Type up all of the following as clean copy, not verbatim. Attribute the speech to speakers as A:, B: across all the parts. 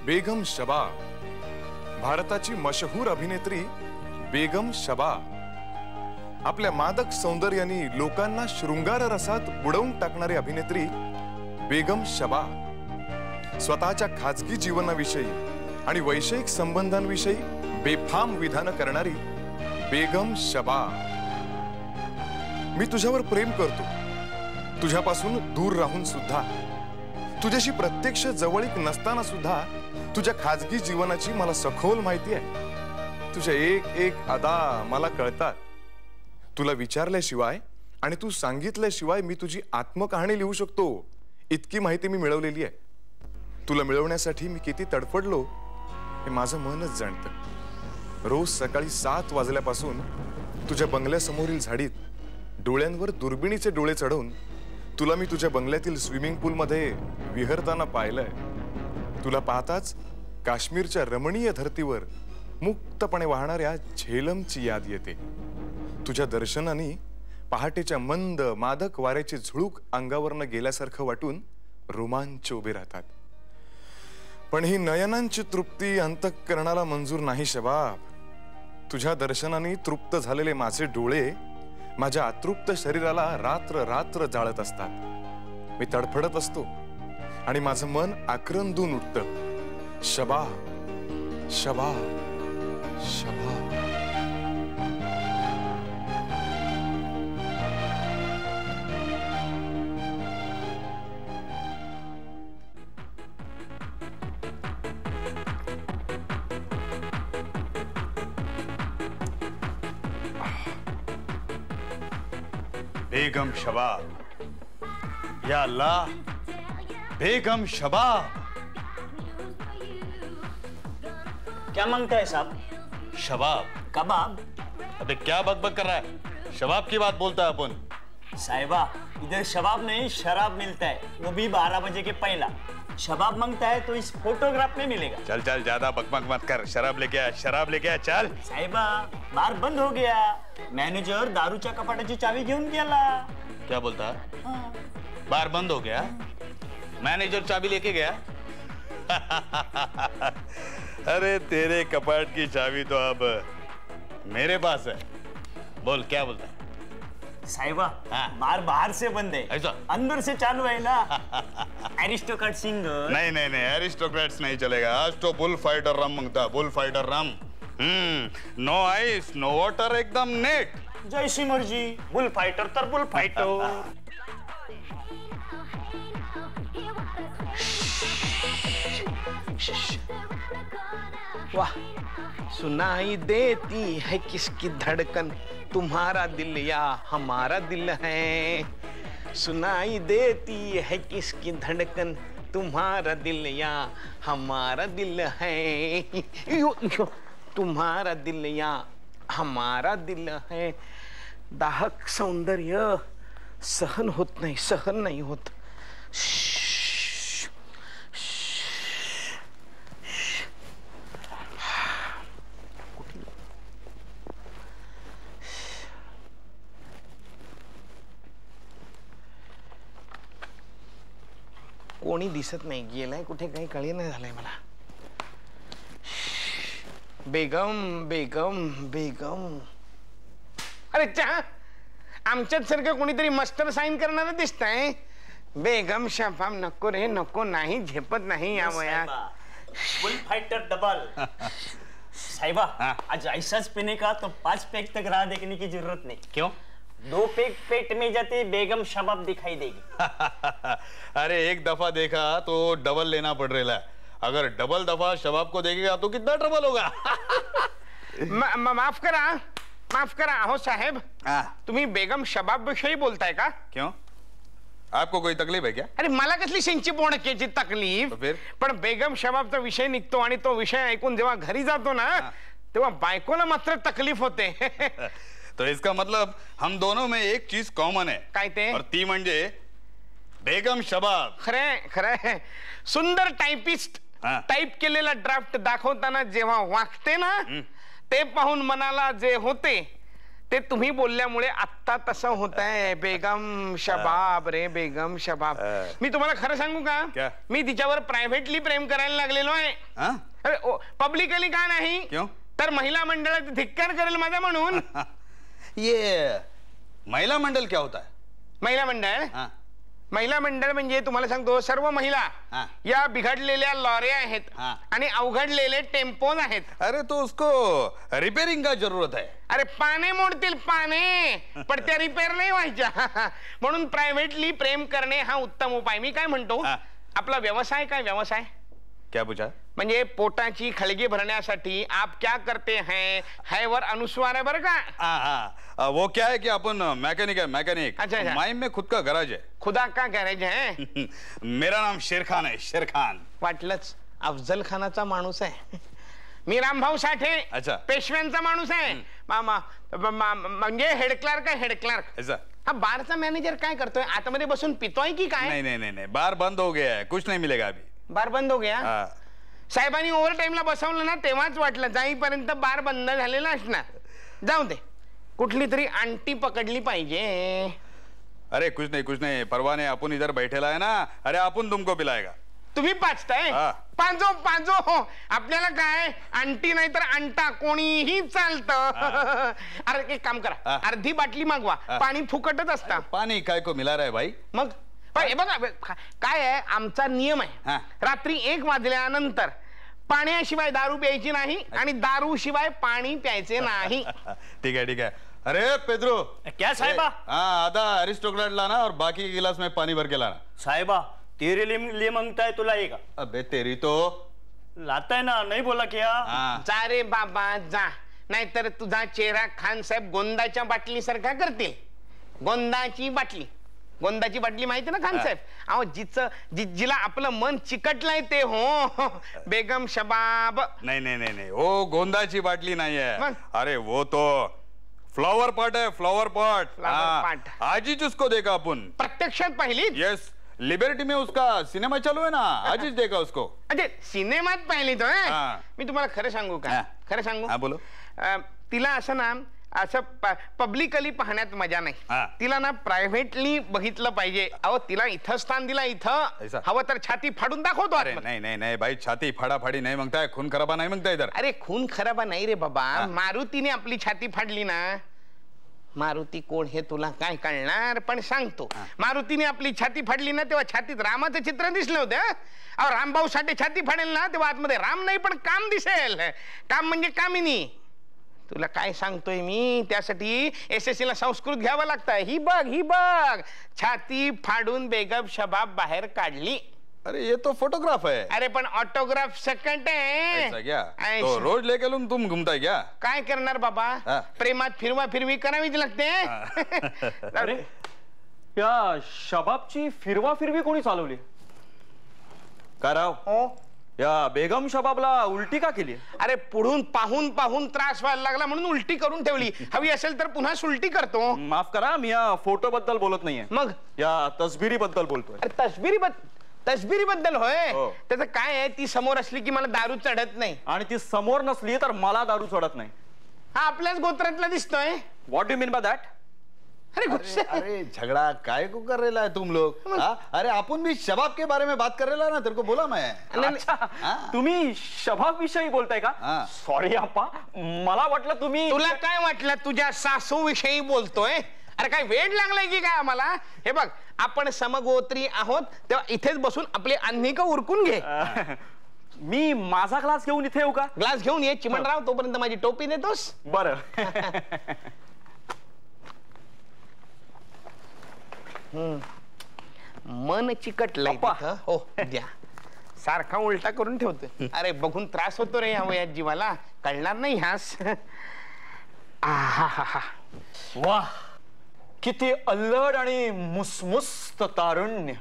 A: बेगम शबा, भारताची मशहूर अभिनेत्री बेगम शबा, आपल्या मादक सौंदर्याने लोकांना शृंगार रसात बुडवून टाकणारी अभिनेत्री बेगम शबा, स्वतःच्या खाजगी जीवनाविषयी आणि वैषयिक संबंधांविषयी बेफाम विधान करणारी बेगम शबा। मी तुझ्यावर प्रेम करतो, तुझ्यापासून दूर राहून सुद्धा, तुझ्याशी प्रत्यक्ष जवळीक नसताना सुद्धा तुझ्या खाजगी जीवनाची मला सखोल माहिती आहे। तुझ्या एक एक अदा मला कळतात। तुला विचारल्याशिवाय आणि तू सांगितल्याशिवाय मी तुझी आत्मकहाणी लिहू शकतो, इतकी माहिती मी मिळवलेली आहे। तुला मिळवण्यासाठी मी किती तडफडलो हे माझं मनच जाणतं। रोज सकाळी 7 वाजल्यापासून तुझ्या बंगल्यासमोरील झाडीत डोळ्यांवर दुर्बिणीचे डोळे चढवून तुला मी तुझ्या बंगल्यातील स्विमिंग पूलमध्ये विहरताना पाहिलंय। तुला पाहताच काश्मीरच्या रमणीय धर्तीवर मुक्तपणे वाहणाऱ्या झेलमची याद येते। तुझ्या दर्शनाने पहाटेच्या मंद मादक वाऱ्याची झुळूक अंगावरनं गेल्यासारखं वाटून रोमांच उभे राहतात। पण ही नयनांची तृप्ती अंतःकरणाला मंजूर नाही शबाब। तुझ्या दर्शनाने तृप्त झालेले माझे डोळे माझ्या अतृप्त शरीराला रात्र रात्र जाळत असतात। मी तडफडत असतो आणि माझं मन आक्रंदून उठतं। शबा शबा शबा।
B: बेगम शबाब, या अल्लाह, बेगम शबाब।
C: क्या मांगता है साहब?
B: शबाब।
C: कबाब?
B: अबे क्या बकबक कर रहा है? शबाब की बात बोलता है अपन।
C: साहिबा, इधर शबाब नहीं शराब मिलता है, वो भी 12 बजे के पहला। शबाब मांगता है तो इस फोटोग्राफ में मिलेगा।
B: चल चल, ज्यादा बकबक मत कर। शराब लेके आ, शराब लेके आ, चल।
C: साहिबा, बार बंद हो गया। मॅनेजर दारूच्या कपाटाची चावी घेऊन गेला।
B: क्या बोलता है? बार बंद हो गया, मैनेजर चाबी लेके गया। अरे तेरे कपाट की चाबी तो अब मेरे पास है। बोल क्या बोलता है?
C: साहिबा, बार बाहर से बंद है,
B: ऐसा?
C: अंदर से चालू है ना। Aristocrat singer.
B: नहीं नहीं नहीं, एरिस्टोक्रेट्स नहीं चलेगा। आज तो बुल फाइटर रम मांगता, बुल फाइटर रम। नो आइस नो वाटर, एकदम नेट।
C: जैसी मर्जी, बुल फाइटर तर बुल फाइटर।
D: वाह, सुनाई देती है किसकी धड़कन, तुम्हारा दिल या हमारा दिल है। सुनाई देती है किसकी धड़कन, तुम्हारा दिल या हमारा दिल है। तुम्हारा दिल या हमारा दिल है। दाहक सौंदर्य सहन नहीं होत। कोणी दिसत नाही, गेलाय कुठे काही कळी नाही झालंय मला। बेगम बेगम बेगम। अरे चहा, आमच्यात सारखं कोणीतरी मस्टर साइन करणार दिसतंय। बेगम शबाब नको रे नको, नाही झेपत नाही या वयात।
C: Boule fighter double. साहिबा, आज ऐसाच पीने का तो 5 पैक तक राह देखने की जरूरत नहीं।
B: क्यों?
C: 2 पैक पेट में जाते बेगम शबाब दिखाई देगी।
B: अरे एक दफा देखा तो डबल लेना पड़ रहा है। अगर डबल दफा शबाब को देखेगा तो कितना ट्रबल होगा।
D: माफ करा हो साहेब, तुम्ही बेगम शबाब विषयी बोलताय का?
B: क्यों, आपको कोई तकलीफ है क्या?
D: अरे मला कसली शेंची बोणकेची तकलीफ?
B: तो फिर?
D: पण बेगम शबाबचा विषय निघतो आणि तो विषय ऐकून जेव्हा घरी जातो ना, तेव्हा बायकोला मात्र तकलीफ होते।
B: तो इसका मतलब हम दोनों में एक चीज कॉमन है।
D: काय ते?
B: और ती म्हणजे बेगम शबाब।
D: खरे सुंदर टाइपिस्ट टाइप केलेला ड्राफ्ट दाखवताना जेव्हा वागते ना, ते पाहून मनाला जे होते ते तुम्ही बोलल्यामुळे आत्ता तसं होत आहे. बेगम शबाब रे, बेगम शबाब. मी तुम्हाला खरं सांगू
B: क्या?
D: का, मी तिच्यावर प्रायव्हेटली प्रेम करायला लागलेलो आहे. अरे पब्लिकली का नाही?
B: क्यों?
D: तर महिला मंडळात धिक्कार करेल माझा म्हणून.
B: ये महिला मंडल क्या होता है?
D: महिला मंडळ,
B: हाँ.
D: महिला मंडळ म्हणजे तुम्हाला सांगतो, सर्व महिला
B: हा.
D: या बिघडलेल्या लॉऱ्या आहेत
B: हा.
D: आणि अवघडलेले टेम्पोज आहेत.
B: अरे तो उसको रिपेयरिंग का जरूरत है.
D: अरे पाने मोडतील पाने, पण त्या रिपेअर नाही व्हायच्या. म्हणून प्रायव्हेटली प्रेम करणे हा उत्तम उपाय. मी काय म्हणतो,
B: हा.
D: आपला व्यवसाय काय, व्यवसाय
B: क्या पूछा?
D: म्हणजे पोटाची खळगी भरण्यासाठी आप क्या करते हैं, है वर अनुस्वार आहे बरं का.
B: हाँ, वो क्या है कि अपन मैकेनिक है, मैकेनिक.
D: अच्छा, अच्छा.
B: माइम में खुद का गराज है.
D: खुदा का गॅरेज आहे.
B: मेरा नाम शेर खान है, शेर खान.
D: वाटलंच अफजल खानाचा माणूस आहे. मी रामभाऊ साठे,
B: अच्छा.
D: पेशव्यांचा माणूस आहे. म्हणजे हेड क्लार्क आहे, हेड क्लार्क.
B: ऐसा?
D: हा बारचा मॅनेजर काय करतोय, आतमध्ये बसून पितोय की काय?
B: नहीं नहीं नहीं नहीं, बार बंद हो गया है, कुछ नहीं मिलेगा अभी.
D: बार बंद हो गया.
B: हाँ.
D: साहेबांनी ओव्हर टाइमला बसवलं ना, तेव्हाच वाटलं जाईपर्यंत बार बंद झालेला असणार. जाऊ दे, कुठली तरी आंटी पकडली पाहिजे.
B: अरे कुछ नहीं, परवाह नहीं, अपन इधर बैठेला है ना. अरे अपन तुमको पिलाएगा.
D: तुम्ही पाचताय?
B: हा.
D: पांजो पांजो हो. आपल्याला काय, आंटी नाही तर अंटा कोणीही चालतं. अरे एक काम करा,
B: हा.
D: अर्धी बाटली मागवा, पाणी फुकटच असतं.
B: पानी काय को मिला रहा है भाई?
D: मग हे बघा काय आहे, आमचा नियम आहे,
B: हा.
D: रात्री 1 वाजल्यानंतर पाण्याशिवाय दारू प्यायची नाही आणि दारू शिवाय पाणी प्यायचे नाही.
B: ठीक है. अरे पेद्रो,
C: क्या साहेबा?
B: हाँ आधा अरिस्टोक्रेट लाना और बाकी के गिलास में पानी भर के लाना.
C: साहेबा तेरे लिए मांगता है, तुला ये का
B: अबे तेरी तो.
C: लाता है ना, नहीं बोला क्या?
B: हाँ.
D: जा रे बाबा जा, नाहीतर तुझा चेहरा खान साहेब गोंदाच्या बाटली सारखा करतील. गोंदाची बाटली माहिती ना खान साहेब? अहो जिला आपलं मन चिकटलंय ते हो, बेगम शबाब.
B: नहीं, वो गोंदाची बाटली नहीं है.
D: मग?
B: अरे वो तो फ्लावर पॉट है, फ्लावर पॉट.
D: Flower pot.
B: आज ही उसको देखा अपन.
D: प्रत्यक्षात पाहिली?
B: यस, लिबर्टी में उसका सिनेमा चालू है ना, आज ही देखा उसको.
D: म्हणजे सिनेमात पाहिली तो.
B: हा.
D: मी तुम्हाला खरं सांगू का?
B: हा.
D: खरं सांगू?
B: हाँ बोलो.
D: तिला असं ना, असं पब्लिकली पाहण्यात मजा नाही.
B: हा.
D: तिला ना प्रायव्हेटली बघितलं पाहिजे. अहो तिला इथं स्थान दिला, इथं
B: ऐसा?
D: हवं तर छाती फाडून दाखवतो.
B: अरे नहीं भाई, छाती फाड़ी नहीं मांगता है, खून खराबा नहीं मांगता इधर.
D: अरे खून खराबा नाही रे बाबा. मारुतीने आपली छाती फाडली ना. मारुती कोण हे तुला काय कळणार, पण सांगतो. मारुतीने आपली छाती फाडली ना, तेव्हा छातीत रामाचं चित्र दिसलं होतं. अहो रामभाऊ साठे छाती फाडेल ना, तेव्हा आतमध्ये राम नाही पण काम दिसेल. काम म्हणजे कामिनी. तुला काय सांगतोय मी, त्यासाठी SSC ला संस्कृत घ्यावं लागतंय. ही बघ छाती फाडून बेगम शबाब बाहेर काढली.
B: अरे ये तो फोटोग्राफ है.
D: अरे पण ऑटोग्राफ सकट
B: ऐसा क्या?
D: आहे.
B: तो रोज लेके तुम घूमता है क्या?
D: काय करणार बाबा,
B: हा.
D: प्रेमात फिरवी करावीच लागते.
E: अरे या शबाबची फिरवी कोणी चालवली? का राव, या बेगम शबाबला उलटी का केली?
D: अरे पुढून पाहून त्रास व्हायला लागला म्हणून उलटी करून ठेवली. हवी असेल तर पुन्हा सुलटी करतो.
E: माफ करा, मी या फोटो बद्दल बोलत नाहीये,
D: मग
E: या तसबिरी बद्दल बोलतोय.
D: अरे तसबिरी बद्दल होय.
E: हो.
D: त्याचं काय आहे, ती समोर असली की मला दारू चढत नाही.
E: आणि ती समोर नसली तर मला दारू चढत नाही.
D: हा आपल्याच गोत्रातला दिसतोय.
E: What you mean by that?
D: अरे गुस्से.
B: अरे झगड़ा काय को कर रहा है तुम लोग? अरे अपन भी शबाब के बारे में बात कर रहा ना, तेरे को बोला मैं.
E: अच्छा, तुम्ही शबाब विषयी बोलताय का?
B: हा.
E: सॉरी अप्पा, मला वाटलं तुम्ही.
D: तुला काय वाटलं तुझ्या सासू विषयी बोलतोय? अरे काय वेळ लागलाय की काय आम्हाला? हे बघ, आपण समगोत्री आहोत, तेव्हा इथेच बसून आपले अन्निक उरकून घे.
E: मी माझा ग्लास घेऊन इथे येऊ का?
D: ग्लास घेऊन ये चिमणराव, तोपर्यंत माझी टोपी देतोस.
E: बरं.
D: मन चिकटलंय
E: अप्पा.
D: तिथं. हो द्या. सारखा उलटा करून ठेवतोय. अरे बघून त्रास होतो रे ह्या वयात जीवाला, कळणार नाही ह्यास. आहाहाहा.
E: वाह, किती अल्लड आणि मुसमुस्त तारुण्य.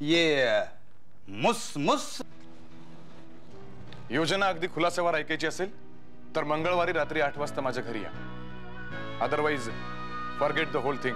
B: ये मुस
A: योजना अगदी खुलासावर ऐकायची असेल तर मंगळवारी रात्री 8 वाजता माझ्या घरी या. Otherwise forget the whole thing.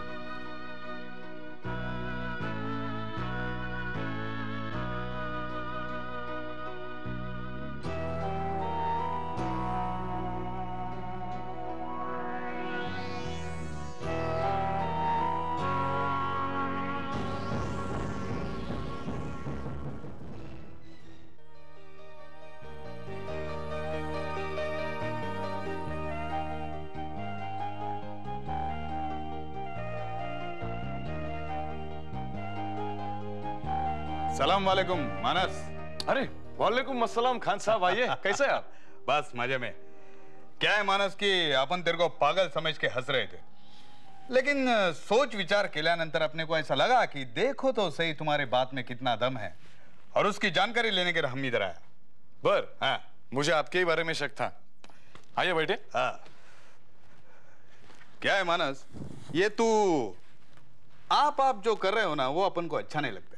B: सलाम वालेकुम मानस।
A: अरे वालेकुम अस्सलाम खान साहब, आइए। कैसे हैं आप?
B: बस मजे में। क्या है मानस की अपन तेरे को पागल समझ के हंस रहे थे, लेकिन सोच विचार केल्यानंतर अपने को ऐसा लगा कि देखो तो सही तुम्हारे बात में कितना दम है, और उसकी जानकारी लेने के लिए हम इधर आया।
A: बर,
B: हाँ
A: मुझे आपके ही बारे में शक था। आइए बैठे।
B: हाँ। क्या है मानस, ये तू आप जो कर रहे हो ना वो अपन को अच्छा नहीं लगता।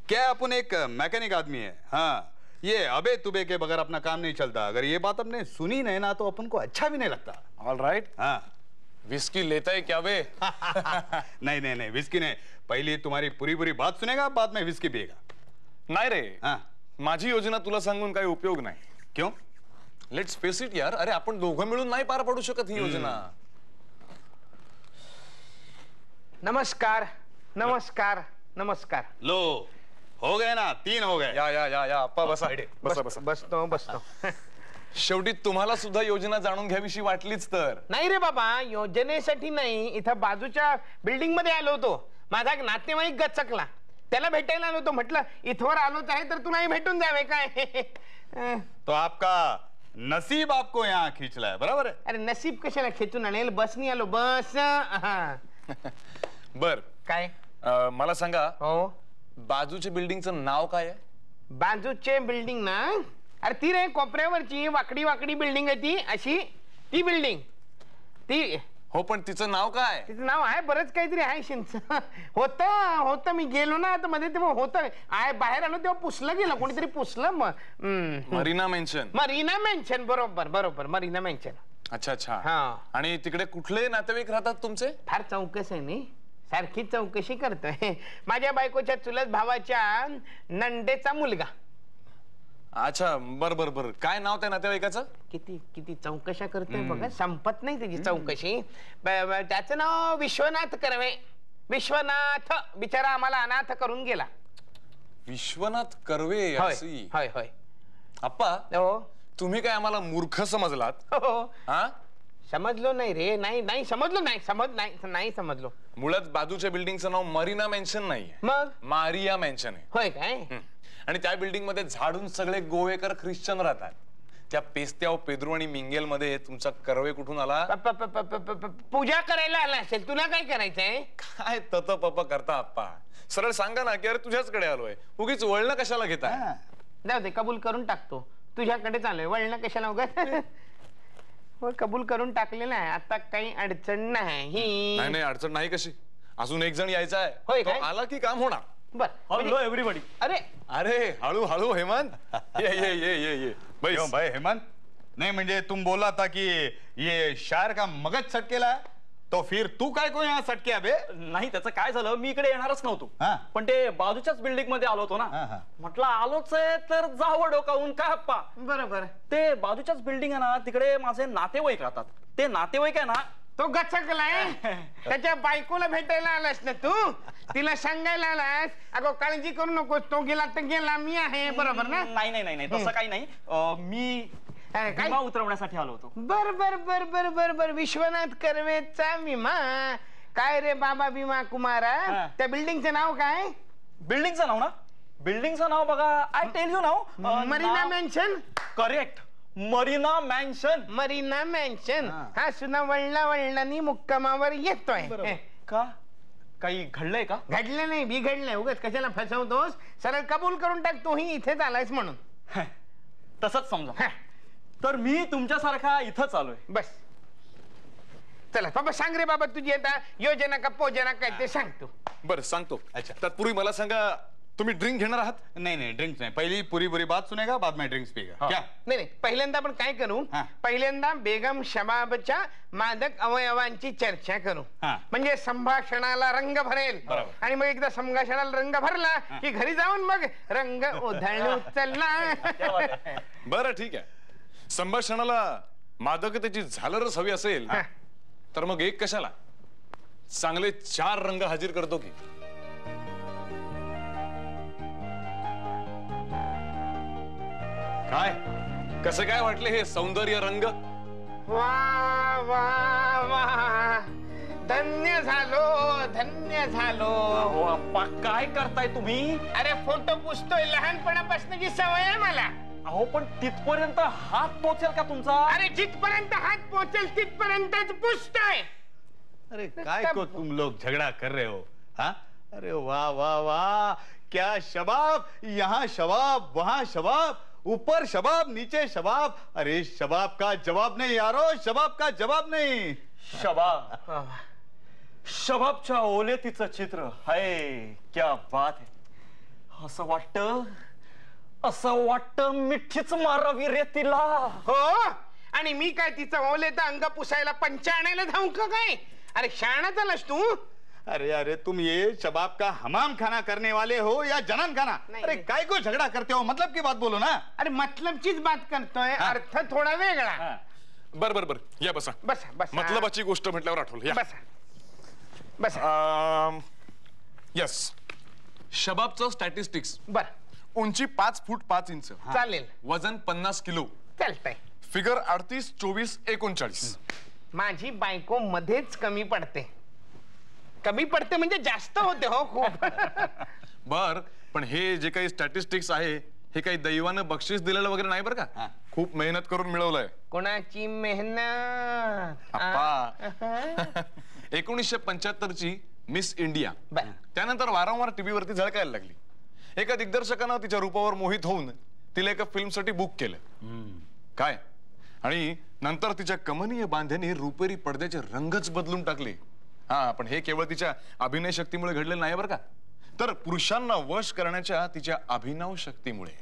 B: क्या अपन एक मैकेनिक आदमी है, हाँ, ये अबे तुबे के बगैर अपना काम नहीं चलता। अगर ये बात अपने सुनी नहीं ना तो अपन को अच्छा भी नहीं लगता।
A: All right.
B: हाँ।
A: विस्की लेता है क्या बे?
B: नहीं नहीं नहीं, विस्की नहीं। पहले तुम्हारी पूरी बात सुनेगा, बाद में विस्की पिएगा।
A: नाही रे,
B: हाँ।
A: माझी योजना तुला सांगून काही उपयोग नाही।
B: क्यों?
A: लेट्स फेस इट यार, अरे आपण दोघं मिळून नाही पार पडू शकत ही योजना।
D: नमस्कार नमस्कार नमस्कार।
B: लो, हो गए ना, 3 हो गए।
A: या अप्पा बसा बसा बसा।
D: बसतो बसतो।
A: शेवटी तुम्हाला सुद्धा योजना जाणून घ्यावीशी वाटलीच तर।
D: नाही रे बाबा, योजनेसाठी नाही, इथं बाजूच्या बिल्डिंग मध्ये आलो होतो। माझा एक नातेवाईक गचकला, त्याला भेटायला आलो होतो। म्हटलं इथवर आलोच आहे तर तुलाही भेटून जावे काय।
B: तो आपका नसीब आपको यहाँ खींच रहा है, बराबर है?
D: अरे नसीब कशाला खेचून आणेल, बसनी आलो, बस। हा।
A: बर,
D: काय?
A: मला सांगा,
D: हो,
A: बाजूच्या बिल्डिंगचं नाव काय आहे?
D: बाजूचे बिल्डिंग ना, अरे ती रे कोपऱ्यावरची वाकडी वाकडी बिल्डिंग आहे ती, अशी ती बिल्डिंग ती।
A: हो, पण तिचं नाव काय?
D: तिचं नाव आहे बरंच काहीतरी आहे शिंच। होतं मी गेलो ना आता मध्ये, तेव्हा होतं आहे, बाहेर आलो तेव्हा पुसलं गेलं, कोणीतरी पुसलं।
A: Marina mansion.
D: मरीना मेन्शन, बरोबर बरोबर, मरीना मेन्शन।
A: अच्छा अच्छा।
D: हा।
A: आणि तिकडे कुठले नातेवाईक राहतात तुमचे?
D: फार चौकस आहे नी, सारखी चौकशी करतोय। माझ्या बायकोच्या चुलत भावाच्या नंडेचा मुलगा।
A: अच्छा, बर बर बर, काय नाव त्या नातेवाईकाचं?
D: किती किती चौकशा करतोय बघा, संपत नाही त्याची चौकशी। त्याचं नाव विश्वनाथ कर्वे। विश्वनाथ बिचारा आम्हाला अनाथ करून गेला।
A: विश्वनाथ कर्वे।
D: होय
A: अशी?
D: होय होय।
A: अप्पा,
D: हो
A: तुम्ही काय आम्हाला मूर्ख समजलात?
D: हो,
A: हा?
D: समजलो नाही रे, नाही समजलो, नाही समजलो।
A: मुळात बाजूच्या बिल्डिंगचं नाव मरीना मेन्शन नाहीये,
D: मग
A: मारिया मेन्शन आहे।
D: होय काय?
A: आणि त्या बिल्डिंग मध्ये झाडून सगळे गोवेकर ख्रिश्चन राहतात। त्या पेस्त्या पेद्रू आणि मिंगेल मध्ये तुमचा कर्वे कुठून आला?
D: पूजा करायला आला असेल, तुला काय करायचंय?
A: काय तत पप करता अप्पा, सरळ सांगा ना की अरे तुझ्याचकडे आलोय, उगीच वळणं कशाला घेताय?
D: जाऊ दे, कबूल करून टाकतो, तुझ्याकडे चालूय, वळणं कशाला उगाच। कबूल करून टाकलेलं आहे, आता काही अडचण नाही।
A: नाही अडचण नाही कशी, अजून एक जण यायचा आहे,
D: होय
A: तो
D: काय?
A: आला की काम होणार।
D: बर,
E: हॅलो एव्हरीबडी।
D: अरे
A: अरे हळू हळू हेमंत, ये बैस।
B: क्यों भाई हेमंत? नहीं म्हणजे तुम बोला था कि ये शायर का मगज सटकेला है, तो फिर तू काय को यहाँ सटके बे?
E: नाही, त्याचं काय झालं, मी इकडे येणारच नव्हतो,
B: हा.
E: पण ते बाजूच्याच बिल्डिंग मध्ये आलो होतो
B: हा,
E: ना,
B: हा.
E: म्हटलं आलोच आहे तर जावं डोकावून काय अप्पा।
D: बरोबर,
E: ते बाजूच्याच बिल्डिंग आहे ना, तिकडे माझे नातेवाईक राहतात। ते नातेवाईक आहे ना,
D: तो गचकलाय, त्याच्या बायकोला भेटायला आलास ना तू, तिला सांगायला आलास, अगो काळजी करू नकोस, तो गेला तर गेला, मी आहे, बरोबर ना?
E: नाही तसं काही नाही, मी
D: काय?
E: विमा उतरवण्यासाठी आलो होतो।
D: बर बर बर बर बर बर, विश्वनाथ कर्वेचा विमा काय रे बाबा विमा कुमारा?
E: हा.
D: त्या बिल्डिंगचं नाव काय?
E: बिल्डिंगचं नाव ना, बिल्डिंगचं नाव बघा, I tell you now,
D: marina mention.
E: Correct, marina mansion.
D: Marina mention. हा सुद्धा वळणानी मुक्कामावर येतोय।
E: का काही घडलंय का?
D: घडलं नाही, बिघडलंय, उगाच कशाला फसवतोस? सरळ कबूल करून टाक, तूही इथेच आलायस म्हणून।
E: तसंच समजा।
D: हा,
E: तर मी तुमच्यासारखा इथंच आलोय।
D: बस चला बाबा, सांग रे बाबा, तुझी आता योजना का पोजना काय ते सांग तू।
A: बरं सांगतो।
B: अच्छा.
A: तत्पूर्वी मला सांगा, तुम्ही ड्रिंक घेणार आहात?
B: नहीं ड्रिंक्स नहीं, पहले पूरी बात सुनेगा, बाद में ड्रिंक्स पिएगा। क्या?
D: नाही, पहिल्यांदा आपण काय करू,
B: हा.
D: पहिल्यांदा बेगम शबाबच्या मादक अवयवांची चर्चा करू,
B: हा.
D: म्हणजे संभाषणाला रंग भरेल।
B: बरोबर.
D: आणि मग एकदा संभाषणाला रंग भरला की घरी जाऊन मग रंग उधळून उचलला।
A: बरं ठीक आहे, संभाषणाला मादकतेची झालरच हवी असेल
D: हा.
A: तर मग एक कशाला, चांगले 4 रंग हाजीर करतो की। काय कसे काय वाटले हे सौंदर्य रंग?
D: वा वा वा, धन्य झालो, धन्य तात्या झालो.
E: अहो आप्पा काय करताय तुम्ही?
D: अरे फोटो पुसतोय, लहानपणापासूनची सवय आहे मला.
E: अहो पण तिथपर्यंत हात पोचेल का तुमचा?
D: अरे जिथपर्यंत हात पोहोचेल तिथपर्यंतच पुसतोय.
B: अरे काय को तुम लोग झगड़ा कर रहे हो? हाँ? अरे वाह वाह वाह, क्या शबाब, यहाँ शबाब वहाँ शबाब, ऊपर शबाब नीचे शबाब. अरे शबाब का जवाब नहीं यारो, शबाब का जवाब नहीं.
E: शबाब, शबाबच्या ओलेतीचं चित्र. हाय क्या बात आहे. असं वाटतं मिठीच मारावी रे तिला.
D: हो, आणि मी काय तिचं ओलेत अंग पुसायला पंचा आणायला धावू का काय? अरे शाणा झालास तू.
B: अरे अरे तुम ये शबाब का हमाम खाना करने वाले हो या जनन खाना?
D: नहीं,
B: अरे
D: नहीं.
B: काय को झगड़ा करते हो? मतलब की बात बोलो ना.
D: अरे मतलबचीच बात करतोय, अर्थ थोडा वेगळा.
A: बर बर बर, या बसा.
D: बसा बसा.
A: मतलबाची गोष्ट म्हटल्यावर आठवलं. या
D: बसा बसा.
A: यस, शबाबचं स्टॅटिस्टिक्स:
D: बर,
A: उंची 5 फूट 5 इंच,
D: चालेल,
A: वजन 50 किलो,
D: चालतंय.
A: फिगर 38, 24, 39.
D: माझी बायको मध्येच कमी पडते. कमी पडते म्हणजे जास्त होते हो खूप.
A: बर, पण हे जे काही स्टॅटिस्टिक्स आहे हे काही दैवानं बक्षीस दिलेलं वगैरे नाही बरं का. खूप मेहनत करून मिळवलंय.
D: कोणाची मेहनत?
A: अप्पा. 1975 ची मिस इंडिया,
D: बर.
A: त्यानंतर वारंवार टीव्हीवरती झळकायला लागली. एका दिग्दर्शकानं तिच्या रूपावर मोहित होऊन तिला एका फिल्मसाठी बुक केलं. काय, आणि नंतर तिच्या कमनीय बांध्याने रुपेरी पडद्याचे रंगच बदलून टाकले. हा, पण हे केवळ तिच्या अभिनय शक्तीमुळे घडलेलं नाही बरं का, तर पुरुषांना वश करण्याच्या तिच्या अभिनव शक्तीमुळे.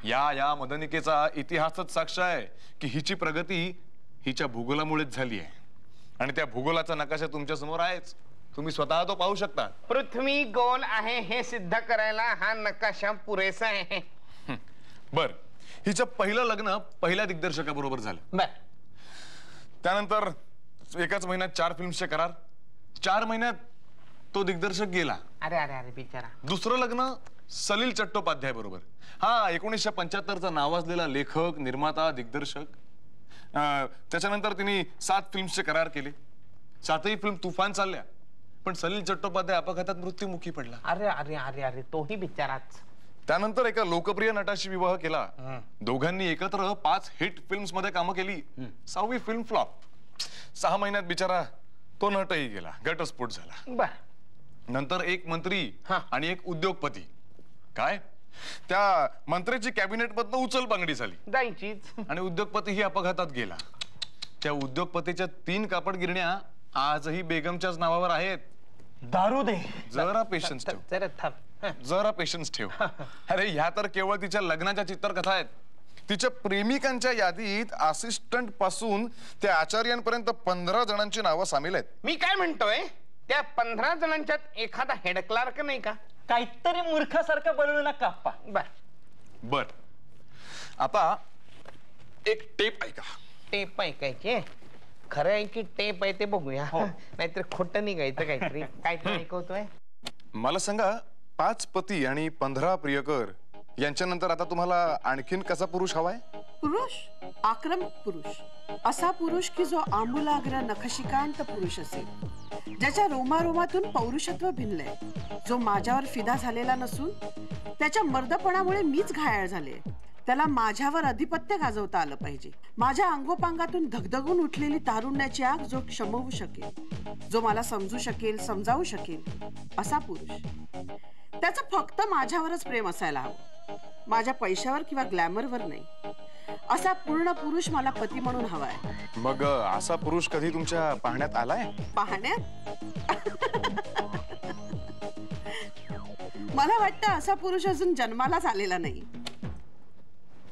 A: या मदनिकेचा इतिहासच साक्ष आहे की हिची प्रगती हिच्या भूगोलामुळेच झाली आहे. आणि त्या भूगोलाचा नकाशा तुमच्या समोर आहेच, तुम्ही स्वतः तो पाहू शकता.
D: पृथ्वी गोल आहे हे सिद्ध करायला हा नकाशा पुरेसा आहे.
A: बर, हिचं पहिलं लग्न पहिल्या दिग्दर्शकाबरोबर झालं.
D: बर,
A: त्यानंतर एकाच महिन्यात 4 फिल्म्सचे करार. 4 महिन्यात तो दिग्दर्शक गेला.
D: अरे अरे अरे बिचारा.
A: दुसरं लग्न सलील चट्टोपाध्याय बरोबर. हा, 1975चा नावाजलेला लेखक, निर्माता, दिग्दर्शक. त्याच्यानंतर तिने 7 फिल्म्सचे करार केले. 7ही फिल्म तुफान चालल्या, पण सलील चट्टोपाध्याय अपघातात मृत्युमुखी पडला.
D: अरे अरे अरे अरे तोही बिचाराच.
A: त्यानंतर एका लोकप्रिय नटाशी विवाह केला. दोघांनी एकत्र 5 हिट फिल्म्स मध्ये कामं केली. 6वी फिल्म फ्लॉप. 6 महिन्यात बिचारा तो नटही गेला, घटस्फोट झाला.
D: बर.
A: नंतर एक मंत्री
D: हा.
A: आणि एक उद्योगपती. काय, त्या मंत्र्याची कॅबिनेट मधनं उचल बांगडी झाली
D: जायचीच.
A: आणि उद्योगपती ही अपघातात गेला. त्या उद्योगपतीच्या 3 कापड गिरण्या आजही बेगमच्याच नावावर आहेत.
E: दारू दे.
A: जरा पेशन्स ठेव,
D: जरा थांब.
A: जरा पेशन्स ठेव. अरे ह्या तर केवळ तिच्या लग्नाच्या चित्रकथा आहेत. तिच्या प्रेमिकांच्या यादीत असिस्टंट पासून त्या आचार्यांपर्यंत 15 जणांची नावं सामील आहेत.
D: मी काय म्हणतोय, त्या 15 जणांच्यात एखादा हेड क्लार्क नाही का?
E: काहीतरी मूर्खासारखं बनवू नका आप्पा.
D: बर.
A: बर, आता एक टेप ऐका.
D: टेप ऐकायची? खरं आहे की टेप आहे ते बघूया, नाहीतर खोटं निघायचं काहीतरी. काहीतरी ऐकवतोय.
A: मला सांगा, 5 पती आणि 15 प्रियकर यांच्यानंतर आता तुम्हाला आणखीन कसा पुरुष हवाय?
F: पुरुष, आक्रमक पुरुष, असा पुरुष की जो आमूलाग्र नखशिकांत पुरुष असेल, ज्याच्या रोमारोमातून पौरुषत्व भिनलंय, जो माझ्यावर फिदा झालेला नसून त्याच्या मर्दपणामुळे मीच घायाळ झाले. त्याला माझ्यावर अधिपत्य गाजवता आलं पाहिजे. माझ्या अंगोपांगातून धगधगून उठलेली तारुण्याची आग जो शमवू शकेल, जो मला समजू शकेल, समजावू शकेल, असा पुरुष. त्याचं फक्त माझ्यावरच प्रेम असायला हवं, माझ्या पैशावर किंवा ग्लॅमरवर नाही. असा पूर्ण पुरुष मला पती म्हणून हवाय.
A: मग असा पुरुष कधी तुमच्या पाहण्यात आलाय?
F: पाहण्यात? मला वाटतं असा पुरुष अजून जन्मालाच आलेला नाही.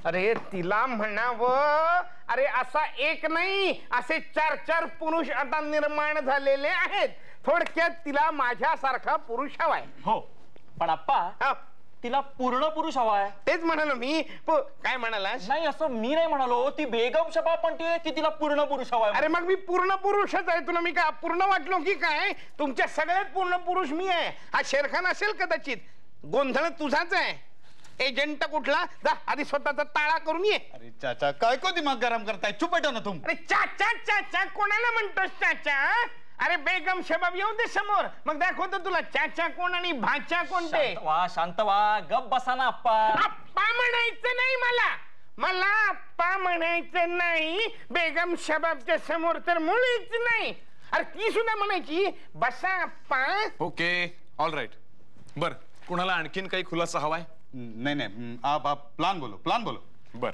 D: अरे तिला म्हणावं, अरे असा एक नाही, असे 4 पुरुष आता निर्माण झालेले आहेत. थोडक्यात तिला माझ्यासारखा पुरुष हवाय.
E: हो, पण आप्पा तिला पूर्ण पुरुष हवाय.
D: तेच म्हणालो मी. काय म्हणालास?
E: नाही, असं मी नाही म्हणालो. ती बेगम शबाब म्हणते की तिला पूर्ण पुरुष हवाय.
D: अरे मग मी पूर्ण पुरुषच आहे. तुला मी काय पूर्ण वाटलो की काय? तुमच्या सगळ्यात पूर्ण पुरुष मी आहे. हा शेरखान असेल कदाचित. गोंधळ तुझाच आहे. एजंट कुठला? जा आधी स्वतःचा ताळा करून ये.
B: अरे चाचा, काय को दिमाग गरम करताय? चुप बैठो ना तुम.
D: अरे चाचा चाचा कोणाला म्हणतोस चाचा? अरे बेगम शबाब येऊ दे समोर, मग दाखवतो तुला चाचा कोण आणि भाचा कोणते.
E: शांत व्हा, गप बसा ना आप्पा.
D: आप्पा म्हणायचं नाही मला आप्पा म्हणायचं नाही. बेगम शबाबच्या समोर तर मुळीच नाही. अरे ती सुद्धा म्हणायची बसा आप्पा.
A: Okay all right. बर, कुणाला आणखीन काही खुलासा हवाय?
B: नहीं नहीं, आप प्लान बोलो.
A: बर,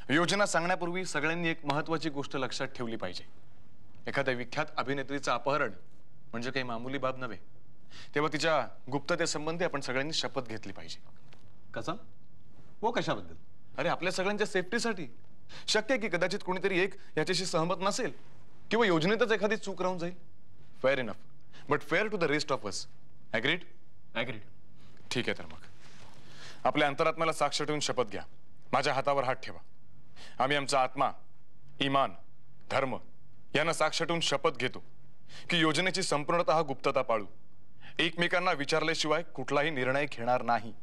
A: योजना सांगण्यापूर्वी सगळ्यांनी एक महत्वाची गोष्ट लक्षात ठेवली पाहिजे. एखाद्या विख्यात अभिनेत्रीचं अपहरण म्हणजे काही मामूली बाब नव्हे. तेव्हा तिच्या गुप्ततेसंबंधी आपण सगळ्यांनी शपथ घेतली पाहिजे.
B: कसम? वो कशाबद्दल?
A: अरे आपल्या सगळ्यांच्या सेफ्टीसाठी. शक्य आहे की कदाचित कोणीतरी एक याच्याशी सहमत नसेल किंवा योजनेतच एखादी चूक राहून जाईल. Fair enough, but fair to the rest of us. Agreed?
E: Agreed.
A: ठीक आहे, तर मग आपल्या अंतरात्म्याला साक्ष ठेवून शपथ घ्या. माझ्या हातावर हात ठेवा. आम्ही आमचा आत्मा, इमान, धर्म यांना साक्ष ठेवून शपथ घेतो की योजनेची संपूर्णतः गुप्तता पाळू, एकमेकांना विचारल्याशिवाय कुठलाही निर्णय घेणार नाही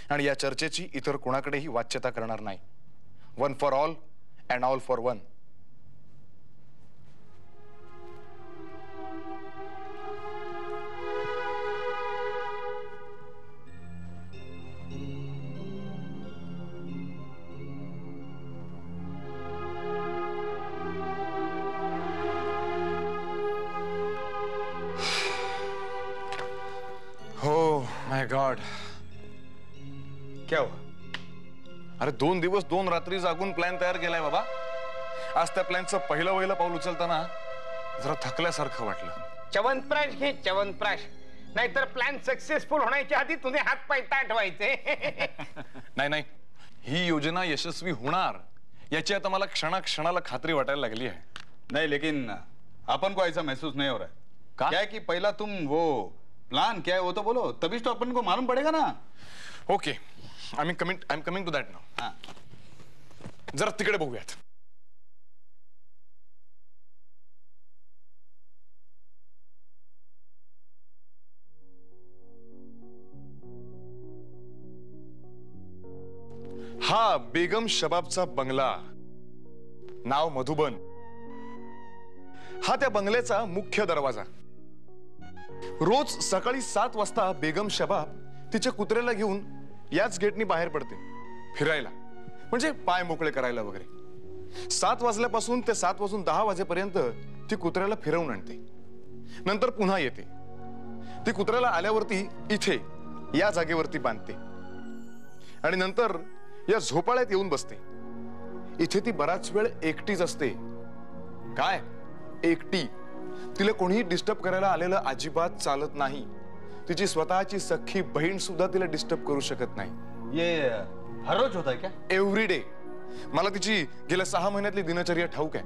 A: आणि या चर्चेची इतर कोणाकडेही वाच्यता करणार नाही. One for all and all for one. My God,
B: क्या हुआ?
A: अरे 2 दिवस 2 रात्री जागून प्लॅन तयार केलाय बाबा. आज त्या प्लॅनचं पहिलं पाऊल उचलताना जरा थकल्यासारखं वाटलं.
D: च्यवनप्राश घे, च्यवनप्राश. नाहीतर प्लॅन सक्सेसफुल होण्याच्या आधी तुझे हात पाय ताठ व्हायचे.
A: नाही, ही योजना यशस्वी होणार याची आता मला क्षणाक्षणाला खात्री वाटायला लागली आहे.
B: नहीं, लेकिन अपन को ऐसा महसूस नहीं हो रहा है.
A: का?
B: क्या है कि पहला तुम वो प्लान क्या है वो तो बोलो, तभी तो अपन को मालूम पड़ेगा ना.
A: Okay, I am coming to that now. जरा तिकडे बघूयात. हा बेगम शबाबचा बंगला, नाव मधुबन. हा त्या बंगल्याचा मुख्य दरवाजा. रोज सकाळी 7 वाजता बेगम शबाब तिच्या कुत्र्याला घेऊन याच गेटनी बाहेर पडते फिरायला, म्हणजे पाय मोकळे करायला वगैरे. 7 वाजल्यापासून ते 7:10 वाजेपर्यंत ती कुत्र्याला फिरवून आणते. नंतर पुन्हा येते. ती कुत्र्याला आल्यावरती इथे या जागेवरती बांधते आणि नंतर या झोपाळ्यात येऊन बसते. इथे ती बराच वेळ एकटीच असते. काय एकटी? तिला कोणीही डिस्टर्ब करायला आलेलं अजिबात चालत नाही. तिची स्वतःची सख्खी बहीण सुद्धा तिला डिस्टर्ब करू शकत नाही.
B: ये हर रोज होता है क्या?
A: Every day. मला तिची गेल्या 6 महिन्यातली दिनचर्या ठाऊक आहे.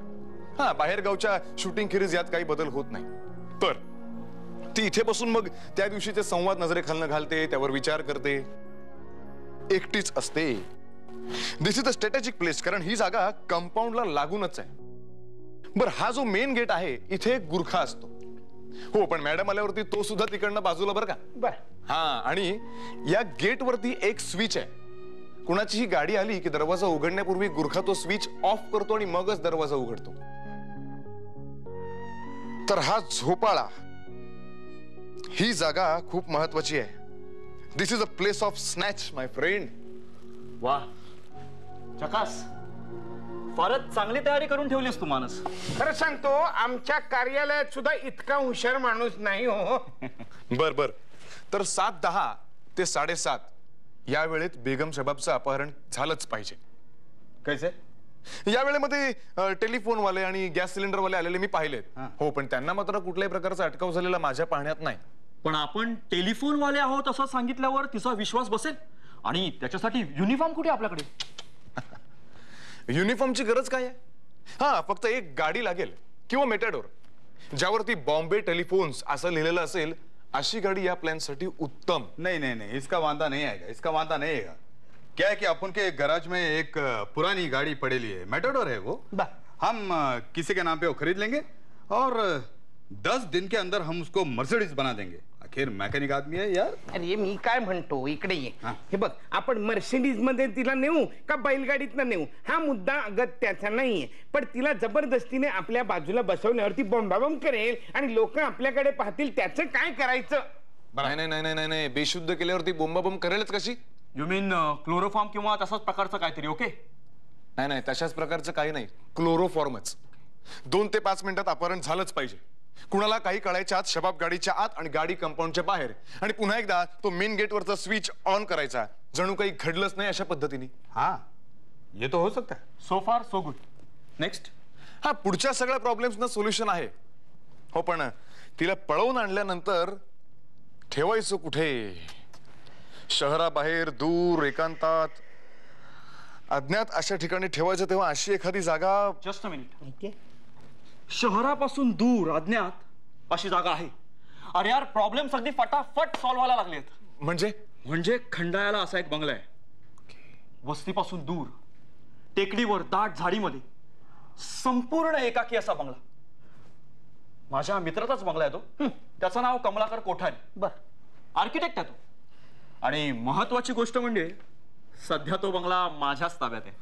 A: हा, बाहेर गावच्या शूटिंग खेरीज यात काही बदल होत नाही. तर ती इथे बसून मग त्या दिवशीचे संवाद नजरेखालनं घालते, त्यावर विचार करते, एकटीच असते. दिस इज अ स्ट्रॅटेजिक प्लेस, कारण ही जागा कंपाऊंडला लागूनच आहे. बर, हा जो मेन गेट आहे इथे एक गुरखा असतो. हो, पण मॅडम आल्यावरती तो सुद्धा तिकडनं बाजूला बरं का.
D: बर.
A: हा, आणि या गेट वरती एक स्विच आहे. कुणाची ही गाडी आली की दरवाजा उघडण्यापूर्वी गुरखा तो स्विच ऑफ करतो आणि मगच दरवाजा उघडतो. तर हा झोपाळा, ही जागा खूप महत्वाची आहे. This is a place of snatch my friend.
E: वा, चकास. फारच चांगली तयारी करून ठेवलीस तू मानस.
D: खरं सांगतो, आमच्या कार्यालयात सुद्धा इतका हुशार माणूस नाही हो.
A: बर, तर 7:10 ते 7:30 या वेळेत बेगम शबाबचं अपहरण झालंच पाहिजे.
B: कैसे?
A: या वेळेमध्ये टेलिफोन वाले आणि गॅस सिलेंडर वाले आलेले मी पाहिलेत. हो, पण त्यांना मात्र कुठल्याही प्रकारचा अटकाव झालेला माझ्या पाहण्यात नाही.
E: पण आपण टेलिफोन वाले आहोत असं सांगितल्यावर तिचा विश्वास बसेल. आणि त्याच्यासाठी युनिफॉर्म कुठे आपल्याकडे?
A: युनिफॉर्मची गरज काय आहे? हा, फक्त एक गाडी लागेल किंवा मेटाडोर ज्यावरती बॉम्बे टेलिफोन्स असं लिहिलेलं असेल. अशी गाडी या प्लॅन साठी उत्तम.
B: नहीं, इसका वांदा नहीं आएगा. इसका वांदा नहीं आएगा. क्या है कि अपन के गैराज में एक पुरानी गाड़ी पड़ेली है, मेटाडोर है वो. हम किसी के नाम पे वो खरीद लेंगे और 10 दिन के अंदर हम उसको मर्सिडीज बना देंगे. आखिर मैकेनिक आदमी है यार.
D: अरे मी काय म्हणतो इकडे ये.
B: हा.
D: हे बघ आपण मर्सिडीज मध्ये तिला नेऊ का बैलगाडीतनं नेऊ हा मुद्दा अगत्याचा नाहीये, पण तिला जबरदस्तीने आपल्या बाजूला बसवल्यावर ती बोंबाबोंब करेल आणि लोक आपल्याकडे पाहतील, त्याचं काय करायचं?
A: नाही नाही नाही नाही नाही, बेशुद्ध केल्यावरती बोंबाबोंब करेलच कशी?
E: यू मीन क्लोरोफॉर्म किंवा तसाच प्रकारचं काहीतरी. ओके,
A: नाही नाही, तशाच प्रकारचं काही नाही, क्लोरोफॉर्मच. 2 ते 5 मिनिटात अपहरण झालंच पाहिजे. कुणाला काही कळायच्या आत शबाब गाडीच्या आत आणि गाडी कंपाऊंडच्या बाहेर, आणि पुन्हा एकदा तो मेन गेटवरचा स्विच ऑन करायचा, जणू काही घडलंच नाही अशा पद्धतीने.
B: हाँ, ये तो हो सकता है.
E: सो फार सो गुड. नेक्स्ट.
A: हा, पुढच्या सगळ्या प्रॉब्लेम्सना सोल्युशन आहे. हो, पण तिला पळवून आणल्यानंतर ठेवायचं कुठे? शहराबाहेर, दूर, एकांतात, अज्ञात अशा ठिकाणी ठेवायचं, तेव्हा अशी एखादी जागा.
E: Just a minute. शहरापासून दूर अज्ञात अशी जागा आहे. अरे यार, प्रॉब्लेम अगदी फटाफट सॉल्व्ह व्हायला लागलेत.
A: म्हणजे
E: खंडाळ्याला असा एक बंगला आहे, वस्तीपासून दूर, टेकडीवर, दाट झाडीमध्ये, संपूर्ण एकाकी असा बंगला. माझ्या मित्राचाच बंगला आहे तो. त्याचं नाव कमलाकर कोठारी.
D: बर,
E: आर्किटेक्ट आहे तो. आणि महत्वाची गोष्ट म्हणजे सध्या तो बंगला माझ्याच ताब्यात आहे.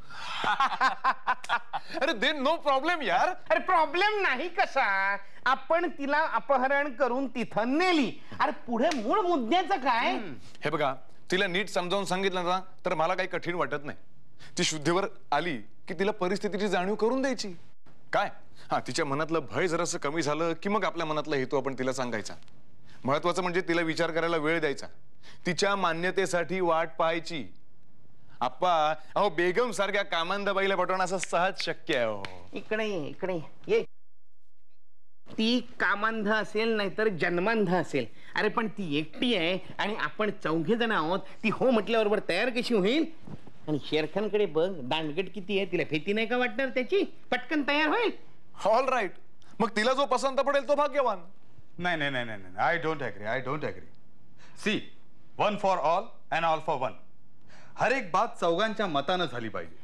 A: अरे दे नो प्रॉब्लेम यार.
D: अरे प्रॉब्लेम नाही कसा, आपण तिला अपहरण करून तिथं नेली, अरे पुढे मूळ मुद्द्याचं काय?
A: हे बघा, तिला नीट समजावून सांगितलं ना तर मला काही कठीण वाटत नाही. ती शुद्धीवर आली की तिला परिस्थितीची जाणीव करून द्यायची. काय, हा, तिच्या मनातलं भय जरासं कमी झालं की मग आपल्या मनातला हेतू आपण तिला सांगायचा. महत्वाचं म्हणजे तिला विचार करायला वेळ द्यायचा, तिच्या मान्यतेसाठी वाट पाहायची. आप्पा, अहो बेगम सारख्या कामांधाबाईला पटवणं असं सहज शक्य आहे.
D: इकडे ये, इकडे ये. ती कामांध असेल नाहीतर जन्मांध असेल, अरे पण ती एकटी आहे आणि आपण 4 जण आहोत. ती हो म्हटल्याबरोबर तयार कशी होईल? आणि शेरखानकडे बघ, दांडगट किती आहे, तिला भीती नाही का वाटणार त्याची? पटकन तयार होईल.
A: ऑल राईट, मग तिला जो पसंत पडेल तो भाग्यवान.
B: नहीं नहीं नहीं नहीं, I don't agree. See, 1 for all and all for 1. हर एक बात चौघांच्या मतानं झाली पाहिजे.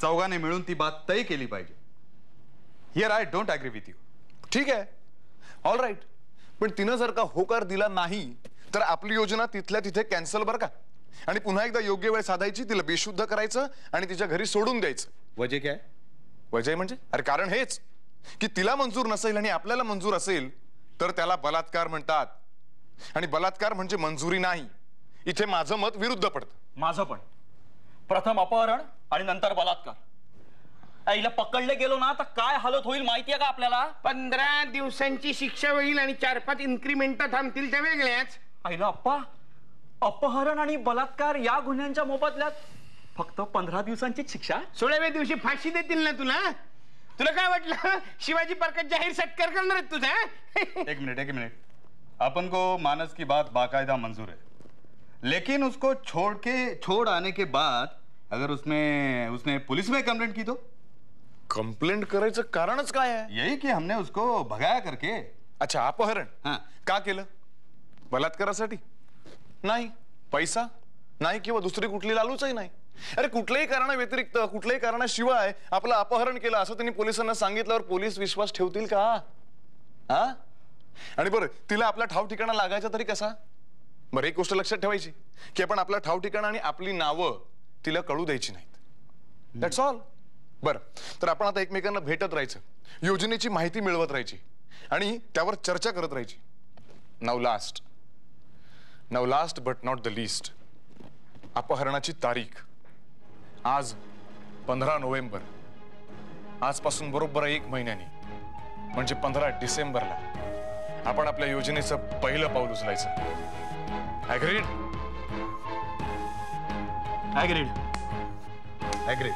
B: चौघाने मिळून ती बात तय केली पाहिजे. Here I don't agree with you.
A: ठीक आहे, ऑल राईट, पण तिनं जर का होकार दिला नाही तर आपली योजना तिथल्या तिथे कॅन्सल बरं का. आणि पुन्हा एकदा योग्य वेळ साधायची, तिला बेशुद्ध करायचं आणि तिच्या घरी सोडून द्यायचं.
B: वजह क्या है?
A: वजह म्हणजे, अरे कारण हेच की तिला मंजूर नसेल आणि आपल्याला मंजूर असेल तर त्याला बलात्कार म्हणतात. आणि बलात्कार म्हणजे मंजुरी नाही. इथे माझं मत विरुद्ध पडतं.
E: माझं पण. प्रथम अपहरण आणि नंतर बलात्कार. आईला पकडले गेलो ना तर काय हालत होईल माहितीये का आपल्याला?
D: 15 दिवसांची शिक्षा होईल आणि 4-5 इन्क्रीमेंट थांबतील त्या वेगळ्याच.
E: आईला अप्पा, अपहरण आणि बलात्कार या गुन्ह्यांच्या मोबदल्यात फक्त 15 दिवसांची शिक्षा.
D: 16व्या दिवशी फाशी देतील ना तुला? तुला काय वाटलं शिवाजी पार्कात जाहीर सत्कार करणार आहेत तुझा?
B: एक मिनट. अपन को मानस की बात बाकायदा मंजूर है, लेकिन उसको छोड़ आने के बाद अगर उसने पुलिस में कंप्लेंट की तो?
A: कंप्लेंट करायचं कारणच काय आहे?
B: यही कि हमने उसको भगाया करके.
A: अच्छा, अपहरण
B: हाँ.
A: का केलं? बलात्कारासाठी नाही, पैसा नाही किंवा दुसरी कुठली लालूचही नाही. अरे कुठल्याही कारणाव्यतिरिक्त, कुठल्याही कारणाशिवाय आपलं अपहरण केलं असं त्यांनी पोलिसांना सांगितल्यावर पोलीस विश्वास ठेवतील का? हा? आणि बरं, तिला आपला ठाव ठिकाणा लागायचा तरी कसा? बरं, एक गोष्ट लक्षात ठेवायची की आपण आपला ठाव ठिकाणा आणि आपली नावं तिला कळू द्यायची नाहीत. That's all. बरं, तर आपण आता एकमेकांना भेटत राहायचं, योजनेची माहिती मिळवत राहायची आणि त्यावर चर्चा करत राहायची. नाव last but not the least, अपहरणाची तारीख आज 15 नोव्हेंबर. आजपासून बरोबर 1 महिन्याने म्हणजे 15 डिसेंबरला आपण आपल्या योजनेचं पहिलं पाऊल उचलायचं. Agreed?
B: Agree.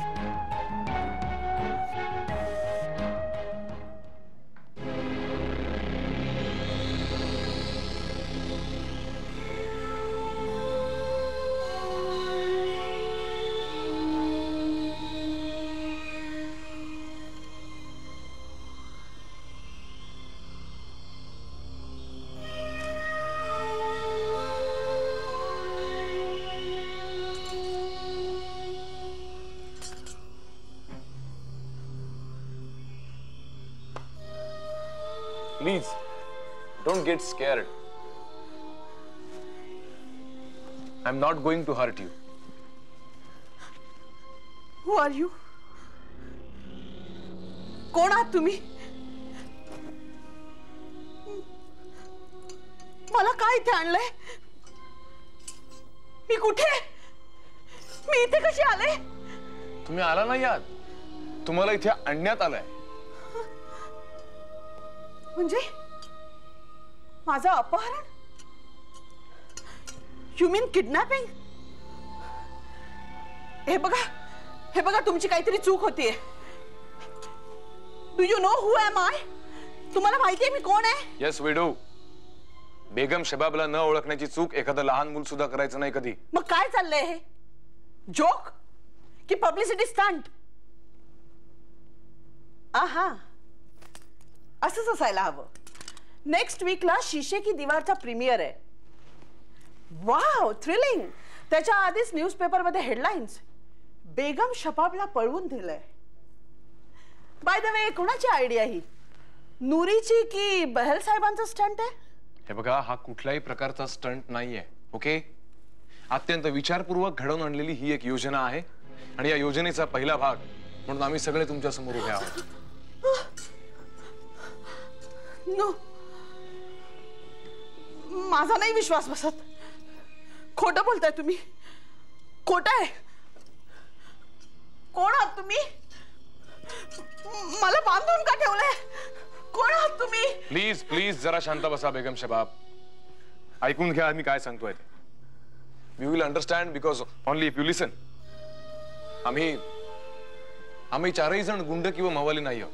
A: Please, don't get scared.
G: I am not going to hurt you.
F: Who are you? कोण आहात तुम्ही? मला काय इथे आणलंय? मी कुठे? मी इथे कशी आले?
G: तुम्ही आला नाही आहात, तुम्हाला इथे आणण्यात आलंय.
F: म्हणजे माझं अपहरण? You mean kidnapping? हे बघा तुमची काहीतरी चूक होतीये. Do you know who am I? तुम्हाला माहितीये मी कोण आहे?
G: Yes we do. बेगम शबाबला न ओळखण्याची चूक एखादं लहान मूल सुद्धा करायचं नाही कधी.
F: मग काय चाललंय हे? जोक की पब्लिसिटी स्टंट? आहा, असंच असायला हवं. नेक्स्ट वीकला शीशे की दीवारचा प्रीमियर आहे. Wow, thrilling. त्याच्या आधीच न्यूजपेपरमध्ये हेडलाईन्स, बेगम शबाबला पळवून दिलंय. बाय द वे, कोणाची आयडिया ही? नूरीची की बहल साहेबांचा स्टंट आहे?
G: हे बघा, हा कुठल्याही प्रकारचा स्टंट नाहीये. ओके, अत्यंत विचारपूर्वक घडवून आणलेली ही एक योजना आहे आणि या योजनेचा पहिला भाग म्हणून आम्ही सगळे तुमच्या समोर उभे आहोत.
F: नो, माझा नाही विश्वास बसत. खोटं बोलताय तुम्ही. खोटं आहे. कोण आहात तुम्ही? मला बांधून का ठेवलंय? कोण आहात तुम्ही?
G: प्लीज प्लीज जरा शांत बसा बेगम शबाब. ऐकून घ्या मी काय सांगतोय ते. You will understand because only if you listen. आम्ही चारही जण गुंड किंवा मवाली नाही आहोत.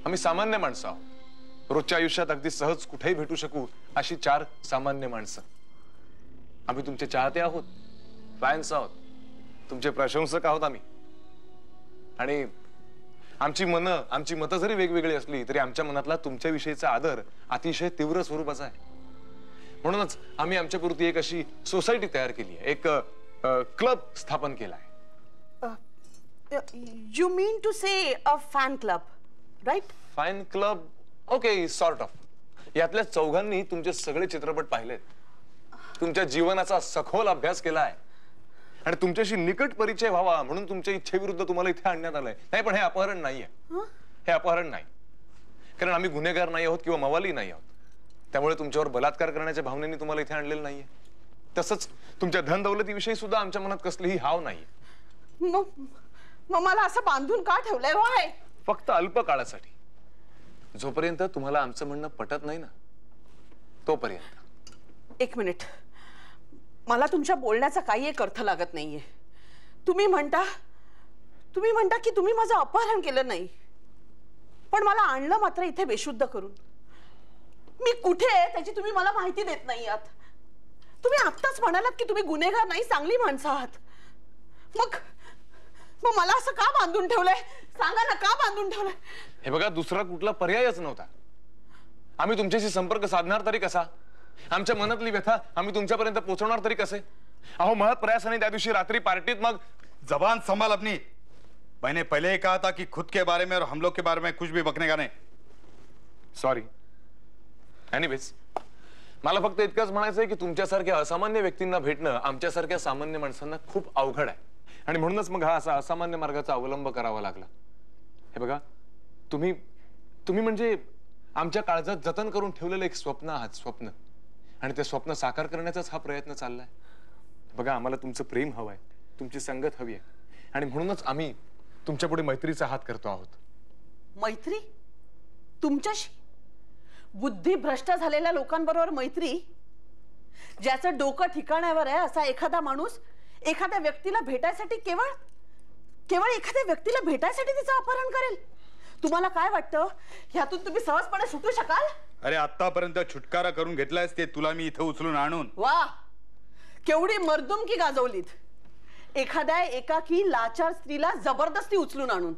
G: आम्ही सामान्य माणसं आहोत. रोजच्या आयुष्यात अगदी सहज कुठेही भेटू शकू अशी 4 सामान्य माणसं. आम्ही तुमचे चाहते आहोत, फॅन्स आहोत, तुमचे प्रशंसक आहोत आम्ही. आणि आमची मतं जरी वेगवेगळी असली तरी आमच्या मनातला तुमच्याविषयीचा आदर अतिशय तीव्र स्वरूपाचा आहे. म्हणूनच आम्ही आमच्यापुरती एक अशी सोसायटी तयार केली आहे, एक क्लब स्थापन केलाय.
F: You mean to say a fan club, right?
G: Fan club, okay, sort of. यातल्या चौघांनी तुमचे सगळे चित्रपट पाहिलेत, तुमच्या जीवनाचा सखोल अभ्यास केलाय आणि तुमच्याशी निकट परिचय व्हावा म्हणून तुमच्या इच्छेविरुद्ध तुम्हाला इथे आणण्यात आलंय. नाही, पण हे अपहरण नाहीये. हे अपहरण नाही, कारण आम्ही गुन्हेगार नाही आहोत किंवा मवाली नाही आहोत. त्यामुळे तुमच्यावर बलात्कार करण्याच्या भावनेने तुम्हाला इथे आणलेलं नाहीये. तसंच तुमच्या धन दौलतीविषयी सुद्धा आमच्या मनात कसलीही हाव नाहीये.
F: मग मला असं बांधून का ठेवलंय? व्हाय?
G: फक्त अल्प काळासाठी. जोपर्यंत तुम्हाला आमचं म्हणणं पटत नाही ना तोपर्यंत.
F: एक मिनिट, मला तुमच्या बोलण्याचा काही एक अर्थ लागत नाहीये. तुम्ही म्हणता की तुम्ही माझं अपहरण केलं नाही, पण मला आणलं मात्र इथे बेशुद्ध करून. मी कुठे आहे त्याची तुम्ही मला माहिती देत नाही आहात. तुम्ही आत्ताच म्हणालात की तुम्ही गुन्हेगार नाही, चांगली माणसं आहात. मग मला असं का बांधून ठेवलंय? सांगा ना, का बांधून ठेवलंय?
G: हे बघा, दुसरा कुठला पर्यायच नव्हता. आम्ही तुमच्याशी संपर्क साधणार तरी कसा? आमच्या मनातली व्यथा आम्ही तुमच्यापर्यंत पोहोचवणार तरी कसे? अहो, महत् प्रयासाने त्या दिवशी रात्री पार्टीत. मग
B: जबान संभाल अपनी. मैंने पहले ही कहा था कि खुद के बारे में और हम लोग के बारे में कुछ भी बकने का नहीं.
G: सॉरी. एनिवेज, मला फक्त इतकंच म्हणायचंय की तुमच्यासारख्या असामान्य व्यक्तींना भेटणं आमच्यासारख्या सामान्य माणसांना खूप अवघड आहे आणि म्हणूनच मग हा असा असामान्य मार्गाचा अवलंब करावा लागला. हे बघा, तुम्ही म्हणजे आमच्या काळजात जतन करून ठेवलेलं एक स्वप्न आहात. स्वप्न, आणि ते स्वप्न साकार करण्याचाच हा प्रयत्न चाललाय. बघा, आम्हाला तुमचं प्रेम हवंय, तुमची संगत हवी आहे आणि म्हणूनच आम्ही तुमच्या पुढे मैत्रीचा हात करतो आहोत.
F: मैत्री? तुमच्याशी? बुद्धिभ्रष्ट झालेल्या लोकांबरोबर मैत्री? ज्याचं डोकं ठिकाणावर आहे असा एखादा माणूस एखाद्या व्यक्तीला भेटायसाठी केवळ एखाद्या व्यक्तीला भेटायसाठी तिचं अपहरण करेल? तुम्हाला काय वाटतं, ह्यातून तुम्ही सहजपणे सुटू शकाल?
B: अरे, आतापर्यंत छुटकारा करून घेतलायस ते तुला मी इथं उचलून आणून.
F: वा, केवढी मर्दुमकी गाजवलीत. एखाद्या एकाकी लाचार स्त्रीला जबरदस्ती उचलून आणून.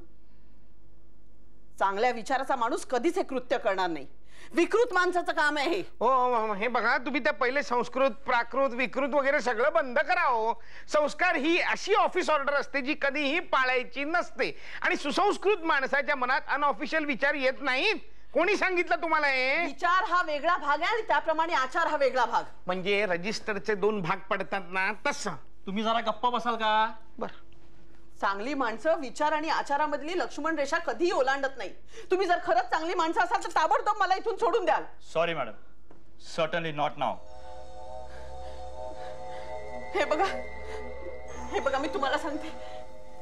F: चांगल्या विचाराचा माणूस कधीच हे कृत्य करणार नाही. विकृत माणसाचं काम आहे हे.
D: हो, हे बघा, तुम्ही त्या पहिले संस्कृत, प्राकृत, विकृत वगैरे सगळं बंद करा. हो, संस्कार ही अशी ऑफिस ऑर्डर असते जी कधीही पाळायची नसते आणि सुसंस्कृत माणसाच्या मनात अनऑफिशियल विचार येत नाहीत. कोणी सांगितलं तुम्हाला हे?
F: विचार हा वेगळा भाग आहे आणि त्याप्रमाणे आचार हा वेगळा भाग.
D: म्हणजे रजिस्टरचे 2 भाग पडतात ना तसं.
E: तुम्ही जरा गप्पा बसाल का?
D: बर.
F: चांगली माणसं विचार आणि आचारामधली लक्ष्मण रेषा कधीही ओलांडत नाही. तुम्ही जर खरंच चांगली माणसं असाल तर ताबडतोब मला इथून सोडून द्याल.
C: सॉरी मॅडम, सर्टनली नॉट नाव.
F: हे बघा मी तुम्हाला सांगते,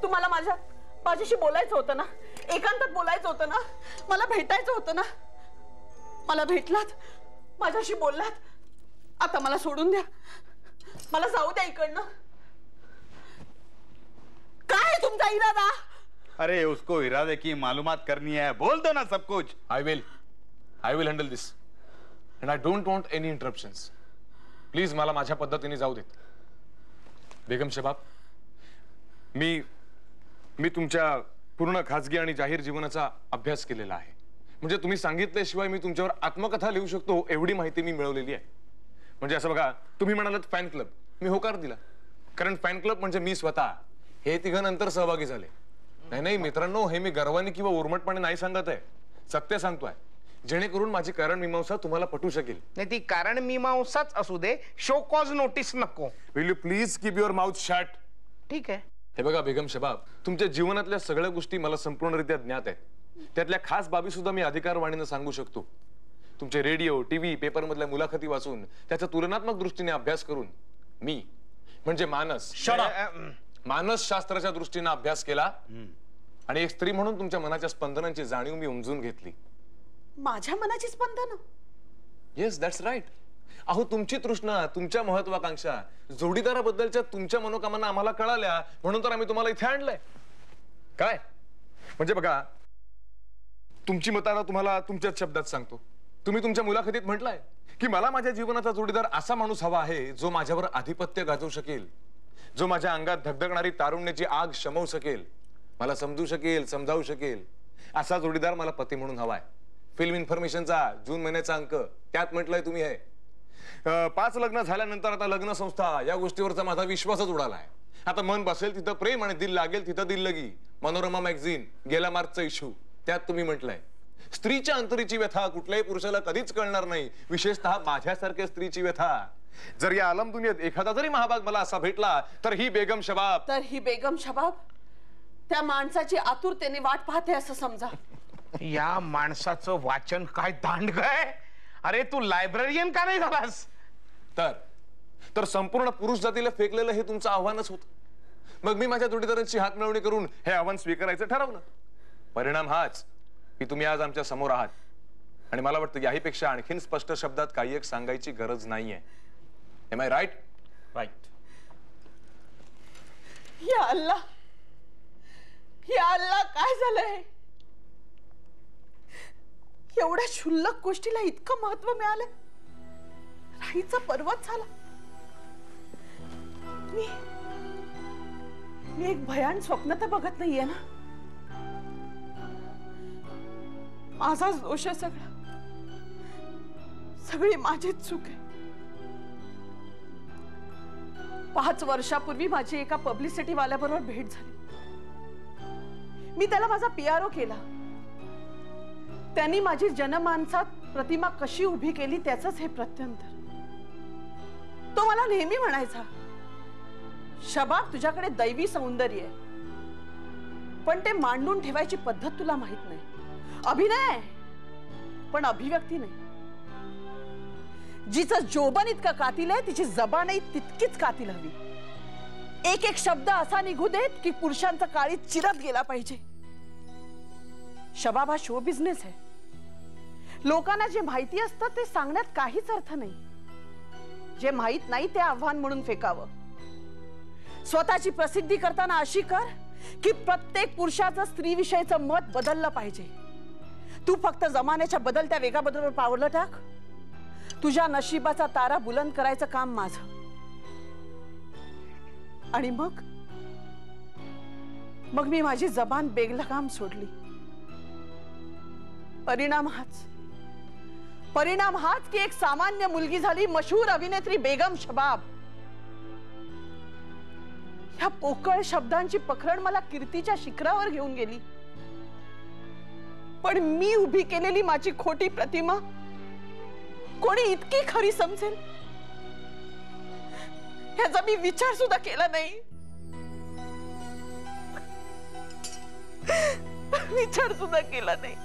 F: तुम्हाला माझ्याशी बोलायचं होतं ना, एकांतात बोलायचं होतं ना, मला भेटायचं होतं ना. मला भेटलात, माझ्याशी बोललात, आता मला सोडून द्या, मला जाऊ द्या इकडनं. काय तुमचा इरादा?
B: अरे उसको इरादे की मालूमात करनी है, बोल दो ना सब कुछ.
G: I will handle this and I don't want any interruptions. Please मला माझ्या पद्धतीने जाऊ देत. बेगम शबाब, मी तुमच्या पूर्ण खाजगी आणि जाहीर जीवनाचा अभ्यास केलेला आहे. म्हणजे तुम्ही सांगितल्याशिवाय मी तुमच्यावर आत्मकथा लिहू शकतो एवढी माहिती मी मिळवलेली आहे. म्हणजे असं बघा, तुम्ही म्हणालात फॅन क्लब, मी होकार दिला, कारण फॅन क्लब म्हणजे मी स्वतः. हे तिघं नंतर सहभागी झाले. नाही मित्रांनो, हे मी गर्वाने किंवा उर्मटपणे नाही सांगत आहे, सत्य सांगतोय, जेणेकरून माझी कारण मीमांसा तुम्हाला पटू शकेल.
D: नाही, ती कारण मीमांसाच असू दे, शो कॉज नोटीस नको.
G: Will you please keep your mouth shut?
D: ठीक आहे.
G: हे बघा बेगम शबाब, तुमच्या जीवनातल्या सगळ्या गोष्टी मला संपूर्णरित्या ज्ञात आहेत. त्यातल्या खास बाबी सुद्धा मी अधिकारवाणीने सांगू शकतो. तुमचे रेडिओ, टीव्ही, पेपर मधल्या मुलाखती वाचून त्याचा तुलनात्मक दृष्टीने अभ्यास करून मी म्हणजे मानसशास्त्राच्या दृष्टीने अभ्यास केला आणि एक स्त्री म्हणून तुमच्या मनाच्या स्पंदनांची जाणीव मी उमजून घेतली.
F: माझ्या मनाची स्पंदन?
G: Yes, that's right. अहो, तुमची तृष्णा, तुमच्या महत्वाकांक्षा, जोडीदाराबद्दलच्या तुमच्या मनोकामना आम्हाला कळाल्या, म्हणून तर आम्ही तुम्हाला इथे आणलंय. काय म्हणजे बघा, तुमची मताला तुम्हाला तुमच्याच शब्दात सांगतो. तुम्ही तुमच्या मुलाखतीत म्हटलंय की मला माझ्या जीवनाचा जोडीदार असा माणूस हवा आहे जो माझ्यावर आधिपत्य गाजवू शकेल, जो माझ्या अंगात धगधगणारी तारुण्याची आग शमवू शकेल, मला समजू शकेल, समजावू शकेल. असा जोडीदार मला पती म्हणून हवाय. फिल्म इन्फॉर्मेशनचा जून महिन्याचा अंक त्यात म्हटलंय तुम्ही हे. 5 लग्न झाल्यानंतर आता लग्न संस्था या गोष्टीवरचा माझा विश्वासच उडालाय. आता मन बसेल तिथं प्रेम आणि दिल लागेल तिथं दिल लगी. मनोरमा मॅगझिन गेल्या मार्चचा इश्यू, त्यात तुम्ही म्हटलंय स्त्रीच्या अंतरीची व्यथा कुठल्याही पुरुषाला कधीच कळणार नाही, विशेषतः माझ्यासारख्या स्त्रीची व्यथा. जर या आलम दुनियेत एखादा जरी महाभाग मला असा भेटला तर ही बेगम शबाब
F: त्या माणसाची आतुरतेने वाट पाहते असं समजा.
D: या माणसाचं वाचन काय दांडग आहे. अरे, तू लायब्ररियन का नाही झालास?
G: तर संपूर्ण पुरुष जातीला फेकलेलं हे तुमचं आव्हानच होतं. मग मी माझ्या जोडीदारांची हात मिळवणी करून हे आव्हान स्वीकारायचं ठरवलं. परिणाम हाच की तुम्ही आज आमच्या समोर आहात. आणि मला वाटतं याहीपेक्षा आणखीन स्पष्ट शब्दात काही एक सांगायची गरज नाहीये. Am I right?
C: राईट.
F: या अल्लाह, काय झालंय? एवढ्या क्षुल्लक गोष्टीला इतकं महत्व मिळालं, राईचा पर्वत झाला. मी एक भयान स्वप्न तर बघत नाहीये ना? माझाच दोष आहे सगळी माझीच चूक आहे. 5 वर्षापूर्वी माझी एका पब्लिसिटी वाल्याबरोबर भेट झाली. मी त्याला माझा PRO केला. त्यांनी माझी जनमानसात प्रतिमा कशी उभी केली त्याचंच हे प्रत्यंतर. तो मला नेहमी म्हणायचा, शबाब, तुझ्याकडे दैवी सौंदर्य आहे, पण ते मांडून ठेवायची पद्धत तुला माहित नाही. अभिनय पण अभिव्यक्ती नाही. जिचं जोबन इतकं कातील आहे तिची जबानही तितकीच कातील हवी. एक एक शब्द असा निघू देत की पुरुषांचं काळी चिरत गेला पाहिजे. शबाब हा शो बिझनेस आहे. लोकांना जे माहिती असतं ते सांगण्यात काहीच अर्थ नाही. जे माहित नाही ते आव्हान म्हणून फेकावं. स्वतःची प्रसिद्धी करताना अशी कर की प्रत्येक पुरुषाचं स्त्रीविषयीचं मत बदललं पाहिजे. तू फक्त जमान्याच्या बदलत्या वेगाबरोबर पावलं टाक. तुझ्या नशिबाचा तारा बुलंद करायचं काम माझं. आणि मग मी माझी जबान बेलगाम सोडली. परिणाम हाच की एक सामान्य मुलगी झाली मशहूर अभिनेत्री बेगम शबाब. ह्या पोकळ शब्दांची पखरण मला कीर्तीच्या शिखरावर घेऊन गेली. पण मी उभी केलेली माझी खोटी प्रतिमा कोणी इतकी खरी समजेल ह्याचा मी विचार सुद्धा केला नाही. विचार सुद्धा केला नाही.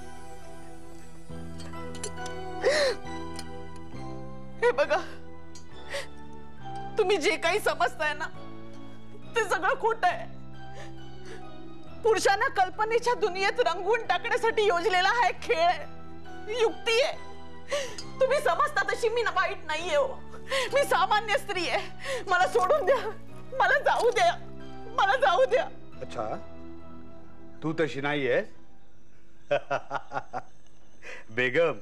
F: हे बघा, तुम्ही जे काही समजताय ना ते सगळं खोटं आहे. पुरुषांना कल्पनेच्या दुनियेत रंगवून टाकण्यासाठी योजलेला हा एक खेळ आहे, युक्ती आहे. तुम्ही समजता तशी मी वाईट नाहीये हो. मी सामान्य स्त्री आहे. मला सोडून द्या, मला जाऊ द्या, मला जाऊ द्या.
B: अच्छा, तू तशी नाहीये. बेगम,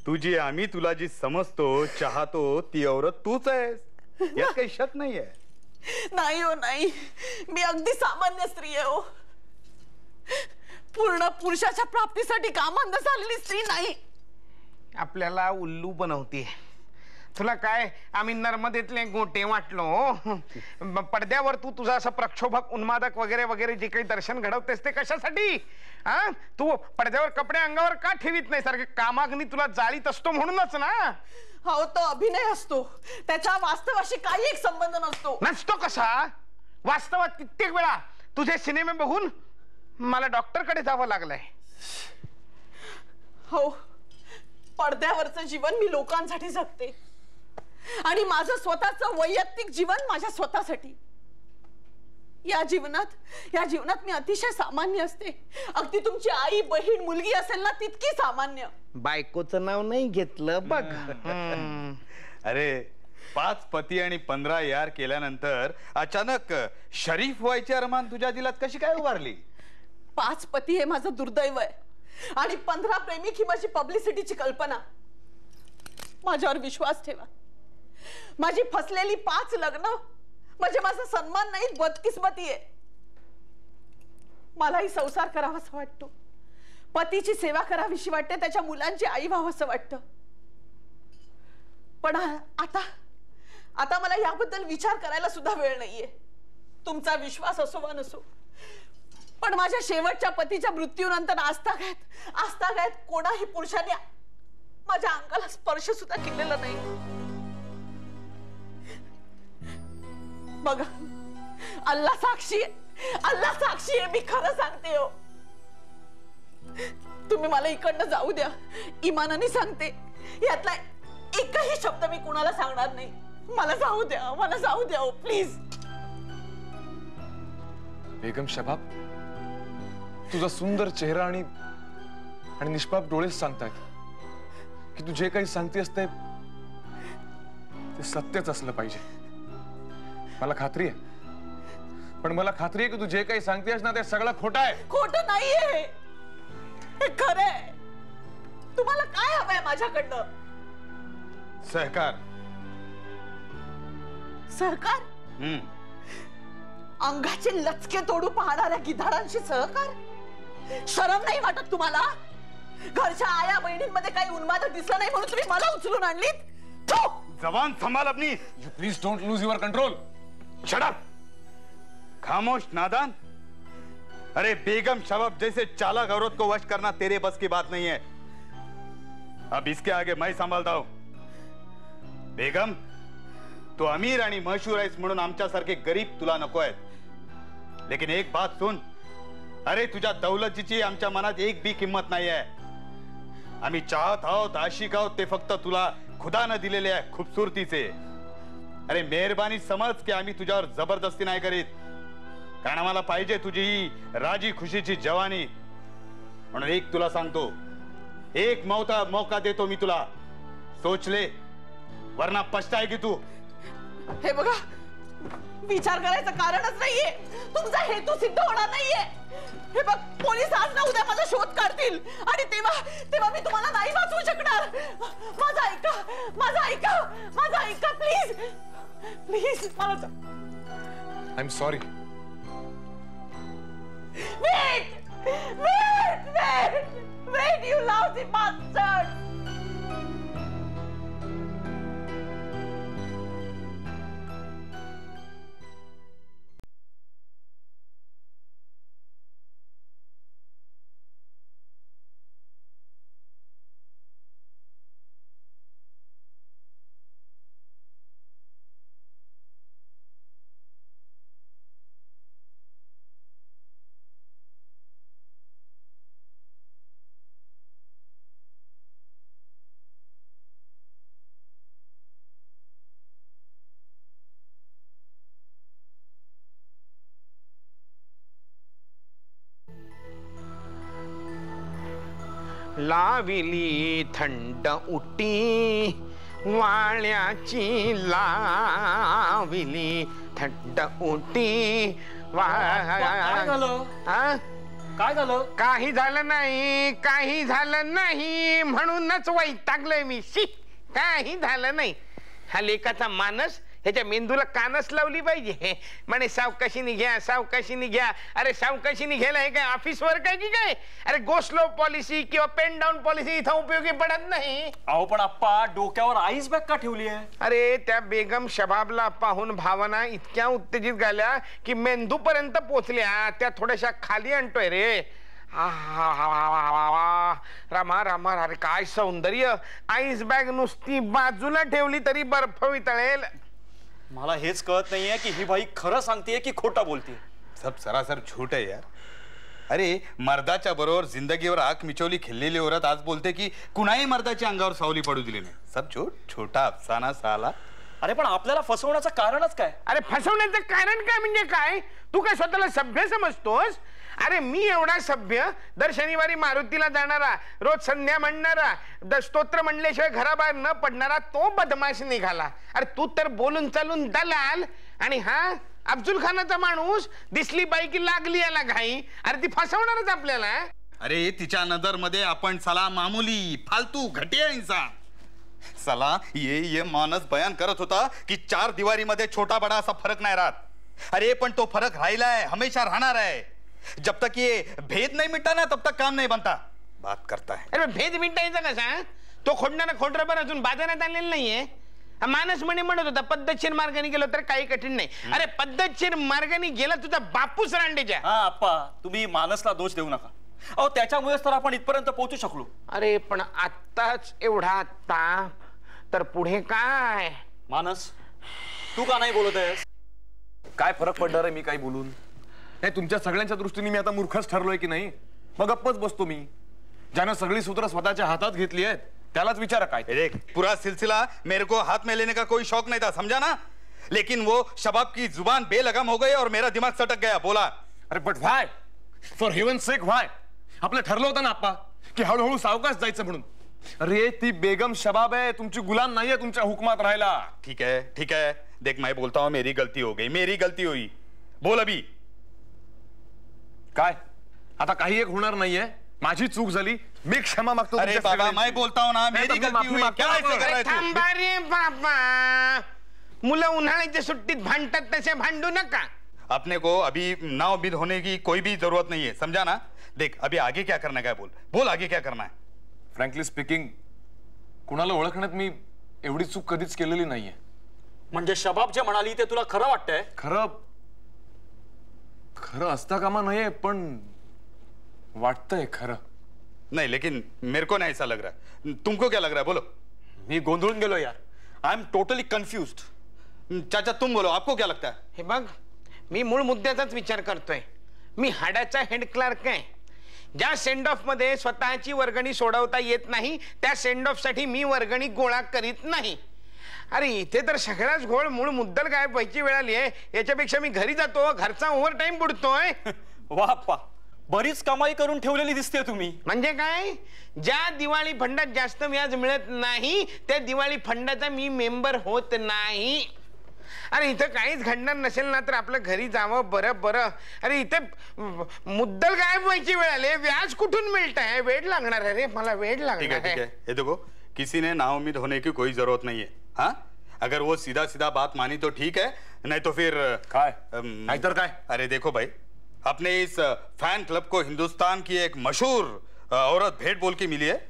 B: तुझी आम्ही तुला जी समजतो चाहतो ती औरत तूच आहेस, यात काही शक नाहीये.
F: नाही हो नाही, मी अगदी सामान्य स्त्री आहे हो. पूर्ण पुरुषाच्या प्राप्तीसाठी कामांध झालेली स्त्री नाही.
D: आपल्याला उल्लू बनवते. तुला काय आम्ही नर्मदेतले गोटे वाटलो हो? पडद्यावर तू तुझा असं प्रक्षोभक उन्मादक वगैरे वगैरे जे काही दर्शन घडवतेस ते कशासाठी? हा, तू पडद्यावर कपडे अंगावर का ठेवीत नाही? सारखे कामाग्नी तुला जाळीत असतो म्हणूनच ना.
F: हो, तो अभिनय असतो, त्याच्या वास्तवाशी काही एक संबंध नसतो.
D: नसतो कसा? वास्तवात कित्येक वेळा तुझे सिनेमे बघून मला डॉक्टरकडे जावं लागलंय.
F: हो, पडद्यावरचं जीवन मी लोकांसाठी जगते आणि माझं स्वतःचं वैयक्तिक जीवन माझ्या स्वतःसाठी. या जीवनात मी अतिशय सामान्य असते. अगदी तुमची आई, बहीण, मुलगी असेल ना तितकी सामान्य.
D: बायकोचं नाव नाही घेतलं बघ.
B: अरे, 5 पती आणि 15 यार केल्यानंतर अचानक शरीफ व्हायची अरमान तुझ्या दिलात कशी काय उभारली?
F: 5 पती हे माझं दुर्दैव आहे आणि 15 प्रेमिक ही माझी पब्लिसिटीची कल्पना. माझ्यावर विश्वास ठेवा. माझी फसलेली 5 लग्न म्हणजे माझा सन्मान नाही, बदकिस्मती आहे. मलाही संसार करावासा वाटतो, पतीची सेवा करावीशी वाटते, त्याच्या मुलांची आई व्हावंसं वाटतं. पण आता मला याबद्दल विचार करायला सुद्धा वेळ नाहीये. तुमचा विश्वास असो वा नसो, पण माझ्या शेवटच्या पतीच्या मृत्यूनंतर आस्थागायत कोणाही पुरुषाने माझ्या अंगाला स्पर्श सुद्धा केलेला नाही. बघा, अल्लाह साक्षी आहे, मी खरं सांगते हो. तुम्ही मला इकडनं जाऊ द्या, इमानाने सांगते. यातला एकही शब्द मी कुणाला सांगणार नाही. मला जाऊ द्या हो, प्लीज.
G: बेगम शबाब, तुझा सुंदर चेहरा आणि निष्पाप डोळेच सांगतायत की तू जे काही सांगतेस ते सत्यच असलं पाहिजे. मला खात्री आहे, पण मला खात्री आहे की तू जे काही सांगतेस ना ते सगळं खोटं आहे.
F: खोटं नाहीये, हे खरं आहे. तुम्हाला काय हवंय माझ्याकडनं?
B: सहकार.
F: अंगाचे लचके तोडू पाहणाऱ्या गिधाडांशी सहकार? शरम नाही वाटत तुम्हाला? घरच्या आया बहिणींमध्ये काही उन्माद दिसलं नाही म्हणून तुम्ही मला उचलून आणलीत?
B: जबान संभाल अपनी.
G: You please don't lose your control.
B: Shut up. खामोश नादान. अरे बेगम शबाब जैसे चालाक औरत को वश करना तेरे बस की बात नहीं है. अब इसके आगे मैं संभालता हूं. बेगम, तू अमीर आणि मशहूर आहेस म्हणून आमच्यासारखे गरीब तुला नको आहेत. लेकिन एक बात सुन, अरे तुझ्या दौलतीची आमच्या मनात एक भी किंमत नाही आहे. आम्ही चाहत आहोत, आशिक आहोत ते फक्त तुला खुदानं दिलेले आहे खूबसूरतीचे. अरे मेहरबानी समज की आम्ही तुझ्यावर जबरदस्ती नाही करीत, कारण आम्हाला पाहिजे तुझी ही राजी खुशीची जवानी. म्हणून एक तुला सांगतो, एक मौका देतो मी तुला. सोच ले, वरना पछताएगी तू.
F: हे बघा, विचार करायचं कारणच नाहीये. तुमचा हेतू सिद्ध होणार नाहीये. हे बघ, पोलीस आज ना उद्या माझा शोध काढतील आणि तेव्हा मी तुम्हाला नाही वाचवू शकणार. माझं ऐका प्लीज मला.
G: I am sorry.
F: Wait, you lousy bastard!
D: लाविली थंड उटी वाळ्याची लाविली थंड उटी
E: काय झालं?
D: हा?
E: काय झालं?
D: काही झालं नाही, काही झालं नाही म्हणूनच वैतागलोय मी. शी, काही झालं नाही. हा लेकाचा मानस ह्याच्या मेंदूला कानच लावली पाहिजे. म्हणे सावकाशीने घ्या, सावकाशीने घ्या. अरे सावकाशीने घ्यायला हे काय ऑफिस वर्क आहे की काय? अरे गो स्लो पॉलिसी किंवा पेन डाऊन पॉलिसी इथं उपयोगी पडत नाही.
E: अहो पण आप्पा डोक्यावर आईस बॅग का ठेवली आहे?
D: अरे त्या बेगम शबाबला पाहून भावना इतक्या उत्तेजित झाल्या की मेंदू पर्यंत पोचल्या. त्या थोड्याशा खाली आणतोय रे. रामा रामा, अरे काय सौंदर्य. आईस बॅग नुसती बाजूला ठेवली तरी बर्फ वितळेल.
E: मला हेच कळत नाहीये की ही बाई खरं सांगतेय की खोटा बोलतेय.
B: सब सरासर झूठ है यार. अरे मर्दाच्या बरोबर जिंदगीवर आग मिचवली खेळलेली औरत आज बोलते की कुणाही मर्दाच्या अंगावर सावली पडू दिली नाही. सब झूठ, छोटा अफसाना साला.
E: अरे पण आपल्याला फसवण्याचं कारणच काय?
D: अरे फसवण्याचं कारण काय म्हणजे काय? तू काय स्वतःला सभ्य समजतोस? अरे मी एवढा सभ्य, दर शनिवारी मारुतीला जाणारा, रोज संध्या म्हणणारा, स्तोत्र म्हणल्याशिवाय घराबाहेर न पडणारा तो बदमाश निघाला. अरे तू तर बोलून चालून दलाल. आणि हा अफजुल खानाचा माणूस, दिसली बाई की लागली याला घाई. अरे ती फसवणारच आपल्याला.
B: अरे तिच्या नजर मध्ये आपण सला मामूली फालतू घटिया इंसान. सला ये मानस बयान करत होता की 4 दिवारी मध्ये छोटा बड़ा असा फरक नाही राहत. अरे पण तो फरक राहिलाय, हमेशा राहणार आहे. जब तक ये भेद नहीं मिटा ना तब तक काम नहीं बनता. बात करता है.
D: अरे भेद मिटायचा कसा? तो खोडणारा खोडरबर अजून बाजारात आलेला नाहीये. मानस म्हणे म्हणत होता पद्धतशीर मार्गाने गेलो तर काही कठीण नाही. अरे पद्धतशीर मार्गाने गेला तुझा बापूस रांडेच्या.
E: हा आप्पा, तुम्ही मानसला दोष देऊ नका. अहो त्याच्यामुळेच तर आपण इथपर्यंत पोहोचू शकलो.
D: अरे पण आत्ताच एवढा ताप, तर पुढे काय?
E: मानस तू का नाही बोलत आहेस?
G: काय फरक पडणार आहे मी काही बोलून? नाही, तुमच्या सगळ्यांच्या दृष्टीने मी आता मूर्खच ठरलोय की नाही? मग गप्पच बसतो मी. ज्यानं सगळी सूत्र स्वतःच्या हातात घेतली आहेत त्यालाच विचारा काय.
B: देख, पूरा सिलसिला मेरे को हाथ में लेने का कोई शौक नहीं था, समझा ना? लेकिन वो शबाब की जुबान बेलगाम हो गई और मेरा दिमाग सटक गया. बोला
G: अरे but why? For heaven sake why? आपलं ठरलं होतं ना आप्पा की हळूहळू सावकाश जायचं म्हणून. अरे ती बेगम शबाब आहे, तुमची गुलाम नाहीये तुमच्या हुकमात राहायला.
B: ठीक है, ठीक है. देख मैं बोलता हूं मेरी गलती हो गई, मेरी गलती हुई. बोल अभी.
G: काय आता काही एक होणार नाहीये. माझी चूक झाली, मी क्षमा मागतो.
B: अरे
G: तुमच्या
B: बाबा
G: सगळ्यांची.
B: मैं बोलता हूं ना,
G: नाही,
B: मेरी
G: तर मी
B: गलती
G: माफी
B: हुई.
G: मागतो.
B: क्या ऐसे कर रहा है तू?
D: थांबा रे बाबा. मुलं उन्हाळ्याच्या सुट्टीत भांडतात तसे भांडू नका.
B: अपने को अभी नाउम्मीद होने की कोई भी जरूरत नहीं है, समझा ना? देख अभी आगे क्या करना है, बोल बोल आगे क्या करना है.
G: फ्रँकली स्पीकिंग, कुणाला ओळखण्यात मी एवढी चूक कधीच केलेली नाहीये.
E: म्हणजे शबाब जे म्हणाली ते तुला खरं वाटतंय?
G: खरं खरं असता कामा नये, पण वाटतंय खरं.
B: नहीं लेकिन मेरे को नहीं ऐसा लग रहा है. तुमको क्या लग रहा है, बोलो.
E: मी गोंधळून गेलो यार. I am totally confused.
B: चाचा तुम बोलो, आपको क्या लगता है?
D: हे बघ, मी मूळ मुद्द्याचाच विचार करतोय. मी हाडाचा हेड क्लार्क आहे. ज्या सेंड ऑफ मध्ये स्वतःची वर्गणी सोडवता येत नाही त्या सेंड ऑफ साठी मी वर्गणी गोळा करीत नाही. अरे इथे तर सगळाच घोळ मूळ मुद्दल गायब व्हायची वेळ आली आहे. याच्यापेक्षा मी घरी जातो, घरचा ओव्हर टाइम बुडतोय.
E: वा आप्पा, बरीच कमाई करून ठेवलेली दिसते तुम्ही.
D: म्हणजे काय? ज्या दिवाळी फंडात जास्त व्याज मिळत नाही त्या दिवाळी फंडाचा मी मेंबर होत नाही. अरे इथं काहीच घडणार नसेल ना तर आपलं घरी जावं बरं बरं. अरे इथे मुद्दल गायब व्हायची वेळ आली. व्याज कुठून मिळतंय? वेळ लागणार आहे रे मला, वेळ
B: ठीक है,
D: लागणार
B: ठीक है.
D: आहे.
B: ये देखो, किसी ने नाउम्मीद होने की कोई जरूरत नहीं है. हाँ, अगर वो सीधा सीधा बात मानी तो ठीक है, नहीं तो फिर
G: काय नाहीतर काय.
B: अरे देखो भाई, अपने इस फैन क्लब को हिंदुस्तान की एक मशहूर औरत भेंट बोल के मिली है.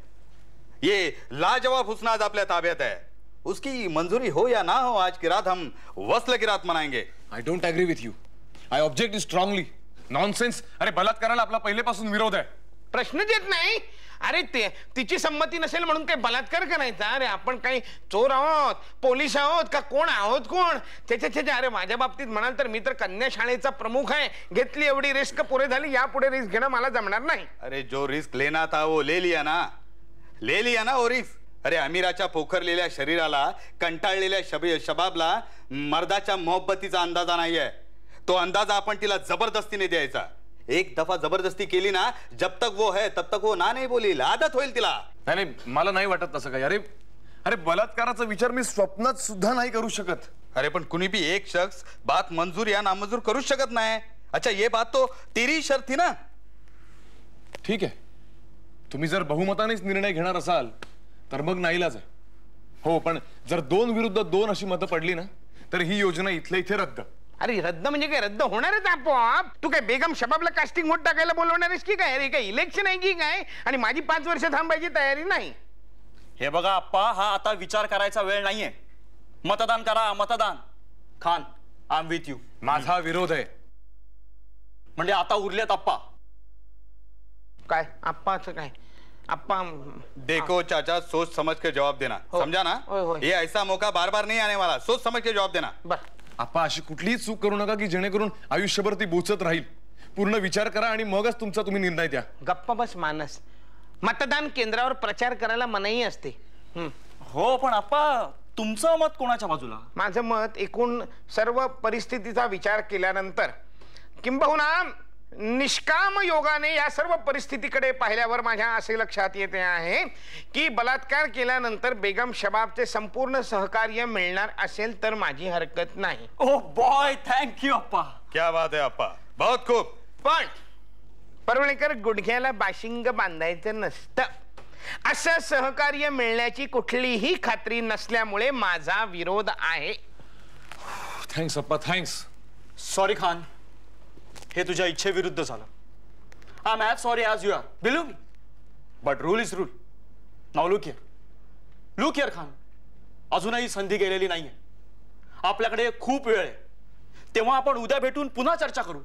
B: ये लाजवाब हुस्न आज आपल्या ताब्यात है. उसकी मंजूरी हो या ना हो, आज की रात हम वस्ल की रात मनाएंगे.
G: I don't agree with you. I object strongly. Nonsense. अरे बलात्काराला आपला पहिलेपासून विरोध आहे.
D: प्रश्नच येत नाही. अरे ते तिची संमती नसेल म्हणून काही बलात्कार करायचा? अरे आपण काही चोर आहोत, पोलीस आहोत का कोण आहोत? कोण त्याच्या अरे माझ्या बाबतीत म्हणाल तर मी तर कन्या शाळेचा प्रमुख आहे. घेतली एवढी रिस्क पुरे झाली, यापुढे रिस्क घेणं मला जमणार नाही.
B: अरे जो रिस्क लेना था वो ले लिया ना, ले लिया ना वो रिस्क. अरे अमीराच्या पोखरलेल्या शरीराला, कंटाळलेल्या शबाबला मर्दाच्या मोहब्बतीचा अंदाजा नाहीये. तो अंदाजा आपण तिला जबरदस्तीने द्यायचा. एक दफा जबरदस्ती केली ना, जब तक वो है तब तक वो ना नाही बोलील, आदत होईल तिला.
G: नाही नाही, मला नाही वाटत तसं काही. अरे अरे बलात्काराचा विचार मी स्वप्नात सुद्धा नाही करू शकत.
B: अरे पण कुणी भी एक शख्स बात मंजूर या नामंजूर करूच शकत नाही. अच्छा, ये बात तो तेरी शर्त थी ना.
G: ठीक आहे, तुम्ही जर बहुमतानेच निर्णय घेणार असाल तर मग नाईलाज आहे. हो, पण जर 2 विरुद्ध 2 अशी मतं पडली ना, तर ही योजना इथल्या इथे रद्द.
D: अरे रद्द म्हणजे काय? रद्द होणारच आपोआप. तू काय बेगम शबाबला कास्टिंग वोट टाकायला बोलवणार आहेस की काय? अरे काय इलेक्शन आहे की काय? आणि माझी 5 वर्ष थांबायची तयारी नाही.
E: हे बघा आप्पा, हा आता विचार करायचा वेळ नाहीये. मतदान करा, मतदान. Khan, I am with you.
G: माझा विरोध आहे.
E: म्हणजे आता उरलेत आप्पा.
D: काय आप्पाचं काय? आप्पा
B: देखो चाचा, सोच समझ के जवाब देना.
D: हो.
B: समझा ना?
D: होय, होय.
B: ये ऐसा मौका बार बार नहीं आने वाला. सोच समझ के जवाब देना.
D: बर.
G: आपा अशी कुठलीही चूक करू नका की जेणेकरून आयुष्यभर ती बोचत राहील. पूर्ण विचार करा आणि मगच तुमचा तुम्ही निर्णय द्या.
D: गप्पा बस मानस. मतदान केंद्रावर प्रचार करायला मनाई असते.
E: हो, पण आप्पा तुमचं मत कोणाच्या बाजूला?
D: माझं मत एकूण सर्व परिस्थितीचा विचार केल्यानंतर, किंबहुना निष्काम योगाने या सर्व परिस्थितीकडे पाहिल्यावर माझ्या असे लक्षात येते आहे की बलात्कार केल्यानंतर बेगम शबाबचे संपूर्ण सहकार्य मिळणार असेल तर माझी हरकत नाही.
E: ओ बॉय, थँक्यू अप्पा.
B: क्या बात है अप्पा, बहुत खूब.
D: पण परवणेकर, गुडघ्याला बाशिंग बांधायचं नसतं. असं सहकार्य मिळण्याची कुठलीही खात्री नसल्यामुळे माझा विरोध आहे.
G: Thanks Appa, thanks.
E: Sorry Khan, हे तुझ्या इच्छेविरुद्ध झालं. I am as sorry as you are, believe me. But rule is rule. Now look here Khan, अजूनही संधी गेलेली नाहीये. आपल्याकडे खूप वेळ आहे. तेव्हा आपण उद्या भेटून पुन्हा चर्चा करू.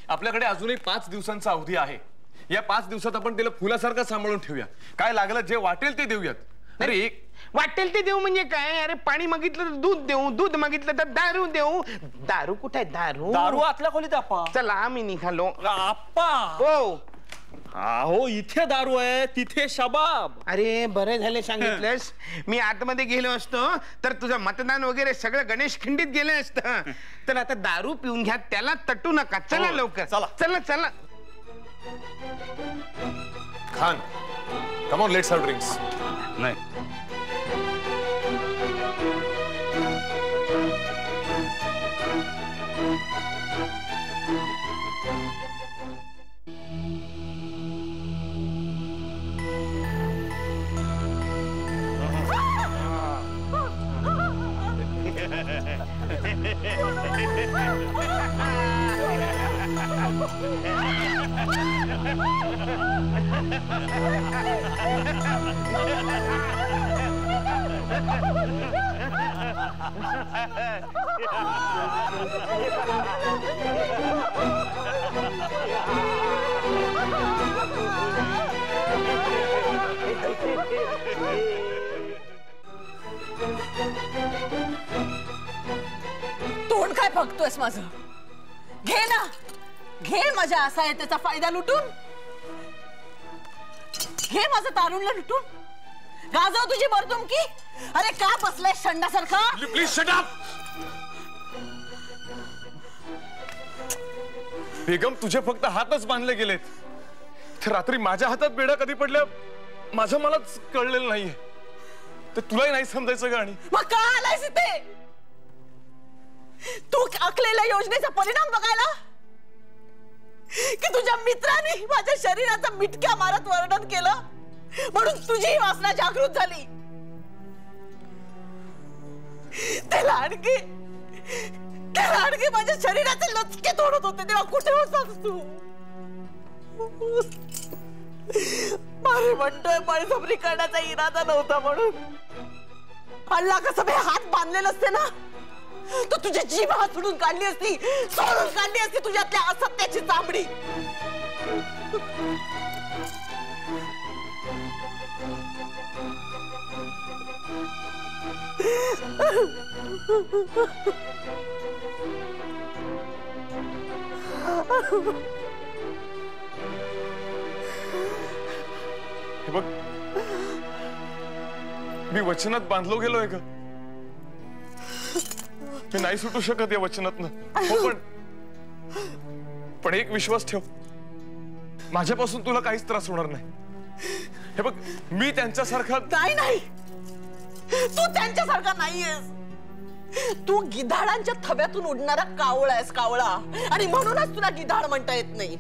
G: आपल्याकडे अजूनही 5 दिवसांचा अवधी आहे. या 5 दिवसात आपण त्याला फुलासारखं सांभाळून ठेवूया. काय लागलं जे वाटेल ते देऊयात. अरे एक
D: वाटेल ते देऊ म्हणजे काय? अरे पाणी मागितलं तर दूध देऊ, दूध मागितलं तर दारू देऊ. दारू कुठे आहे?
E: दारू आतल्या खोलीत आप्पा.
D: चला आम्ही निघालो.
E: आप्पा,
D: हो.
E: हो, इथे दारू आहे, तिथे शबाब.
D: अरे बरं झाले सांगितलंस. मी आतमध्ये गेलो असतो तर तुझं मतदान वगैरे सगळं गणेश खिंडीत गेलं असतं. तर आता दारू पिऊन घ्या, त्याला तटू नका. चला लवकर,
E: चला.
D: चला चला.
G: Khan, come on, let's have drinks.
B: नाही.
H: तोंड काय बघतोयस माझं? घे ना, घे माझ्या असा त्याचा फायदा लुटून. घे माझं तारुण्य लुटून. गाजव तुझी मर्दुमकी. अरे का बसलाय शंडासारखा?
G: Please shut up. बेगम, तुझे फक्त हातच बांधले गेलेत. तर रात्री माझ्या हातात बेड्या कधी पडल्या माझं मलाच कळलेलं नाहीये. ते तुलाही नाही समजायचं का? आणि
H: मग का आलायस इथे? तू आखलेल्या योजनेचा परिणाम बघायला? की तुझ्या मित्रांनी माझ्या शरीराचा मिटक्या मारत वर्णन केलं म्हणून तुझी वासना जागृत झाली? त्याला आणखी माझ्या शरीराचे लचके तोडत होते तेव्हा कुठे होतास तू? मारे म्हणतोय बळजबरी करण्याचा इरादा नव्हता म्हणून. अल्ला कसं हात बांधलेले असते ना, तो तुझी जीभ हातून काढली असती, सोडून काढली असती तुझ्यातल्या असत्याची चामडी.
G: हे बघ, मी वचनात बांधलो गेलोय का? मी नाही सुटू शकत या वचनातनं. हो, पण पण एक विश्वास ठेव, माझ्यापासून तुला काहीच त्रास होणार नाही. हे बघ, मी त्यांच्यासारखा
H: नाही नाही, तू त्यांच्यासारखा नाहीयेस. तू गिधाडांच्या थव्यातून उडणारा कावळा आहेस, कावळा. आणि म्हणूनच तुला गिधाड म्हणता येत नाही,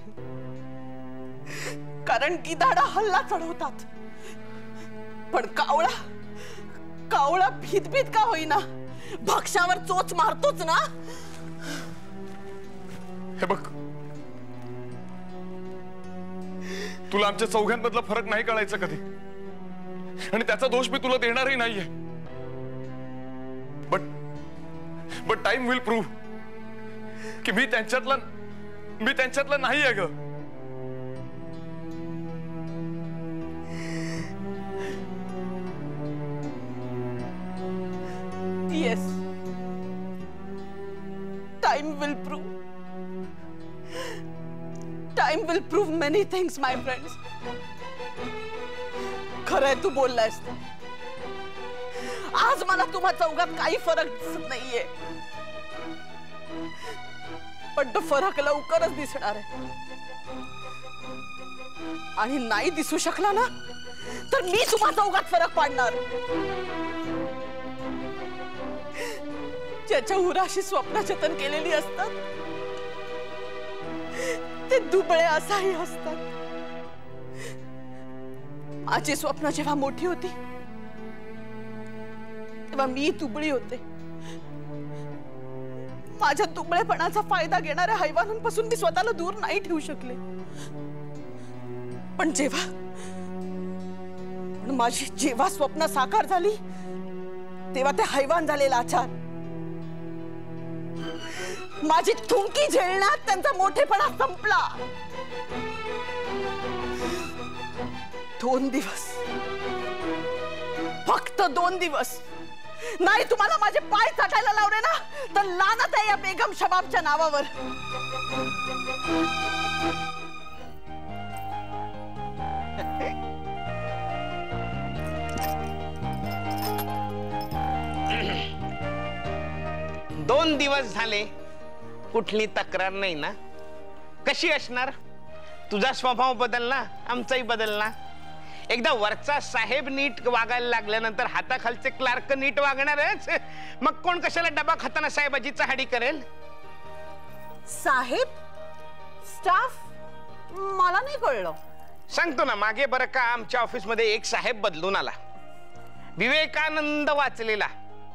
H: कारण गिधाड हल्ला चढवतात. पण कावळा, कावळा भीत का होईना भक्ष्यावर चोच मारतोच ना.
G: हे बघ, तुला आमच्या चौघांमधला फरक नाही कळायचा कधी, आणि त्याचा दोष मी तुला देणारही नाहीये. बट टाइम विल प्रूव्ह की मी त्यांच्यातला नाहीये ग.
H: Yes. Time will prove. Time will prove many things, my friends. खरंय तू बोललायस. आज मला तुम्हा चौघात काही फरक दिसत नाहीये, पण तो फरक लवकरच दिसणार आहे. आणि नाही दिसू शकला ना, तर मी तुम्हा चौघात फरक पाडणार. ज्याच्या उराशी स्वप्न जतन केलेली असतात ते दुबळे असहाय्य असतात. माझी स्वप्न जेव्हा मोठी होती तेव्हा मी दुबळी होते. माझ्या दुबळेपणाचा फायदा घेणाऱ्या हैवानांपासून मी स्वतःला दूर नाही ठेवू शकले. पण जेव्हा स्वप्न साकार झाली तेव्हा ते हैवान झाले लाचार. माझी थुंकी झेलण्यात त्यांचा मोठेपणा संपला. 2 दिवस, फक्त 2 दिवस नाही तुम्हाला माझे पाय चाटायला लावले ना, तर लानत आहे या बेगम शबाबच्या नावावर.
D: दोन दिवस झाले, कुठली तक्रार नाही ना? कशी असणार? तुझा स्वभाव बदलला, आमचाही बदलला. एकदा वरचा साहेब नीट वागायला लागल्यानंतर हाताखालचे क्लार्क नीट वागणारच. मग कोण कशाला डबा खाताना साहेबाची चहाडी करेल?
H: साहेब, स्टाफ मला नाही कळलं.
D: सांगतो ना, मागे बरं का आमच्या ऑफिस मध्ये एक साहेब बदलून आला. विवेकानंद वाचलेला,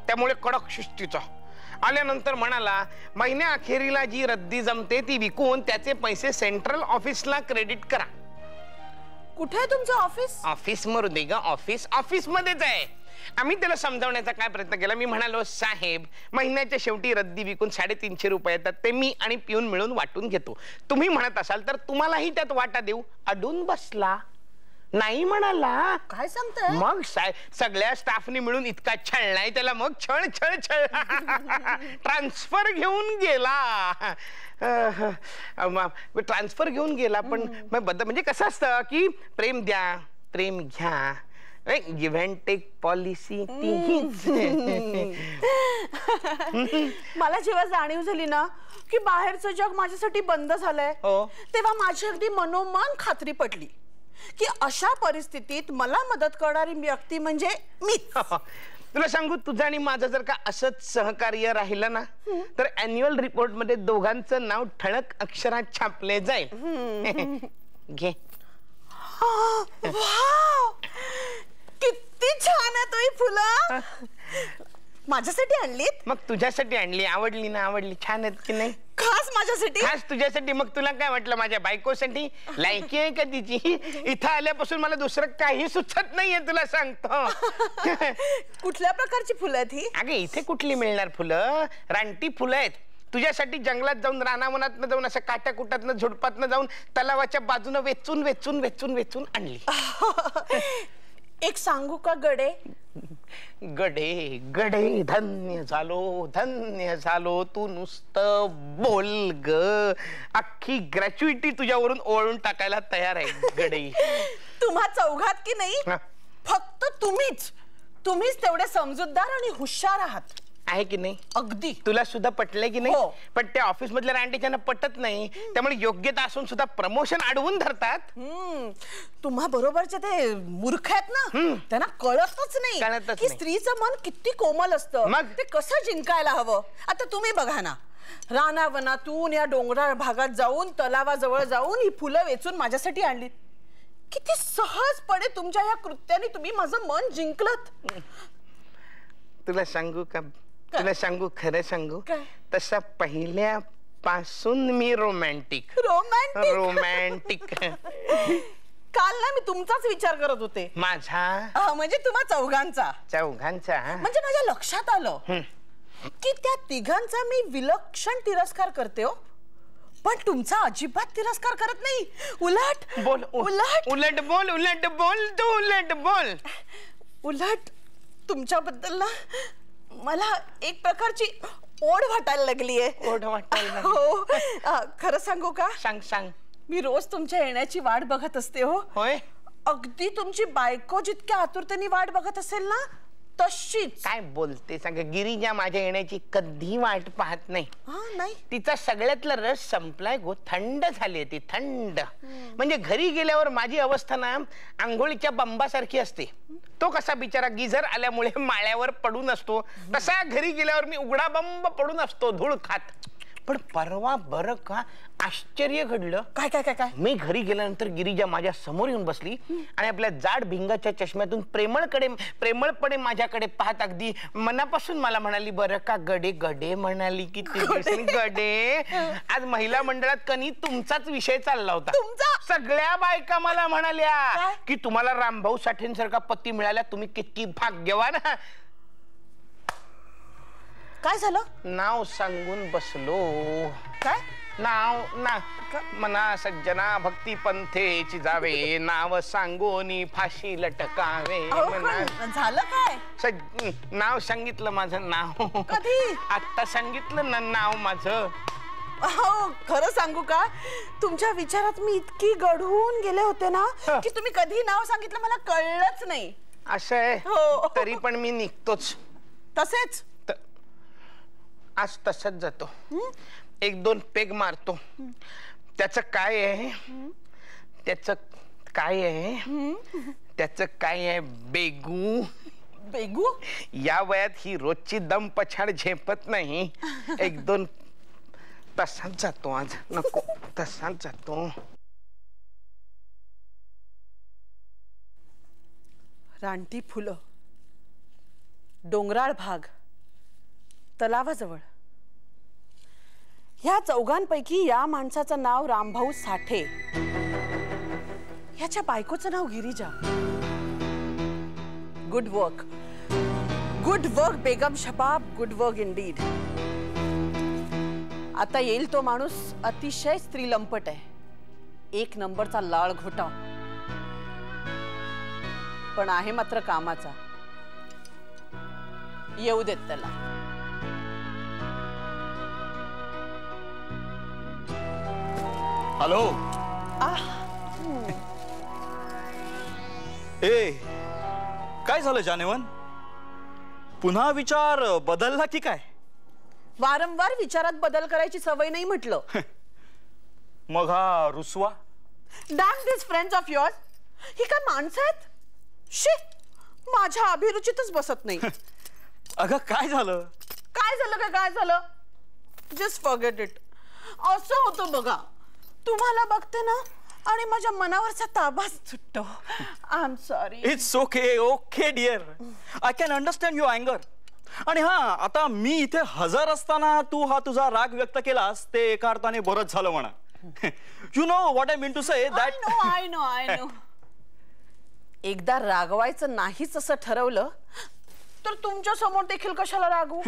D: त्यामुळे कडक शिस्तीचा. आल्यानंतर म्हणाला, महिन्या अखेरीला जी रद्दी जमते ती विकून त्याचे पैसे सेंट्रल ऑफिसला क्रेडिट करा.
H: कुठे आहे तुमचं ऑफिस?
D: ऑफिस मरू दे ग, ऑफिस मध्येच आहे. आम्ही त्याला समजावण्याचा काय प्रयत्न केला. मी म्हणालो, साहेब महिन्याच्या शेवटी रद्दी विकून 350 रुपये येतात, ते मी आणि पिऊन मिळून वाटून घेतो. तुम्ही म्हणत असाल तर तुम्हालाही त्यात वाटा देऊ. अडून बसला, नाही म्हणाला.
H: काय सांगताय?
D: मग सगळ्या स्टाफनी मिळून इतका छळलाय त्याला, मग छळ ट्रान्सफर घेऊन गेला. ट्रान्सफर घेऊन गेला. पण म्हणजे कसं असतं की प्रेम द्या, प्रेम घ्या, गिव्ह अँड टेक पॉलिसी.
H: मला जेव्हा जाणीव झाली ना की बाहेरचं जग माझ्यासाठी बंद झालंय, तेव्हा माझी अगदी मनोमन खात्री पटली की अशा परिस्थितीत मला मदत करणारी व्यक्ती म्हणजे मी.
D: तुला सांगू, तुझं आणि माझं जर का असंच सहकार्य राहिलं ना, तर अॅन्युअल रिपोर्ट मध्ये दोघांचं नाव ठळक अक्षरात छापले जाईल. घे.
H: किती छान आहे ही फुलं. माझ्यासाठी आणलीत?
D: मग तुझ्यासाठी आणली. आवडली ना? आवडली, छान आहेत की नाही?
H: खास माझ्यासाठी?
D: खास तुझ्यासाठी. मग तुला काय वाटलं माझ्या बायकोसाठी? लायकी आहे का तिची? इथं आल्यापासून मला दुसरं काही सुचत नाहीये, तुला सांगतो.
H: कुठल्या प्रकारची फुलं आहेत ही?
D: अगे इथे कुठली मिळणार फुलं? रानटी फुलं आहेत. तुझ्यासाठी जंगलात जाऊन, रानावनातनं जाऊन, असं काट्याकुटातनं, झुडपातनं जाऊन तलावाच्या बाजूनं वेचून आणली.
H: एक सांगू का गडे?
D: गडे गडे धन्य झालो तू नुसतं बोल ग. अख्खी ग्रॅच्युइटी तुझ्यावरून ओळून टाकायला तयार आहे गडे.
H: तुम्हा चौघात की नाही, फक्त तुम्हीच तेवढे समजूतदार आणि हुशार आहात.
D: आहे की नाही?
H: अगदी.
D: तुला सुद्धा पटलंय की नाही?
H: हो.
D: पण त्या ऑफिस मधल्या रांडेच्यांना पटत नाही, त्यामुळे योग्यता असून सुद्धा प्रमोशन अडवून धरतात.
H: तुम्हा बरोबरचे ते मूर्ख आहेत ना, त्यांना कळतच नाही
D: कळतच
H: की
D: नाही.
H: स्त्रीचं मन किती कोमल असतं,
D: मग?
H: ते कसं जिंकायला हवं. आता तुम्ही बघा ना, रानावनातून या डोंगराळ भागात जाऊन तलावाजवळ जाऊन ही फुलं वेचून माझ्यासाठी आणली. किती सहजपणे तुमच्या या कृत्याने तुम्ही माझं मन जिंकलत.
D: तुला सांगू का? तुला सांगू, खरं सांगू,
H: काय?
D: तसा पहिल्यापासून मी रोमॅन्टिक
H: रोमॅन्टिक
D: रोमॅन्टिक
H: काल ना मी तुमचाच विचार करत होते.
D: माझा
H: म्हणजे तुम्हा चौघांचा.
D: चौघांचा.
H: म्हणजे माझ्या लक्षात आलं की त्या तिघांचा मी विलक्षण तिरस्कार करते हो, पण तुमचा अजिबात तिरस्कार करत नाही. उलट
D: बोल
H: उलट
D: उलट बोल, उलट बोल, तू उलट बोल.
H: उलट तुमच्याबद्दल ना मला एक प्रकारची ओढ वाटायला लागलीये.
D: ओढ वाटायला लागली.
H: हो. खरं सांगू का?
D: सांग सांग.
H: मी रोज तुमच्या येण्याची वाट बघत असते हो.
D: होय?
H: अगदी तुमची बायको जितक्या आतुरतेने वाट बघत असेल ना, तशीच.
D: काय बोलते? सांग. गिरिजा माझ्या येण्याची कधी वाट पाहत नाही.
H: नाही.
D: तिचा सगळ्यातला रस संपलाय गो, थंड झाली ती, थंड. म्हणजे घरी गेल्यावर माझी अवस्था ना आंघोळीच्या बंबासारखी असते. तो कसा बिचारा गिझर आल्यामुळे माळ्यावर पडून असतो, तसा घरी गेल्यावर मी उघडा बंब पडून असतो धूळ खात. पण परवा बरं का आश्चर्य घडलं.
H: काय काय काय काय?
D: मी घरी गेल्यानंतर गिरिजा माझ्या समोर येऊन बसली आणि आपल्या जाड भिंगाच्या चष्म्यातून प्रेमळपणे माझ्याकडे पाहत अगदी मनापासून मला म्हणाली, बरं का गडे, गडे म्हणाली. की गडे, आज महिला मंडळात कनी तुमचाच विषय चालला होता.
H: तुमचा?
D: सगळ्या बायका मला म्हणाल्या की तुम्हाला रामभाऊ साठेंसारखा पती मिळाला, तुम्ही किती भाग्यवान.
H: काय झालं?
D: नाव सांगून बसलो.
H: काय
D: नाव ना मना सज्जना भक्ती पंथेची जावे, नाव सांगोनी फाशी लटकावे.
H: झालं काय?
D: नाव सांगितलं माझं नाव.
H: कधी?
D: आता सांगितलं ना नाव माझं.
H: हो. खरं सांगू का, तुमच्या विचारात मी इतकी गढून गेले होते ना की तुम्ही कधी नाव सांगितलं मला कळलंच नाही.
D: असं आहे?
H: हो.
D: तरी पण मी निघतोच
H: तसेच.
D: आज तसंच जातो. एक दोन पेग मारतो. त्याचं काय आहे? त्याचं काय आहे? त्याचं काय आहे? बेगू.
H: बेगू?
D: या वयात ही रोजची दम पछाड झेपत नाही. एक दोन तसाच जातो आज. नको, तसाच जातो.
H: रानटी फुलं, डोंगराळ भाग, तलावाजवळ, ह्या चौघांपैकी या माणसाचं नाव रामभाऊ साठे, ह्याच्या बायकोचं नाव Girija. Good work, good work Begum Shabab, good work Indeed. आता येईल तो माणूस अतिशय स्त्रीलंपट आहे, एक नंबरचा लाळ घोटा, पण आहे मात्र कामाचा. येऊ देत त्याला.
E: हॅलो. ए, काय झालं जानेवन? पुन्हा विचार बदलला की काय?
H: वारंवार विचारात बदल करायची सवय नाही म्हटलं.
E: मग हा रुसवा?
H: Damn this friends of yours, ही काय माणसं आहेत? शी, माझ्या अभिरुचीतच बसत नाही.
E: अगं काय झालं?
H: काय झालं का काय झालं? Just forget it. असं होतं बघा, तुम्हाला बघते ना आणि माझ्या मनावरचा ताबाच सुटतो. I am sorry.
E: It's okay, okay dear. I can understand your अँगर. आणि हा, आता मी इथे हजर असताना तू हा तुझा राग व्यक्त केलास ते एका अर्थाने बरंच झालं म्हणा. You know what I mean to say that.
H: I know. एकदा रागवायचं नाहीच असं ठरवलं तर तुमच्या समोर देखील कशाला रागू?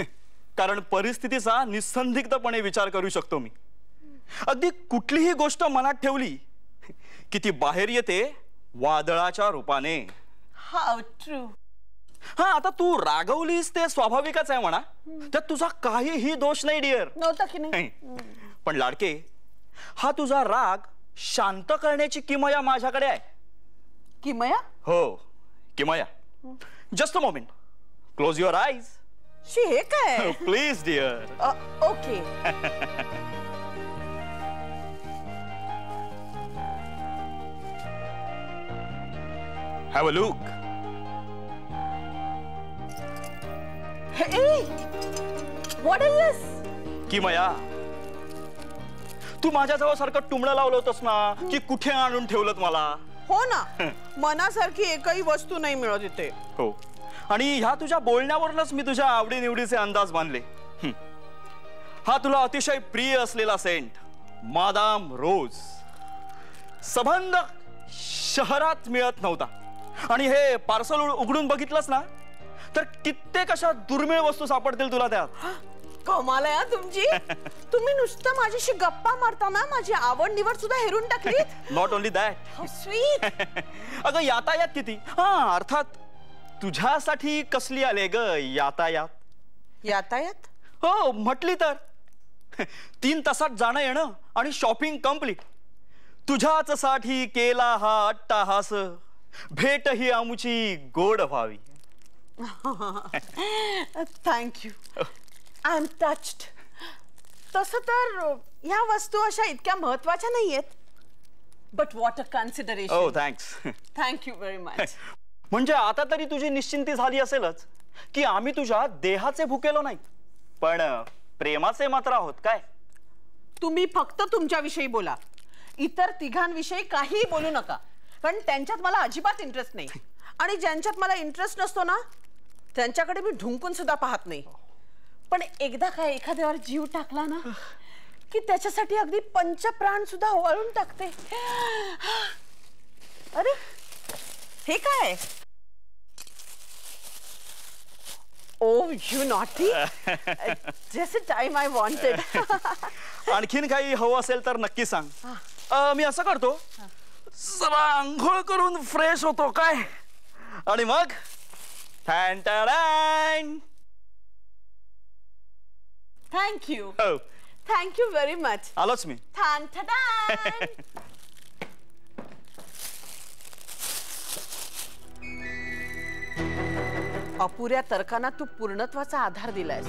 E: कारण परिस्थितीचा निसंदिग्धपणे विचार करू शकतो मी. अगदी कुठलीही गोष्ट मनात ठेवली की ती बाहेर येते वादळाच्या रूपाने.
H: How true.
E: हा, आता तू रागवलीस ते स्वाभाविकच आहे म्हणा, त्यात तुझा काहीही दोष नाही डिअर.
H: नव्हता की नाही?
E: पण लाडके, हा तुझा राग शांत करण्याची किमया माझ्याकडे आहे.
H: किमया?
E: हो, Kimaya. Just a moment. Close your eyes.
H: शी हे काय
E: please dear.
H: Okay.
E: Have a look.
H: What is this?
E: Kimaya, तू माझ्याजवळ सारखं टुमणं लावलं होतंस ना की कुठे आणून ठेवलं मला.
H: हो ना, मनासारखी एकही वस्तू नाही मिळत इथे.
E: हो, आणि ह्या तुझ्या बोलण्यावरूनच मी तुझ्या आवडीनिवडीचे अंदाज बांधले. हा तुला अतिशय प्रिय असलेला सेंट मादाम रोज सबंध शहरात मिळत नव्हता, आणि हे पार्सल उघडून बघितलंस ना तर कित्येक अशा दुर्मिळ वस्तू सापडतील तुला त्यात.
H: कमाल आहे तुमची. तुम्ही नुसतं माझ्याशी गप्पा मारताना माझी आवड निवड सुद्धा हेरून टाकली.
E: Not only that.
H: How sweet.
E: अगं यातायात किती. हा, अर्थात तुझ्यासाठी कसली आले ग यातायात.
H: यातायात?
E: हो, म्हटली तर 3 तासात जाणं येणं आणि शॉपिंग कम्प्लीट. तुझ्याच साठी केला हा अट्टाहास, भेट ही आमची गोड व्हावी.
H: थँक्यू. I am touched. तसं तर ह्या वस्तू अशा इतक्या महत्वाच्या नाहीयेत. But what a consideration.
E: Oh thanks.
H: Thank you very much.
E: म्हणजे आता तरी तुझी निश्चिंती झाली असेलच की आम्ही तुझ्या देहाचे भुकेलो नाही, पण प्रेमाचे मात्र आहोत काय.
H: तुम्ही फक्त तुमच्याविषयी बोला, इतर तिघांविषयी काहीही बोलू नका, कारण त्यांच्यात मला अजिबात इंटरेस्ट नाही. आणि ज्यांच्यात मला इंटरेस्ट नसतो ना त्यांच्याकडे मी ढुंकून सुद्धा पाहत नाही. पण एकदा काय एखाद्यावर जीव टाकला ना की त्याच्यासाठी अगदी पंचप्राण सुद्धा ओवाळून टाकते. अरे हे काय? Oh, you naughty. Just the time I wanted.
E: आणखीन काही हवं असेल तर नक्की सांग. मी असं करतो, जरा आंघोळ करून फ्रेश होतो काय, आणि मग
H: Thank you.
E: हो,
H: Thank you very much.
E: आलोच मी.
H: Tan ta dan. अपुऱ्या तर्कांना तू पूर्णत्वाचा आधार दिलायस.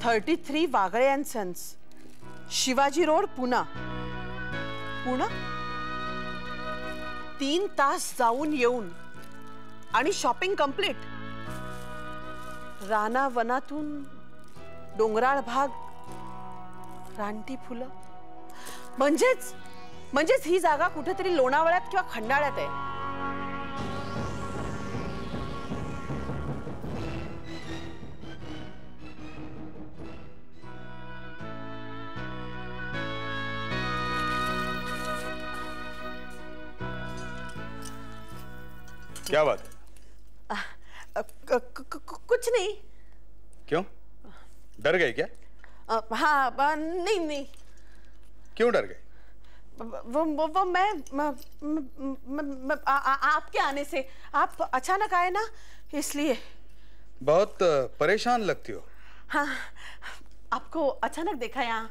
H: $33 Wagle and sons, Shivaji road, Poona. Poona 3 तास जाऊन येऊन आणि शॉपिंग कंप्लीट. राना वनातून डोंगराळ भाग, रानटी फुलं. म्हणजेच ही जागा कुठेतरी लोणावळ्यात किंवा खंडाळ्यात आहे.
B: क्या बात है?
H: कुछ नहीं.
B: क्यों, डर गए क्या?
H: हाँ, नहीं.
B: क्यों डर गए?
H: वो मैं आपके आने से, आप अचानक आए ना इसलिए.
B: बहुत परेशान लगती हो.
H: हाँ, आपको अचानक देखा यहाँ.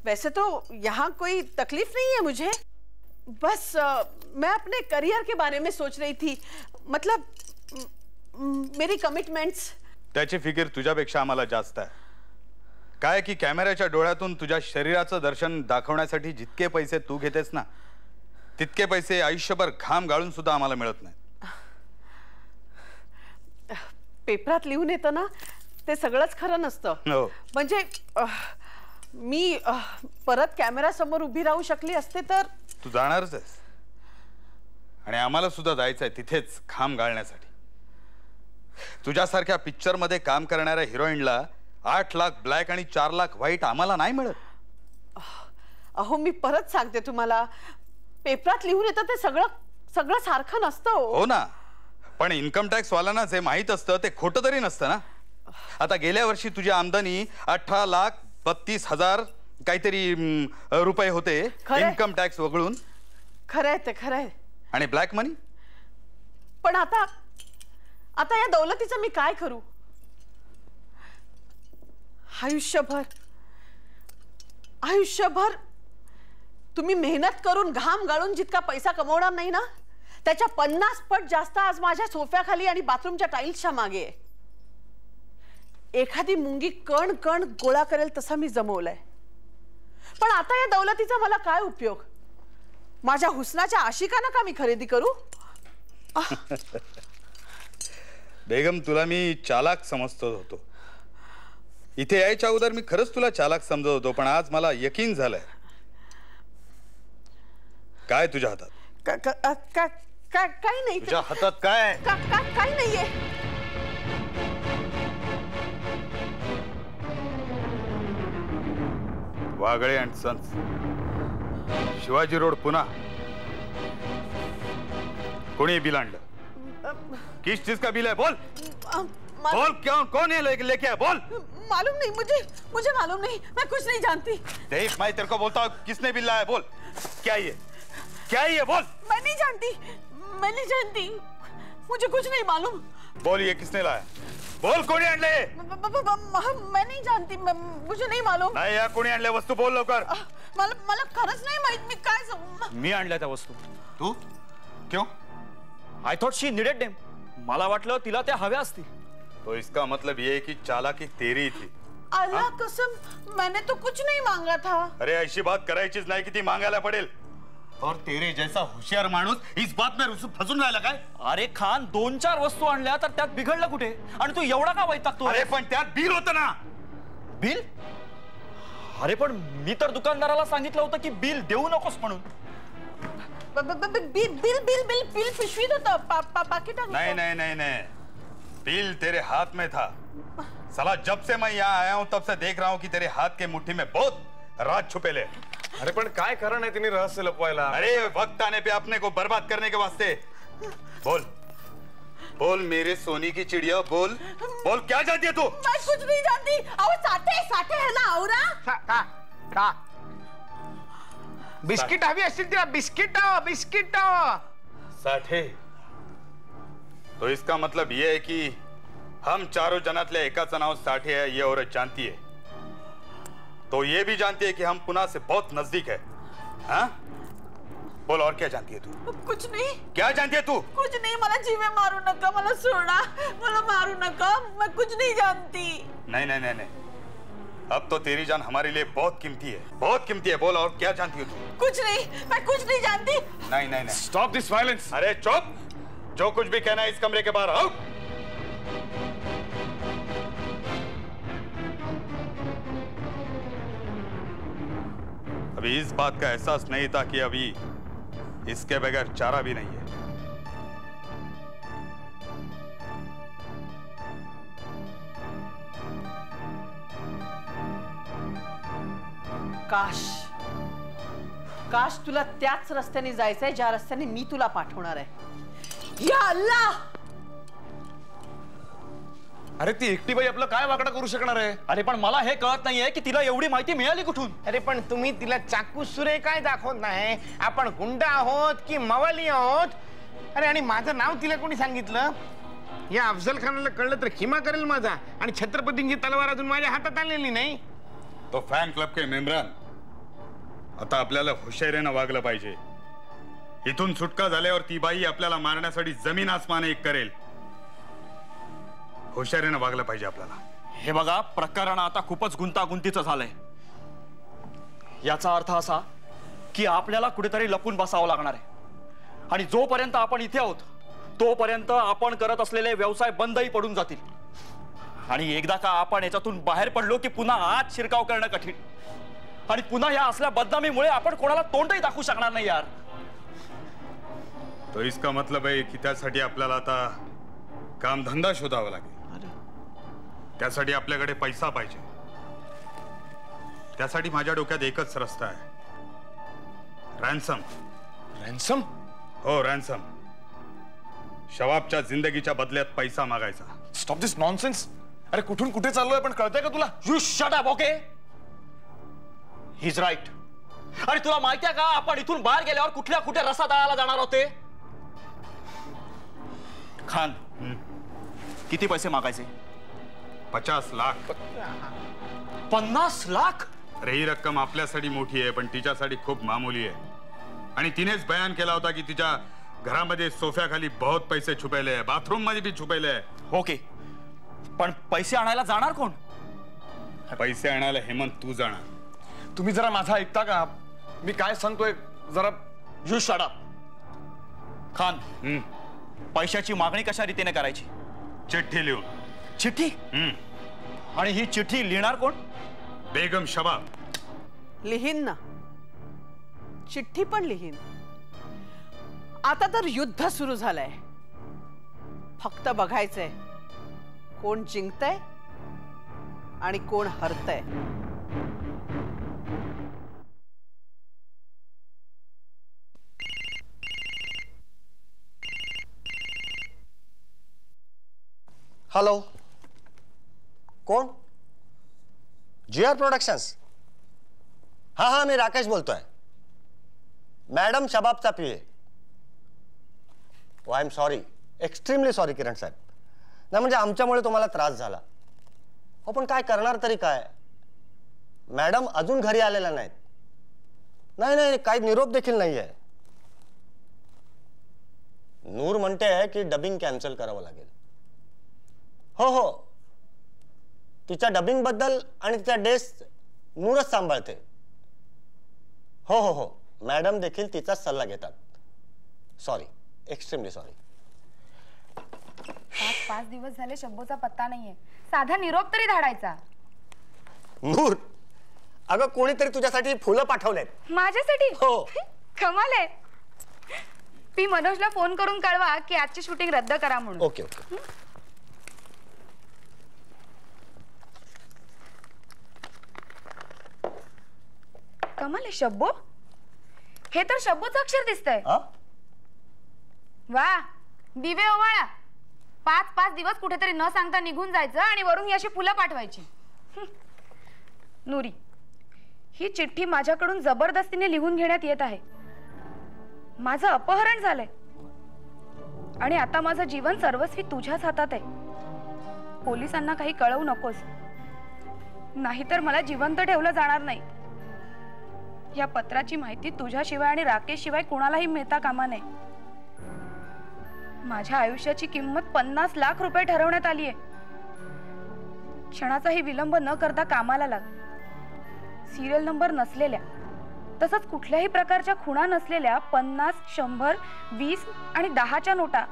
H: वैसे तो यहाँ कोई तकलीफ नहीं है मुझे, बस मैं अपने करियर के बारे में सोच रही थी. मतलब मेरी कमिटमेंट्स.
B: त्याची फिकीर तुझ्यापेक्षा आम्हाला जास्त आहे. काय की कॅमेऱ्याच्या डोळ्यातून तुझ्या शरीराचं दर्शन दाखवण्यासाठी जितके पैसे तू घेतेस ना तितके पैसे आयुष्यभर घाम गाळून सुद्धा आम्हाला मिळत नाही.
H: पेपरात लिहून येतं ना ते सगळंच खरं नसतं. म्हणजे मी परत कॅमेरा समोर उभी राहू शकली असते तर.
B: तू जाणारच आहेस आणि आम्हाला सुद्धा जायचंय तिथेच घाम गाळण्यासाठी. तुझ्यासारख्या पिक्चर मध्ये काम करणाऱ्या हिरोईनला 8 लाख ब्लॅक आणि 4 लाख व्हाईट आम्हाला नाही मिळत.
H: अहो मी परत सांगते तुम्हाला, पेपरात लिहून येतं ते सगळं सारखं नसतं.
B: हो ना, पण इन्कम टॅक्स वाल्यांना जे माहित असतं ते खोटं तरी नसतं ना. आता गेल्या वर्षी तुझी आमदनी 18,32,000 काहीतरी रुपये होते इन्कम टॅक्स वगळून.
H: खरंय ते, खरंय.
B: आणि ब्लॅक मनी.
H: पण आता या दौलतीचं मी काय करू. आयुष्यभर तुम्ही मेहनत करून घाम गाळून जितका पैसा कमवणार नाही ना, त्याच्या 50 पट जास्त आज माझ्या सोफ्याखाली आणि बाथरूमच्या टाईल्सच्या मागे आहे. एखादी मुंगी कण कण गोळा करेल तसा मी जमवलंय. पण आता या दौलतीचा मला काय उपयोग? माझ्या हुसनाच्या आशिकांना का मी खरेदी करू?
B: बेगम, तुला मी चालाक समजतो होतो. इथे यायच्या अगोदर मी खरंच तुला चालाक समजत होतो, पण आज मला यकीन झालंय. काय तुझ्या हातात?
H: काही नाही.
B: तुझ्या हातात काय?
H: काही नाहीये.
B: Wagle and sons, Shivaji road, Pune. कोणी बिल आणलं? किस चीज का बिल है? बोल बोल, क्यों, कौन है लेके आया? बोल.
H: मालूम नहीं मुझे मालूम नहीं. मैं कुछ नहीं जानती.
B: देख, मैं तेरे को बोलता हूँ, किसने बिल लाया? बोल, क्या ये बोल.
H: मैं नहीं जानती. मुझे कुछ नहीं मालूम.
B: बोल, ये किसने लाया? बोल, कोणी आणले?
H: मैं नहीं जानती. मुझे नहीं मालूम.
B: नाही, या कोणी आणले वस्तू? बोल लवकर.
H: मला खरंच नाही माहित. मी काय सांगू?
E: मी आणल्या त्या वस्तू.
B: तू? क्यों?
E: I thought she needed them. मला वाटलं तिला त्या हव्या असतील.
B: तो इसका मतलब ये है कि चालाकी तेरी थी.
H: अल्लाह कसम, मैंने तो कुछ नहीं मांगा था.
B: अरे ऐसी बात करायचीच नाही की ती मागायला पडेल. और तेरे जैसा होशियार माणूस इस बात में फसून राहिला काय?
E: अरे खान, 2-4 वस्तू आणल्या तर त्यात बिघडलं कुठे? आणि तू एवढा का वैतागतो?
B: अरे पण त्यात बिल होतं ना.
E: बिल? अरे पण मी तर दुकानदाराला सांगितलं होतं की बिल देऊ नकोस म्हणून.
H: बिल पिशवीत होतं, पाकिटात.
B: नहीं, बिल तेरे हाथ में था. साला, जब से मैं यहाँ आया हूँ तब से देख रहा हूँ कि तेरे हाथ के मुट्ठी में बहुत राज छुपेले.
G: अरे पण काय कारण आहे तिने रहस्य लपवायला?
B: अरे वक्त आने पे अपने को बर्बाद करने के वास्ते. बोल मेरे सोनी की चिड़िया, बोल क्या जानती है तू?
H: मैं कुछ नहीं जानती. साठे है ना औरा?
D: का बिस्किट हवी असतील तिला? बिस्किट.
B: साठे? तो इसका मतलब ये है कि हम चारों जनातले एकाचं नाव साठे है, ये औरत जानती है. तो ये भी जानती है कि हम पुणे से बहुत नजदीक है. हाँ? बोल, और क्या जानती है तू?
H: कुछ नहीं.
B: क्या जानती है तू?
H: कुछ नहीं. मला जीवे मारू नका. मला सोडा. मला मारू नका. मैं कुछ नहीं जानती.
B: नहीं. अब तो तेरी जान हमारे लिए बहुत कीमती है. बोल, और क्या जानती है तू?
H: कुछ नहीं. मैं कुछ नहीं जानती.
B: नहीं.
G: स्टॉप दिस वायलेंस.
B: अरे चुप. जो कुछ भी कहना है इस कमरे के बाहर आओ. अभी इस बात का एहसास नहीं था कि अभी इसके बगैर चारा भी नहीं है.
H: काश तुला त्याच रस्त्याने जायचंय ज्या रस्त्याने मी तुला पाठवणार आहे. या अल्लाह.
G: अरे ती एकटी बाई आपलं काय वाकडं करू शकणार आहे?
E: अरे पण मला हे कळत नाहीये की तिला एवढी माहिती मिळाली कुठून?
D: अरे पण तुम्ही तिला चाकू सुरे काय दाखवत नाही? आपण गुंड आहोत की मवाली आहोत? अरे आणि माझं नाव तिला कोणी सांगितलं? या अफजल खानाला कळलं तर खिमा करेल माझा. आणि छत्रपतींची तलवार अजून माझ्या हातात आलेली नाही.
B: तो फॅन क्लब के मेंबरान, आता आपल्याला हुशारीनं वागलं पाहिजे. इथून सुटका झाल्यावर ती बाई आपल्याला मारण्यासाठी जमीन आसमान एक करेल. हुशारीनं वागलं पाहिजे आपल्याला.
E: हे बघा, प्रकरण आता खूपच गुंतागुंतीचं झालंय. याचा अर्थ असा की आपल्याला कुठेतरी लपून बसावं लागणार आहे. आणि जोपर्यंत आपण इथे आहोत तोपर्यंत आपण करत असलेले व्यवसाय बंदही पडून जातील. आणि एकदा का आपण याच्यातून बाहेर पडलो की पुन्हा आत शिरकाव करणं कठीण. आणि पुन्हा या असल्या बदनामीमुळे आपण कोणाला तोंडही दाखवू शकणार नाही यार.
B: तो इसका मतलब है की त्यासाठी आपल्याला आता कामधंदा शोधावा लागेल. त्यासाठी आपल्याकडे पैसा पाहिजे. त्यासाठी माझ्या डोक्यात एकच रस्ता आहे. रॅन्सम. हो, रॅन्सम. शवाबच्या जिंदगीच्या बदल्यात पैसा मागायचा.
G: स्टॉप दिस नॉनसेन्स. अरे कुठून कुठे चाललोय पण कळतंय का तुला?
E: You shut up, okay? He is right. आणि तुला माहितीये का आपण इथून बाहेर गेल्यावर कुठल्या कुठे रसा दळायला जाणार होते? खान, किती पैसे मागायचे?
B: 50 लाख.
E: 50 लाख?
B: अरे ही रक्कम आपल्यासाठी मोठी आहे पण तिच्यासाठी खूप मामूली आहे. आणि तिनेच बयान केला होता की तिच्या घरामध्ये सोफ्याखाली बहुत पैसे छुपैले आहे, बाथरूम मध्ये भी छुपैले आहे.
E: ओके, पण पैसे आणायला जाणार कोण?
B: पैसे आणायला हेमंत तू जाणार.
G: तुम्ही जरा माझा ऐकता का? मी काय सांगतोय जरा.
E: You shut up. खान, पैशाची मागणी कशा रीतीने करायची?
B: चिठ्ठी लिहून.
E: चिठ्ठी? आणि ही चिठ्ठी लिहिणार कोण?
B: बेगम शबाब.
H: लिहीन ना, चिठ्ठी पण लिहीन. आता तर युद्ध सुरू झालंय. फक्त बघायचंय कोण जिंकतंय आणि कोण हरतंय.
I: हॅलो, कोण? GR productions. हा, मी राकेश बोलतोय. मॅडम शबाबचा PA. I am sorry, extremely sorry Kiran साहेब. नाही म्हणजे आमच्यामुळे तुम्हाला त्रास झाला. हो पण काय करणार तरी काय. मॅडम अजून घरी आलेल्या नाहीत. नाही, काही निरोप देखील नाही आहे. नूर म्हणते की डबिंग कॅन्सल करावं लागेल. हो, तिच्या डबिंग बद्दल आणि तिच्या डेस्क नूरच सांभाळते. हो, मॅडम देखील तिचाच सल्ला घेतात. Sorry, extremely sorry.
J: 5 दिवस झाले शब्बोचा पत्ता नाहीये. साधा निरोप तरी धाडायचा.
I: नूर, अगं कोणीतरी तुझ्यासाठी फुलं पाठवलेत.
J: माझ्यासाठी?
I: हो.
J: कमाल आहे. मी मनोजला फोन करून कळवा की आजची शूटिंग रद्द करा म्हणून.
I: ओके.
J: कमाल आहे शब्बो. हे तर शब्बोचं अक्षर दिसतंय. वा, दिवे ओवाळा. 5 दिवस कुठेतरी न सांगता निघून जायचं आणि वरून ही अशी फुलं पाठवायची. नूरी, ही चिठ्ठी माझ्याकडून जबरदस्तीने लिहून घेण्यात येत आहे. माझं अपहरण झालंय आणि आता माझं जीवन सर्वस्वी तुझ्याच हातात आहे. पोलिसांना काही कळवू नकोस, नाहीतर मला जिवंत ठेवलं जाणार नाही. या पत्राची माहिती तुझ्याशिवाय आणि राकेश शिवाय कुणालाही मिळता कामा नये. माझ्या आयुष्याची किंमत 50 लाख रुपये ठरवण्यात आली आहे. क्षणाचाही विलंब न करता कामाला लाग. सिरियल नंबर नसलेल्या, तसंच कुठल्याही प्रकारच्या खुणा नसलेल्या 50, 100, 20 आणि 10च्या नोटा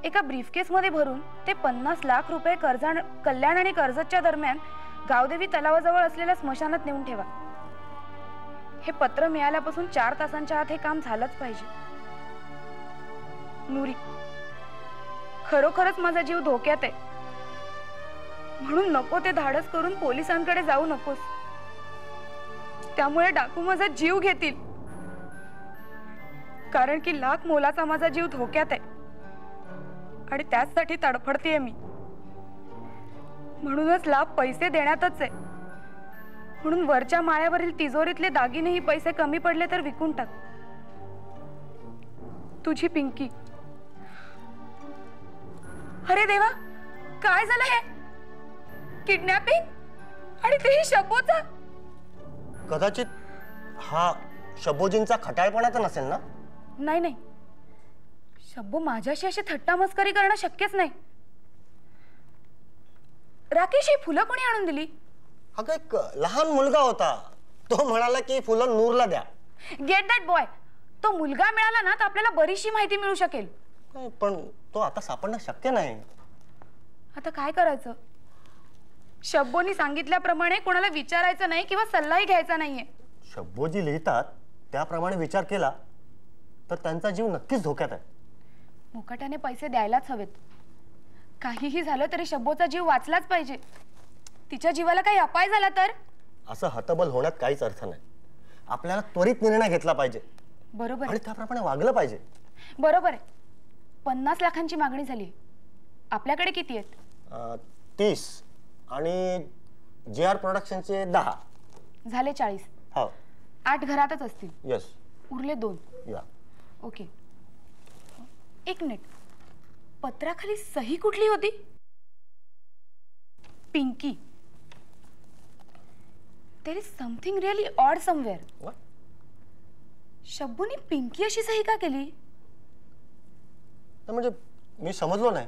J: एका ब्रीफकेस मध्ये भरून ते 50 लाख रुपये कल्याण आणि कर्जतच्या दरम्यान गावदेवी तलावाजवळ असलेल्या स्मशानात नेऊन ठेवा. हे पत्र मिळाल्यापासून 4 तासांच्या आत हे काम झालंच पाहिजे. नूरी, खरोखरच माझा जीव धोक्यात आहे. म्हणून नको ते धाडस करून पोलिसांकडे जाऊ नकोस. त्यामुळे डाकू माझा जीव घेतील. कारण की लाख मोलाचा माझा जीव धोक्यात आहे आणि त्यासाठी तडफडतेय मी. म्हणूनच लाभ पैसे देण्यातच आहे. म्हणून वरच्या माळ्यावरील तिजोरीतले दागिनेही पैसे कमी पडले तर विकून टाक. तुझी पिंकी. अरे देवा, काय झालं हे? किडनॅपिंग आणि तेही शब्बोचा?
I: कदाचित हा शब्बोजींचा खटाळपणा तर नसेल ना?
J: नाही, शब्बो माझ्याशी अशी थट्टा मस्करी करणं शक्यच नाही. राकेश, ही फुलं कोणी आणून दिली?
I: अगं एक लहान मुलगा होता, तो म्हणाला की फुलं नूरला द्या.
J: Get that boy. तो मुलगा मिळाला ना तर आपल्याला बरीचशी माहिती मिळू शकेल.
I: पण तो आता सापडणं शक्य नाही.
J: आता काय करायचं? शब्बोनी सांगितल्याप्रमाणे कोणाला विचारायचं नाही किंवा सल्लाही घ्यायचा नाहीये.
I: शब्बोजी लिहितात त्याप्रमाणे विचार केला तर त्यांचा जीव नक्कीच धोक्यात आहे.
J: मुकाट्याने पैसे द्यायलाच हवेत. काहीही झालं तरी शब्बोचा जीव वाचलाच पाहिजे. तिच्या जीवाला काही अपाय झाला तर?
I: असं हतबल होण्यात काहीच अर्थ नाही. आपल्याला त्वरित निर्णय घेतला पाहिजे.
J: बरोबर.
I: आणि त्याप्रमाणे वागलं पाहिजे.
J: बरोबर आहे. 50 लाखांची मागणी झाली. आपल्याकडे किती आहेत?
I: 30 आणि GR प्रोडक्शनचे 10
J: झाले 40.
I: हो.
J: 8 घरातच असतील.
I: यस.
J: उरले 2.
I: या.
J: ओके. 1 मिनिट. पत्राखाली सही कुठली होती? Pinky. There is something really odd somewhere. शब्बूने पिंकी अशी सही का केली?
I: म्हणजे मी समजलो नाही.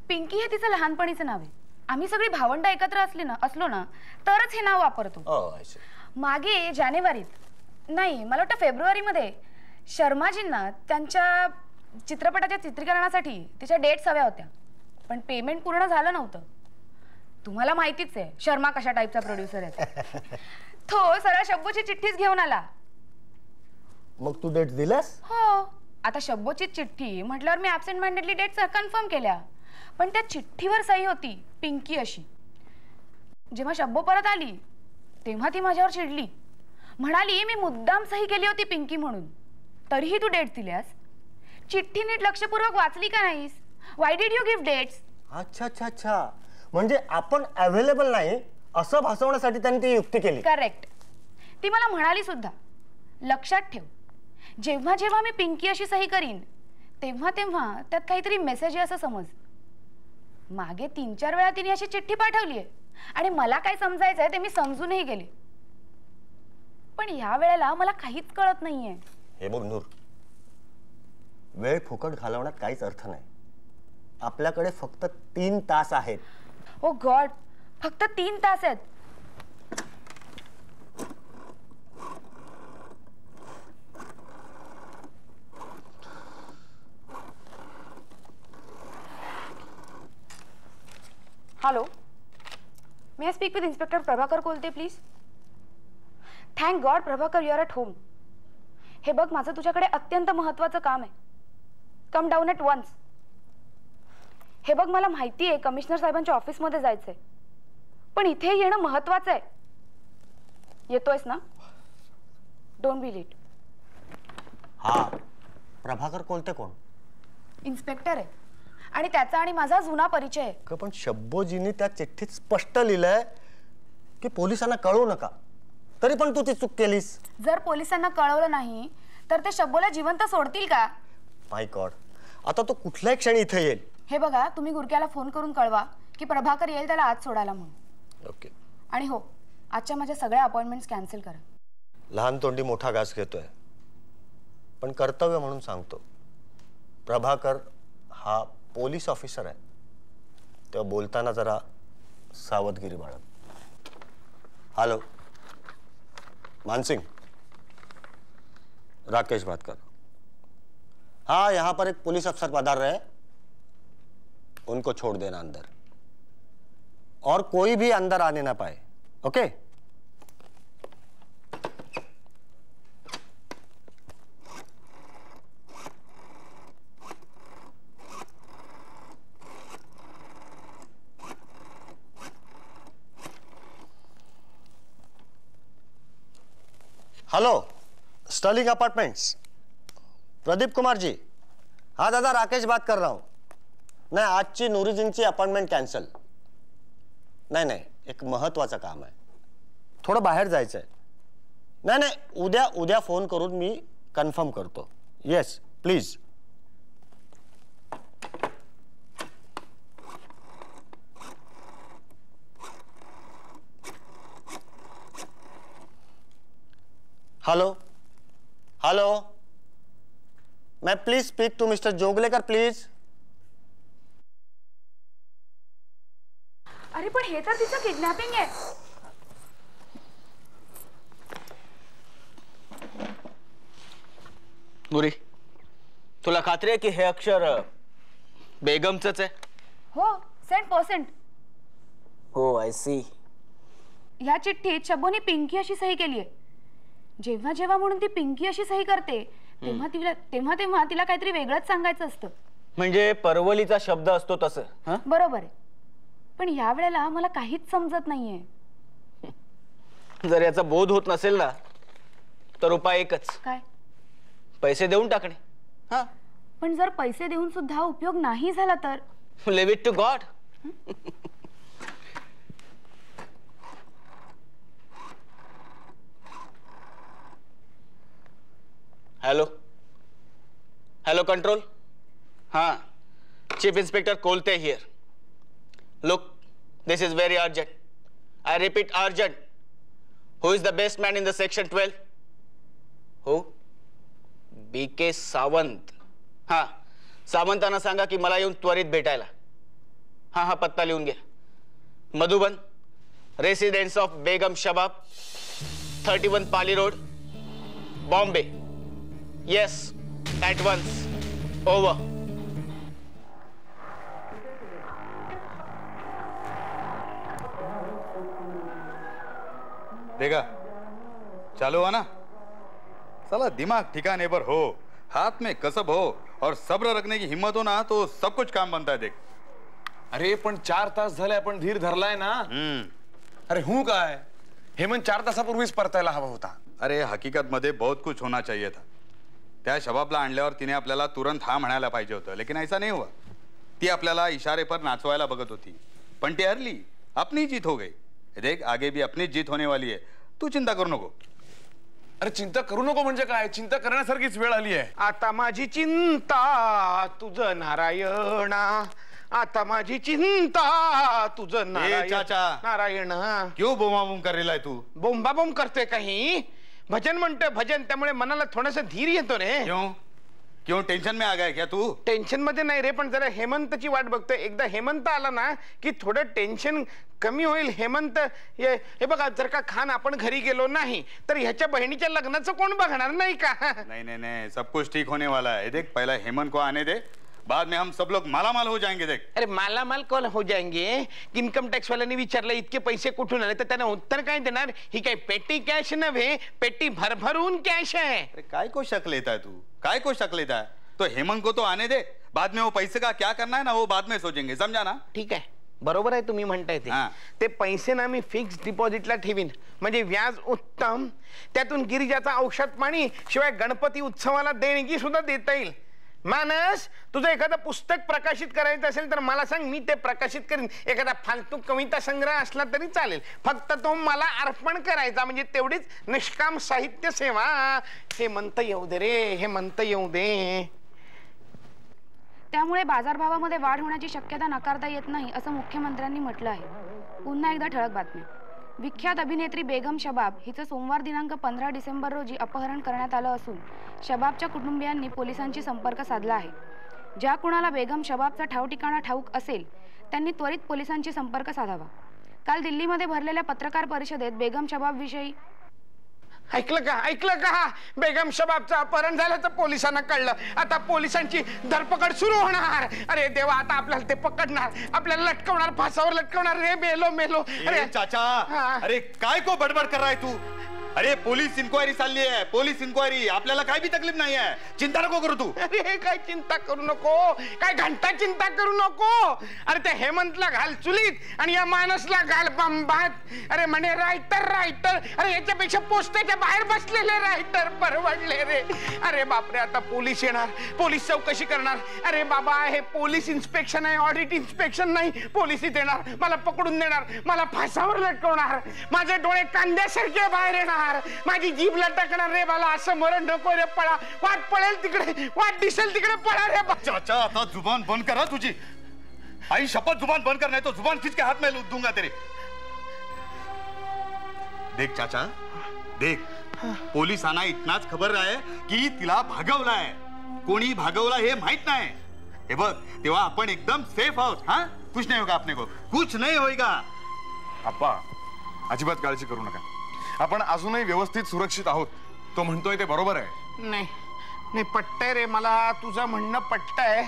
J: पिंकी हे तिचं लहानपणीचं नाव आहे. आम्ही सगळी भावंड एकत्र असलो ना तरच हे नाव वापरतो. मागे जानेवारीत नाही, मला वाटतं फेब्रुवारीमध्ये शर्माजींना त्यांच्या चित्रपटाच्या चित्रीकरणासाठी तिच्या डेट्स हव्या होत्या, पण पेमेंट पूर्ण झालं नव्हतं. तुम्हाला माहितीच आहे शर्मा कशा टाईपचा प्रोड्युसर आहे. तो सरळ शब्बूची चिठ्ठीच घेऊन आला.
I: मग तू डेट दिलास?
J: हो. आता शब्बूची चिठ्ठी म्हटल्यावर मी ॲब्सेंट माइंडेडली डेट्स कन्फर्म केल्या, पण त्या चिठ्ठीवर सही होती पिंकी अशी. जेव्हा शब्बू परत आली तेव्हा ती माझ्यावर चिडली. म्हणाली मी मुद्दाम सही केली होती पिंकी म्हणून, तरीही तू डेट दिल्यास. चिठ्ठी नीट लक्षपूर्वक वाचली का नाहीस? Why did you give dates?
I: अच्छा अच्छा अच्छा, म्हणजे आपण अवेलेबल नाही असं भासवण्यासाठी त्यांनी ती युक्ती केली.
J: करेक्ट. ती मला म्हणाली सुद्धा, लक्षात ठेव, जेव्हा जेव्हा मी पिंकी अशी सही करीन तेव्हा तेव्हा त्यात काहीतरी मेसेज आहे असं समज. मागे 3-4 वेळा तिने अशी चिठ्ठी पाठवली आहे आणि मला काय समजायचंय ते मी समजूनही गेले, पण या वेळेला मला काहीच कळत नाहीये.
I: हे बघ नूर, वेळ फुकट घालवण्यात काहीच अर्थ नाही. आपल्याकडे फक्त 3 तास आहेत.
J: ओ गॉड, फक्त 3 तास आहेत. Hello, may I speak with inspector Prabhakar Kolte please? Thank god Prabhakar, you are at home. हे बघ, माझं तुझ्याकडे अत्यंत महत्त्वाचं काम आहे. Come down at once. हे बघ, मला माहिती आहे कमिशनर साहेबांच्या ऑफिसमध्ये जायचंय, पण इथे येणं महत्त्वाचं आहे. येतोयस ना? Don't be late.
I: हा, प्रभाकर कोलते कोण?
J: इन्स्पेक्टर आहे आणि त्याचा आणि माझा जुना परिचय आहे.
I: पण शब्बोजींनी त्या चिठ्ठीत स्पष्ट लिहिलंय की पोलिसांना कळवू नका, तरी पण तू ती चूक केलीस.
J: जर पोलिसांना कळवलं नाही तर ते शब्बोला जिवंत सोडतील का?
I: माय गॉड, आता तो कुठल्याही क्षणी इथे येईल.
J: हे बघा, तुम्ही गुरक्याला फोन करून कळवा की प्रभाकर येईल त्याला आज सोडायला म्हणून.
I: ओके.
J: आणि हो, आजच्या माझ्या सगळ्या अपॉइंटमेंट्स कॅन्सल करा.
I: लहान तोंडी मोठा घास घेतोय, पण कर्तव्य म्हणून सांगतो, प्रभाकर हा पोलीस ऑफिसर आहे, तेव्हा बोलताना जरा सावधगिरी बाळग. हेलो, मानसिंह, राकेश बात कर. हाँ, यहाँ पर एक पुलिस अफसर पधार रहे हैं, उनको छोड़ देना अंदर, और कोई भी अंदर आने ना पाए. Okay? Hello, Sterling Apartments, Pradeep Kumar ji. हाँ दादा, राकेश बात कर रहा हूँ. नाही, आजची नूरीजींची अपॉइंटमेंट कॅन्सल. नाही, एक महत्वाचं काम आहे, थोडं बाहेर जायचं आहे. नाही, उद्या फोन करून मी कन्फर्म करतो. Yes please. Hello, may please speak to mister Joglekar please.
J: अरे पण हे तर तिचं किडनॅपिंग आहे.
C: नुरी, तुला खात्री आहे की हे अक्षर बेगमचंच आहे?
J: हो, 100%.
C: हो, आय सी.
J: ह्या चिठ्ठीत शब्बोने पिंकी अशी सही केली आहे. जेव्हा जेव्हा म्हणून ती पिंकी अशी सही करते तेव्हा तिला काहीतरी वेगळंच सांगायचं असतं.
C: म्हणजे परवलीचा शब्द असतो तसं.
J: बरोबर आहे, पण या वेळेला मला काहीच समजत नाहीये.
C: जर याचा बोध होत नसेल ना तर उपाय एकच.
J: काय?
C: पैसे देऊन टाकणे. हा,
J: पण जर पैसे देऊन सुद्धा उपयोग नाही झाला तर?
C: Leave it to God. Hello control. हाँ, chief inspector Kolte here. Look, This is very urgent. I repeat, urgent. Who is the best man in the section 12? Who? BK Sawant. हा, सावंतांना सांगा की मला येऊन त्वरित भेटायला. हा पत्ता लिहून घ्या. Madhuban, residence of Begum Shabab, 31 Pali road, Bombay. Yes, at once. Over.
B: देखा, चालू हुआ ना? साला दिमाग ठिकाने पर हो, हाथ में कसब हो और सब्र रखने की हिम्मत हो ना, तो सब कुछ काम बनता है. देख.
G: अरे पण 4 तास झाले आपण धीर धरलाय ना. अरे हूं काय, हेमंत 4 तासापूर्वीच परतायला हवा होता.
B: अरे हकीकत मध्ये बहुत कुछ होना चाहिए था. त्या शबाबला आणल्यावर तिने आपल्याला तुरंत हा म्हणायला पाहिजे होतं, लेकिन ऐसा नहीं हुआ. ती आपल्याला इशारे पर नाचवायला बघत होती, पण ती हरली. अपनी जीत हो गई. देख, आगे भी अपनी जीत होने वाली है. तू चिंता करू नको.
G: अरे चिंता करू नको म्हणजे काय, चिंता करण्यासारखीच वेळ आली आहे.
D: आता माझी चिंता तुझं नारायणा, आता माझी चिंता तुझं
B: चाचा
D: नारायण.
B: क्यों बोंबाबोंब कर रहा है तू?
D: बोंबाबोंब करते काही, भजन म्हणतोय भजन, त्यामुळे मनाला थोडासा धीर येतो रे.
B: क्यों टेंशन में आ गया क्या तू?
D: टेन्शन मध्ये नाही रे, पण जरा हेमंतची वाट बघतोय. एकदा हेमंत आला ना की थोडं टेन्शन कमी होईल. हेमंत हे बघा, जर का खान आपण घरी गेलो नाही तर ह्याच्या बहिणीच्या लग्नाचं कोण बघणार नाही का?
B: नहीं नहीं नहीं, सब कुछ ठीक होने वाला है. देख, पहला हेमंत को आने दे, बाद में हम सब लोग मालामाल हो जाएंगे. देख.
D: अरे मालामाल कौन हो जाएंगे? इन्कम टॅक्स वाल्यांनी विचारलं इतके पैसे कुठून आले, तर त्याने उत्तर काय देणार? ही काय पेटी कॅश नव्हे, पेटी भरभरून कॅश आहे.
B: अरे काय को शक लेता है तू? काय को शक लेता है? तो हेमंत को तो आने दे, बाद में वो पैसे का क्या करना है ना, वो बाद में सोचेंगे. समझा ना?
D: ठीक आहे, बरोबर आहे तुम्ही म्हणताय ते पैसे ना मी फिक्स डिपॉझिटला ठेवीन, म्हणजे व्याज उत्तम, त्यातून गिरिजाचा औषध पाणी, शिवाय गणपती उत्सवाला देणगी सुद्धा देता येईल. मानस, तुझं एखादं पुस्तक प्रकाशित करायचं असेल तर मला सांग, मी ते प्रकाशित करीन. एखादा फालतू कविता संग्रह असला तरी चालेल, फक्त तो मला अर्पण करायचा, म्हणजे तेवढीच निष्काम साहित्य सेवा. हे म्हणता येऊ दे रे, हे म्हणता येऊ दे.
J: त्यामुळे बाजारभावामध्ये वाढ होण्याची शक्यता नाकारता येत नाही असं मुख्यमंत्र्यांनी म्हटलं आहे. पुन्हा एकदा ठळक बातमी. विख्यात अभिनेत्री बेगम शबाब हिचं सोमवार दिनांक 15 डिसेंबर रोजी अपहरण करण्यात आलं असून शबाबच्या कुटुंबियांनी पोलिसांशी संपर्क साधला आहे. ज्या कुणाला बेगम शबाबचा ठावठिकाणा ठाऊक असेल त्यांनी त्वरित पोलिसांशी संपर्क साधावा. काल दिल्लीमध्ये भरलेल्या पत्रकार परिषदेत बेगम शबाबविषयी
D: ऐकलं का? बेगम शबाबचं अपहरण झालं तर पोलिसांना कळलं. आता पोलिसांची धरपकड सुरू होणार. अरे देवा, आता आपल्याला ते पकडणार, आपल्याला लटकवणार, फासावर लटकवणार. रे मेलो.
B: अरे चाचा, अरे काय को बडबड कर रहा है तू? अरे पोलीस इन्क्वायरी चालली आहे, पोलीस इन्क्वायरी. आपल्याला काय भी तकलीफ नाही आहे, चिंता नको करू तू.
D: अरे काय चिंता करू नको, काय घंटा चिंता करू नको. अरे त्या हेमंतला घाल चुलीत आणि या मानसला घाल बंबात. अरे म्हणे रायटर. अरे याच्यापेक्षा पोस्टाच्या बाहेर बसलेले रायटर परवडले रे. अरे बापरे, आता पोलीस येणार, पोलीस चौकशी करणार. अरे बाबा, हे पोलीस इन्स्पेक्शन आहे, ऑडिट इन्स्पेक्शन नाही. पोलीस इथे येणार, मला पकडून देणार, मला फासावर लटकवणार, माझे डोळे कांद्यासारखे बाहेर येणार, माझी जीभ लटकणार. रे मला असं मरण नको रे, पळा. वाट पळेल तिकडे, वाट दिसेल तिकडे, पळा रे.
B: चाचा, आता जुबान बंद करा तुझी. आई शपथ, जुबान बंद कर, नहीं तो जुबान खींच के हाथ में दूंगा तेरे. देख चाचा, देख, पोलिसांना इतनाच खबर आहे की तिला भागवलाय. कोणी भागवला हे माहित नाही. हे बघ, तेव्हा आपण एकदम सेफ आहोत. हा, कुछ नहीं होगा अपने को, कुछ नहीं होएगा.
A: आप्पा, अजिबात काळजी करू नका. आपण अजूनही व्यवस्थित सुरक्षित आहोत. तो म्हणतोय ते बरोबर आहे.
D: नाही पटतंय रे मला, तुझं म्हणणं पटतंय,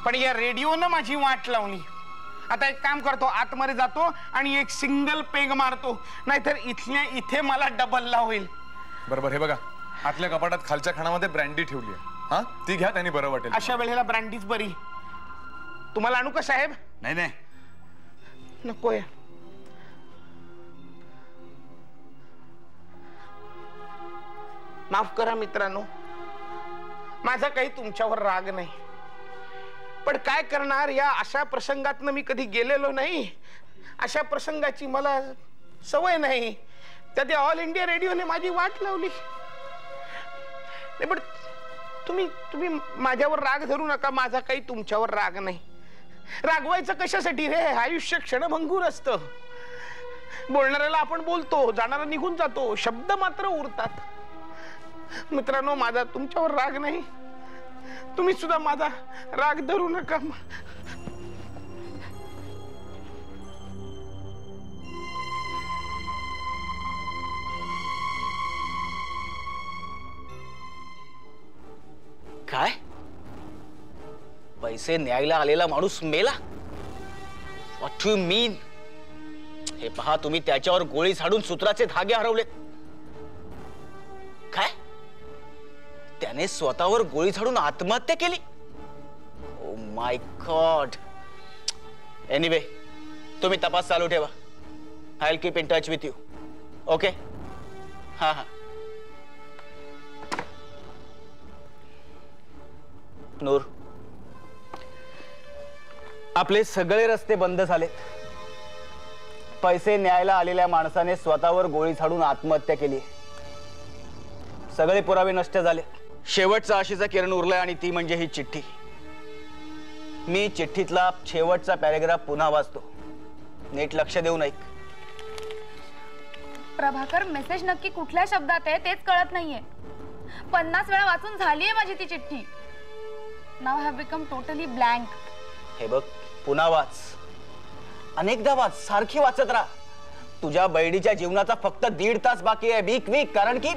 D: पण या रेडिओनं माझी वाट लावली. आता एक काम करतो, आतमध्ये जातो आणि एक सिंगल पेग मारतो, नाहीतर इथल्या इथे मला डबलला होईल.
G: बरोबर. हे बघा, आतल्या कपाटात खालच्या खाणामध्ये ब्रँडी ठेवली आहे. हा, ती घ्या, त्यांनी बरं वाटेल.
D: अशा वेळेला ब्रँडीच बरी. तुम्हाला आणू का साहेब?
B: नाही,
D: नकोय. माफ करा मित्रांनो, माझा काही तुमच्यावर राग नाही, पण काय करणार, या अशा प्रसंगातनं मी कधी गेलेलो नाही. अशा प्रसंगाची मला सवय नाही. त्या ऑल इंडिया रेडिओने माझी वाट लावली. पण तुम्ही माझ्यावर राग धरू नका, माझा काही तुमच्यावर राग नाही. रागवायचं कशासाठी रे? आयुष्य क्षणभंगूर असतं. बोलणाऱ्याला आपण बोलतो, जाणारा निघून जातो, शब्द मात्र उरतात. मित्रांनो, माझा तुमच्यावर राग नाही, तुम्ही सुद्धा माझा राग धरू नका.
C: काय? पैसे न्यायला आलेला माणूस मेला? व्हॉट यू मीन? हे पहा, तुम्ही त्याच्यावर गोळी झाडून सूत्राचे धागे हरवले. काय? त्याने स्वतःवर गोळी झाडून आत्महत्या केली? Oh my God. एनिवे, तुम्ही तपास चालू ठेवा. I will keep in touch with you. Okay? हा हा. नूर, आपले सगळे रस्ते बंद झाले. पैसे न्यायला आलेल्या माणसाने स्वतःवर गोळी झाडून आत्महत्या केली. सगळे पुरावे नष्ट झाले. शेवटचा आशेचा किरण उरलाय आणि ती म्हणजे ही चिठ्ठी. मी चिठ्ठीतला शेवटचा पॅरेग्राफ पुन्हा वाचतो. नीट लक्ष देऊन ऐक.
J: प्रभाकर, मेसेज नक्की कुठल्या शब्दात आहे तेच कळत नाहीये. 50 वेळा वाचून झालीये माझी ती चिठ्ठी. नाव हॅव बिकम टोटली ब्लँक.
C: हे बघ, पुन्हा वाच, अनेकदा वाच, सारखी वाचत राहा. तुझ्या बैडीच्या जीवनाचा फक्त 1.5 तास बाकी आहे. वीक वीक. कारण की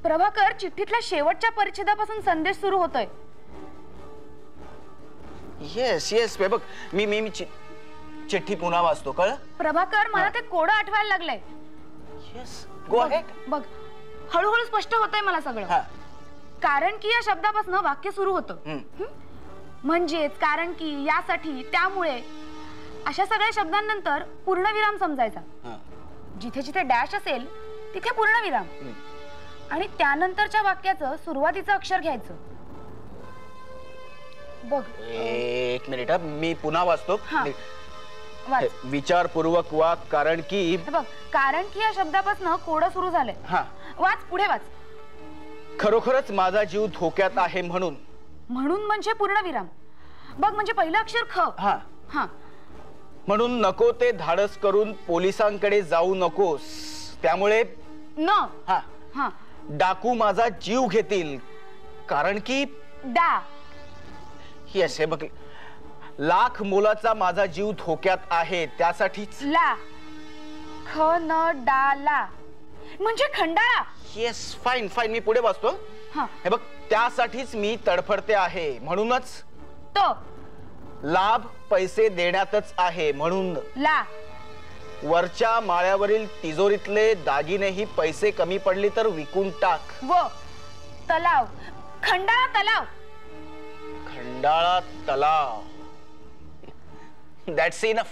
J: प्रभाकर, चिठ्ठीतल्या शेवटच्या परिच्छेदापासून संदेश सुरू होतोय.
C: Yes yes. बघ, मी चिठ्ठी पुन्हा वाचतो. कळ?
J: प्रभाकर, मला ते कोडं आठवायला लागलंय.
C: Yes, go ahead.
J: बघ, हळूहळू स्पष्ट होतंय मला सगळं. कारण की या शब्दापासून वाक्य सुरू होतं. म्हणजेच कारण की, यासाठी, त्यामुळे अशा सगळ्या शब्दांनंतर पूर्णविराम समजायचा. जिथे जिथे डॅश असेल तिथे पूर्णविराम आणि त्यानंतरच्या वाक्याचं सुरुवातीचं अक्षर घ्यायचं. बघ,
C: एक मिनिट, मी पुन्हा वाचतो. विचारपूर्वक वाच. कारण की,
J: बघ, कारण की या शब्दापासून कोडं सुरू झालंय. वाच, पुढे वाच.
C: खरोखरच माझा जीव धोक्यात आहे म्हणून.
J: म्हणून म्हणजे पूर्णविराम. बघ, म्हणजे पहिलं अक्षर ख.
C: म्हणून नको ते धाडस करून पोलिसांकडे जाऊ नकोस. त्यामुळे डाकू माझा जीव घेतील. कारण की येस, हे बघ, लाख मोलाचा माझा जीव धोक्यात आहे. त्यासाठीच
J: ला, ख न डा ला म्हणजे खंडाळा.
C: Yes, fine fine. मी पुढे वाचतो. हे बघ, त्यासाठीच मी तडफडते आहे. म्हणूनच
J: तो
C: लाभ पैसे देण्यातच आहे. म्हणून
J: ला,
C: वरच्या माळ्यावरील तिजोरीतले दागिनेही पैसे कमी पडली तर विकून टाक.
J: व तलाव, खंडाळा तलाव.
C: खंडाळा तलाव. That's enough.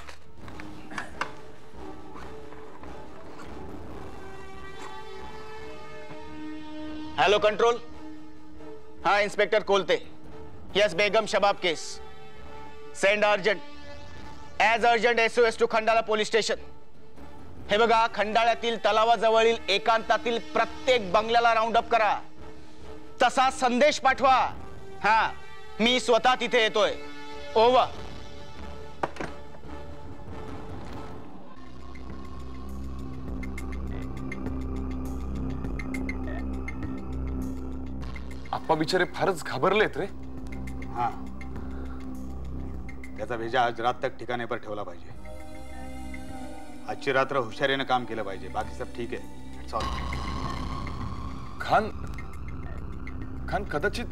C: Hello control. हाँ, inspector Kolte. Yes, Begum Shabab case. Send urgent, as urgent SOS to Khandala police station. हे बघा, खंडाळ्यातील तलावाजवळील एकांतातील प्रत्येक बंगल्याला राऊंड अप करा. तसा संदेश पाठवा. हा, मी स्वतः तिथे येतोय. ओव्हर.
G: आप्पा बिचारे फारच घाबरलेत रे.
B: हा, त्याचा भेजा आज रात तक ठिकाणे पर ठेवला पाहिजे. आजची रात्र हुशारीनं काम केलं पाहिजे. बाकी सब ठीक आहे. It's all.
G: खान कदाचित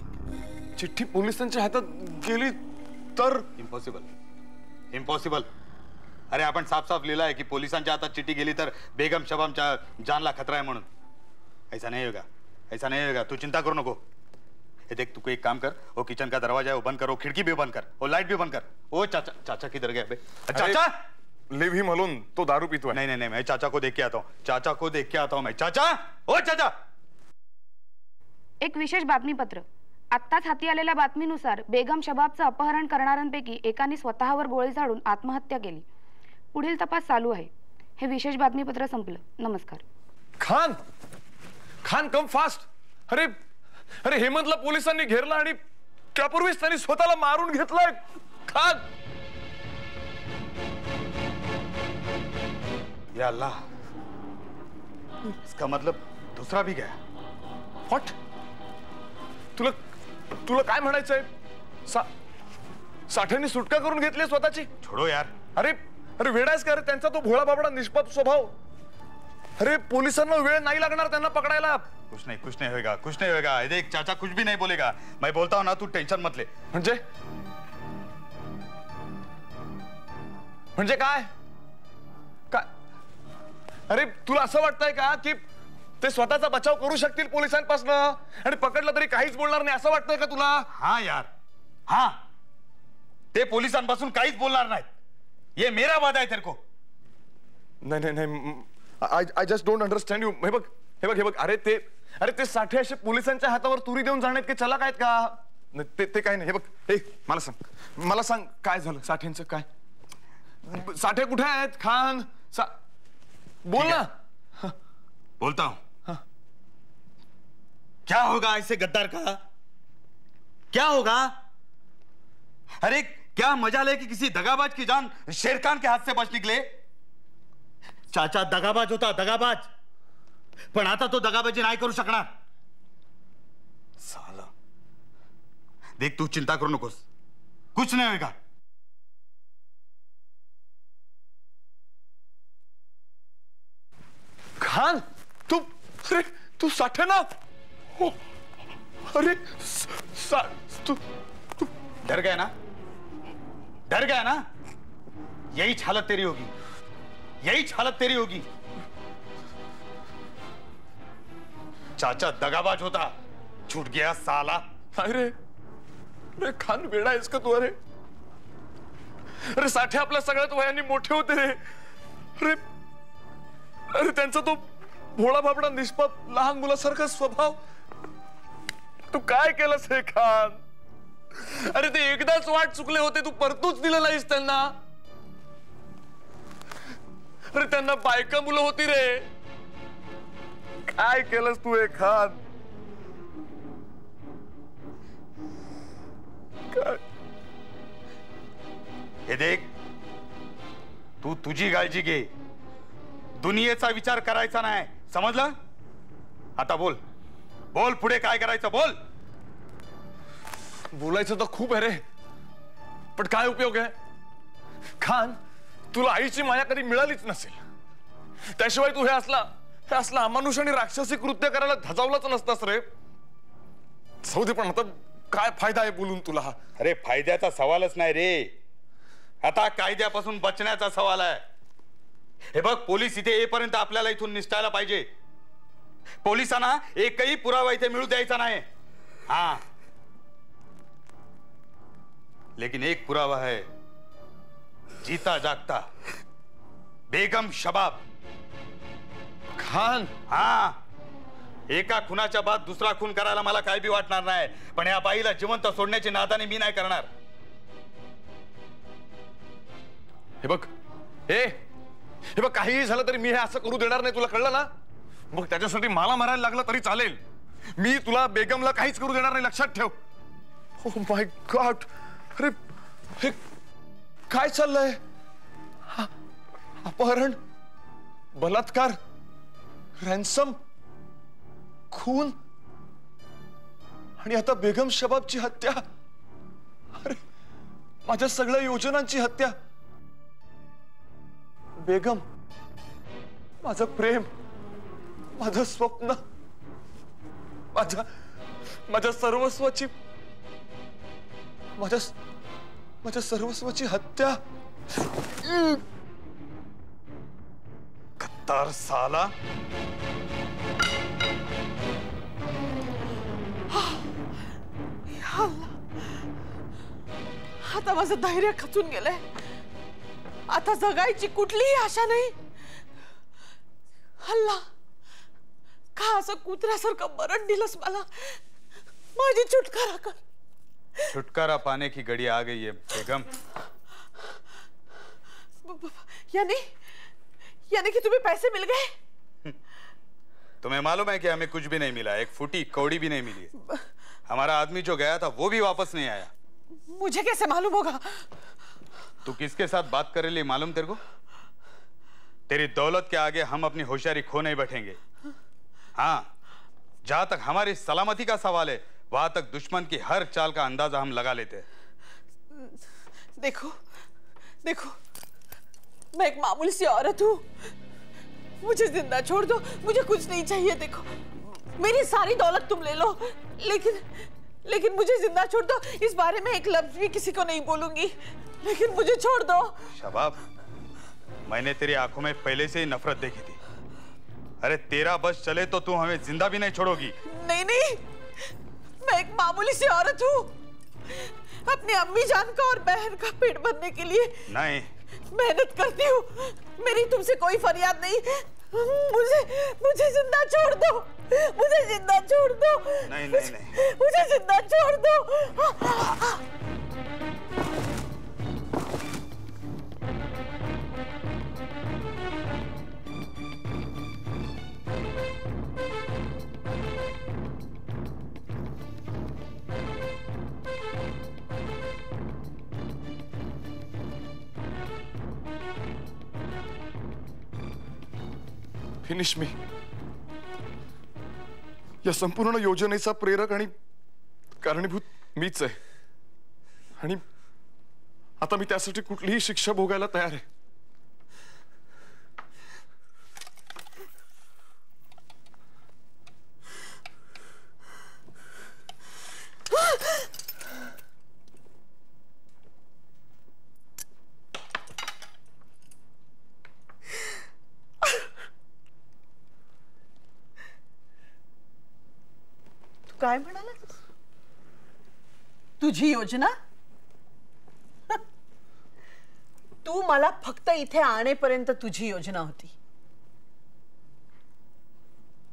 G: चिठ्ठी पोलिसांच्या हातात गेली तर.
B: इम्पॉसिबल. अरे, आपण साफ साफ लिहिला आहे की पोलिसांच्या हातात चिठ्ठी गेली तर बेगम शबाबच्या जानला खतरा है म्हणून. ऐसा नहीं होगा, ऐसा नहीं होगा. तू चिंता करू नको. ये देख, तू एक काम कर, वो किचन का दरवाजा है वो बंद कर, वो खिड़की भी बंद कर, वो लाइट भी बंद कर. ओ चाचा, चाचा किधर गए बे? चाचा,
A: लिव हिम अलोन. तो दारू पितो है.
B: नहीं, मैं चाचा को देख के आता हूँ. चाचा को देख के आता हूँ मैं. चाचा, ओ चाचा.
J: एक विशेष बातमीपत्र. आत्ताच हाती आलेल्या बातमीनुसार बेगम शबाबचं अपहरण करणाऱ्यांपैकी एकाने स्वतःवर गोळी झाडून आत्महत्या केली. पुढील तपास चालू आहे. हे विशेष बातमीपत्र संपलं. नमस्कार.
G: Khan come fast. अरे हेमंतला पोलिसांनी घेरला आणि त्यापूर्वीच त्यांनी स्वतःला मारून घेतलंय खान.
B: या अल्लाह, इसका मतलब दूसरा भी गया.
G: व्हॉट? तुला तुला काय म्हणायचंय? साठ्यांनी सुटका करून घेतली स्वतःची.
B: छोड़ो यार.
G: अरे अरे वेडायस का रे? त्यांचा तो भोळा बाबडा निष्पाप स्वभाव. अरे पोलिसांना वेळ नाही लागणार त्यांना पकडायला.
B: कुछ नहीं होगा, कुछ नहीं होगा. देख चाचा कुछ भी नहीं बोलेगा. मैं बोलता हूं ना, तू टेंशन मत ले.
G: म्हणजे काय काय? अरे तुला असं वाटतंय का की ते स्वतःचा बचाव करू शकतील पोलिसांपासून आणि पकडलं तरी काहीच बोलणार नाही असं वाटतंय का तुला?
B: हाँ यार, हाँ, ते पोलिसांपासून काहीच बोलणार नाहीत. ये मेरा वादा है तेरे को.
G: नाही नाही नाही, I just don't understand you. हे बघ हे बघ हे बघ, अरे ते साठे असे पोलिसांच्या हातावर तुरी देऊन जाण्यात काही चला आहेत का? ते काय नाही. हे बघ, हे मला सांग काय झालं साठेंचं? काय साठे कुठे आहेत खान? बोल ना.
B: बोलता हूं. क्या होगा ऐसे गद्दार का? क्या होगा? अरे क्या मजा ले कि किसी दगाबाज की जान शेरखान के हाथ से बच निकले. चाचा दगाबाज होता, दगाबाज. पण आता तो दगाबाजी नाही करू शकणार. साला, देख तू चिंता करू नकोस, कुछ नहीं होगा.
G: खान अरे तू साठे ना? अरे तू
B: डर गया ना? डर गया ना? यही हालत तेरी होगी, यही हालत तेरी होगी. चाचा दगाबाज होता, छूट गया साला.
G: अरे खान वेडा आहेस का तू? अरे साठे आपल्या सगळ्यात वयाने मोठे होते रे. अरे त्यांचा तो भोळा बाबडा निष्पाप लहान मुलासारखा स्वभाव. तू काय केलंस हे खान? अरे ते एकदाच वाट चुकले होते, तू परतूच दिलं नाहीस त्यांना. अरे त्यांना बायका मुलं होती रे. काय केलंस तू हे खान? काय?
B: हे देख, तू तुझी काळजी घे, दुनियेचा विचार करायचा नाही, समजलं? आता बोल बोल, पुढे काय करायचं बोल.
G: बोलायचं तर खूप आहे रे, पण काय उपयोग आहे? खान, तुला आईची माया कधी मिळालीच नसेल, त्याशिवाय तू हे असला अमानुष आणि राक्षसी कृत्य करायला धजावलाच नसतास रे. जाऊ दे, पण आता काय फायदा आहे बोलून तुला?
B: अरे फायद्याचा सवालच नाही रे, आता कायद्यापासून बचण्याचा सवाल आहे. हे बघ, पोलीस इथे येईपर्यंत आपल्याला इथून निसटायला पाहिजे. पोलिसांना एकही पुरावा इथे मिळू द्यायचा नाही. हाँ, लेकिन एक पुरावा है, जीता जागता बेगम शबाब.
G: खान,
B: हाँ, एका खुनाच्या बाद दुसरा खून करायला मला काय बी वाटणार नाही, पण या बाईला जिवंत सोडण्याची नादानी मी नाही करणार.
G: हे बघ, हे बघ, काहीही झालं तरी मी हे असं करू देणार नाही, तुला कळलं ना? मग त्याच्यासाठी मला मारायला लागलं तरी चालेल, मी तुला बेगमला काहीच करू देणार नाही, लक्षात ठेव. ओह माय गॉड, अरे हे काय चाललंय? अपहरण, बलात्कार, रॅन्सम, खून आणि आता बेगम शबाबची हत्या. अरे माझ्या सगळ्या योजनांची हत्या. बेगम, माझं प्रेम, माझं स्वप्न, माझ्या सर्वस्वाची माझ्या सर्वस्वाची हत्या.
B: गद्दार साला.
H: आता माझं धैर्य खचून गेलंय, आता जगायची कुठलीही आशा नाही. हल्ला, का असं कुत्र्यासारखं मरण दिलंस मला? माझी छुटकारा कर.
B: छुटकारा पाने की घड़ी आ गई है बेगम.
H: यानी कि तुम्हें पैसे मिल गए?
B: तुम्हें मालूम है कि हमें कुछ भी नहीं मिला, एक फूटी कौड़ी भी नहीं मिली. हमारा आदमी जो गया था वो भी वापस नहीं आया।
H: मुझे कैसे मालूम होगा?
B: तू किसके साथ बात कर रही है मालूम तेरे को? तेरी दौलत के आगे हम अपनी होशियारी खो नहीं बैठेंगे। हाँ, जहां तक हमारी सलामती का सवाल है वहां तक दुश्मन की हर चाल का अंदाजा हम लगा लेते हैं।
H: देखो देखो, मैं एक मामूली सी औरत हूँ, मुझे जिंदा छोड़ दो, मुझे कुछ नहीं चाहिए। देखो, मेरी सारी दौलत तुम ले लो, लेकिन मुझे जिंदा छोड़ दो। इस बारे में एक लफ्ज भी किसी को नहीं बोलूंगी, लेकिन मुझे छोड़ दो।
B: शबाब, मैंने तेरी आंखों में पहले से ही नफरत देखी थी। अरे तेरा बस चले तो तू हमें जिंदा भी नहीं छोड़ोगी।
H: नहीं नहीं, मैं एक मामूली सी औरत हूँ, अपनी अम्मी जान का और बहन का पेट भरने के लिए
B: नहीं
H: मेहनत करती हूँ। मेरी तुमसे कोई फरियाद नहीं। मुझे जिंदा छोड़ दो, मुझे जिंदा छोड़ दो।
B: नहीं नहीं नहीं,
H: मुझे जिंदा छोड़ दो।
A: फिनिश मी। या संपूर्ण योजनेचा प्रेरक आणि कारणीभूत मीच आहे, आणि आता मी त्यासाठी कुठलीही शिक्षा भोगायला तयार आहे।
H: काय म्हणाला? तुझी योजना? तू मला फक्त इथे आणेपर्यंत तुझी योजना होती,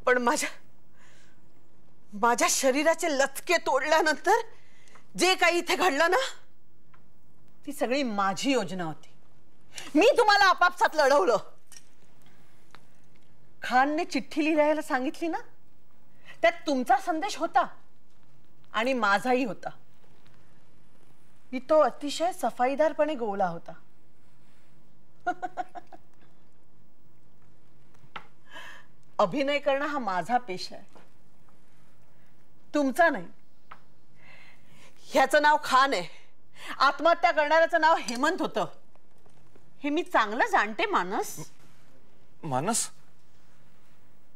H: पण माझ्या शरीराचे लचके तोडल्यानंतर जे काही इथे घडलं ना, ती सगळी माझी योजना होती। मी तुम्हाला आपापसात लढवलं। खानने चिठ्ठी लिहायला सांगितली ना, त्यात तुमचा संदेश होता आणि माझाही होता। मी तो अतिशय सफाईदारपणे गोवला होता। अभिनय करणं हा माझा पेशा आहे, तुमचा नाही। ह्याचं नाव खान आहे, आत्महत्या करणाऱ्याचं नाव हेमंत होतं, हे मी चांगलं जाणते। मानस,
A: मानस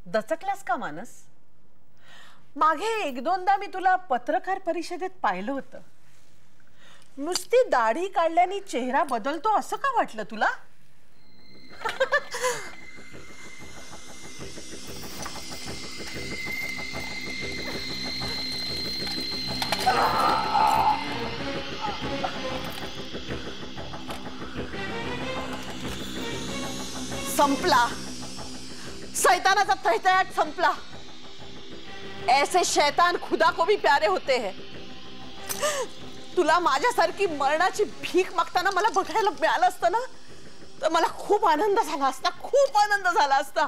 H: दचकलास का मानस? मागे एक दोनदा मी तुला पत्रकार परिषदेत पाहिलं होतं। नुसती दाढी काढल्याने चेहरा बदलतो असं का वाटलं तुला? संपला, शैतानाचा तहतहाट संपला। ऐसे शैतान खुदा को भी प्यारे होते हैं। तुला माझ्यासारखी मरणाची भीक मागताना मला बघायला मिळालं असतं ना, तर मला खूप आनंद झाला असता, खूप आनंद झाला असता।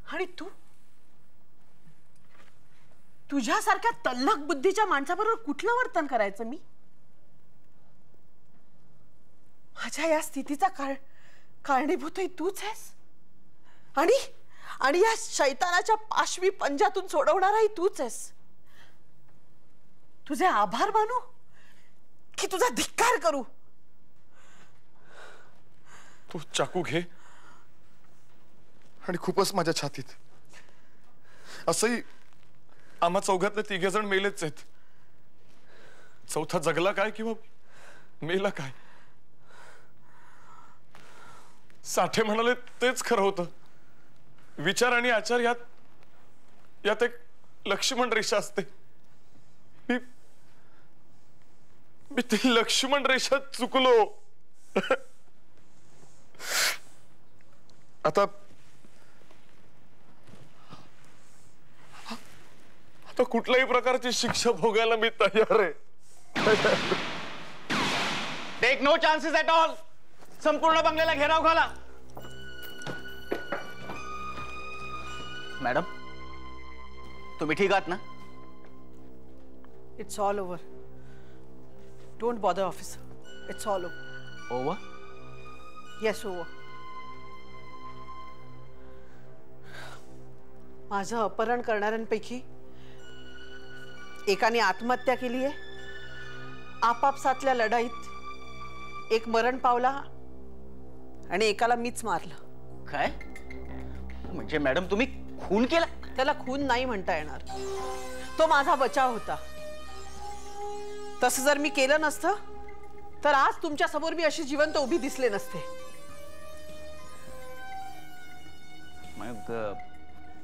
H: आणि तुझ्यासारख्या तल्लख बुद्धीच्या माणसाबरोबर कुठलं वर्तन करायचं मी? माझ्या या स्थितीचा कारणीभूत तूच आहेस, आणि या शैतानाच्या पाशवी पंजातून सोडवणाराही तूच आहेस। तुझे आभार मानू की तुझा धिक्कार करू?
A: तू चाकू घे आणि खूपच माझ्या छातीत। असंही आम्हा चौघातले तिघे जण मेलेच आहेत, चौथा जगला काय किंवा मेला काय? साठे म्हणाले तेच खरं होतं। विचार आणि आचार यात एक लक्ष्मण रेषा असते। मी ती लक्ष्मण रेषा चुकलो। आता कुठल्याही प्रकारची शिक्षा भोगायला मी तयार आहे।
C: Take no chances at all. संपूर्ण बंगल्याला घेराव घाला। मॅडम, तुम्ही ठीक आहात ना?
F: It's all over. Don't bother, officer. It's all over.
C: Over?
F: Yes, over. माझं अपहरण करणाऱ्यांपैकी एकाने आत्महत्या केली आहे. आपापसातल्या लढाईत एक मरण पावला आणि एकाला मीच मारलं.
C: काय? म्हणजे मॅडम तुम्ही खून केला?
F: त्याला खून नाही म्हणता येणार. तो माझा बचाव होता. तसं जर मी केलं नसतं तर आज तुमच्या समोर मी अशी जिवंत उभी दिसले नसते.
C: मग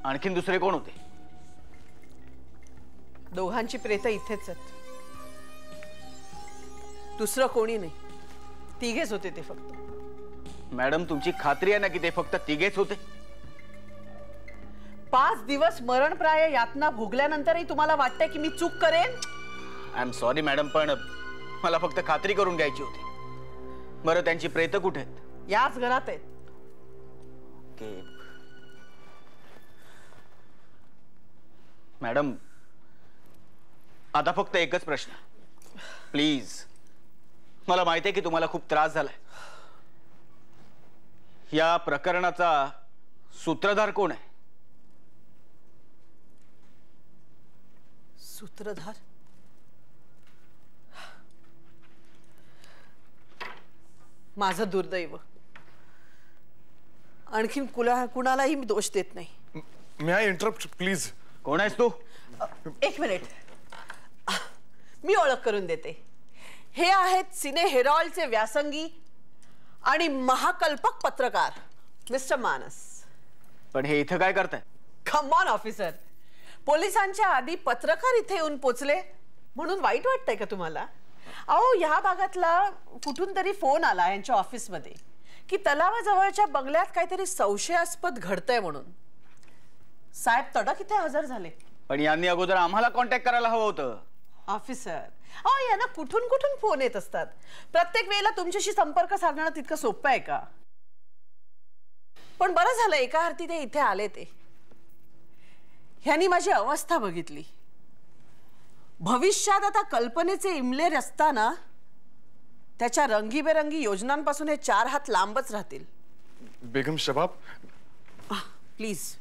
C: आणखीन दुसरे कोण होते?
F: दोघांची प्रेत इथेच आहेत. दुसरं कोणी नाही. तिघेच होते ते फक्त.
C: मॅडम तुमची खात्री आहे ना की ते फक्त तिघेच होते?
F: 5 दिवस मरणप्राय यातना भोगल्यानंतरही तुम्हाला वाटतंय की मी चूक करेन?
C: आय एम सॉरी मॅडम, पण मला फक्त खात्री करून घ्यायची होती. बरं त्यांची प्रेत कुठे आहेत?
F: याच घरात आहेत.
C: ओके मॅडम, आता फक्त एकच प्रश्न. प्लीज, मला माहिती आहे की तुम्हाला खूप त्रास झालाय. या प्रकरणाचा सूत्रधार कोण आहे?
F: सूत्रधार? माझं दुर्दैव. आणखीन कुणालाही मी दोष देत नाही.
A: मे आय इंटरप्ट प्लीज?
C: कोण आहेस तू?
F: एक मिनिट, मी ओळख करून देते. हे आहेत सिने हेरॉल्डचे व्यासंगी आणि महाकल्पक पत्रकार मिस्टर मानस.
C: पण हे इथं काय करताय?
F: कम ऑन ऑफिसर, पोलिसांच्या आधी पत्रकार इथे येऊन पोचले म्हणून वाईट वाटतंय का तुम्हाला? अहो, ह्या भागातला कुठून तरी फोन आला यांच्या ऑफिसमध्ये की तलावाजवळच्या बंगल्यात काहीतरी संशयास्पद घडतंय म्हणून. साहेब तडक इथे हजर झाले.
C: पण यांनी अगोदर आम्हाला कॉन्टॅक्ट करायला हवं होतं.
F: ऑफिसर, अहो यांना कुठून कुठून फोन येत असतात. प्रत्येक वेळेला तुमच्याशी संपर्क साधणं तितकं सोपं आहे का? पण बरं झालं एका अर्थी ते इथे आले. ते ह्यांनी माझी अवस्था बघितली. भविष्यात आता कल्पनेचे इमले रचताना त्याच्या रंगीबेरंगी योजनांपासून हे 4 हात लांबच राहतील.
A: बेगम शबाब,
F: प्लीज,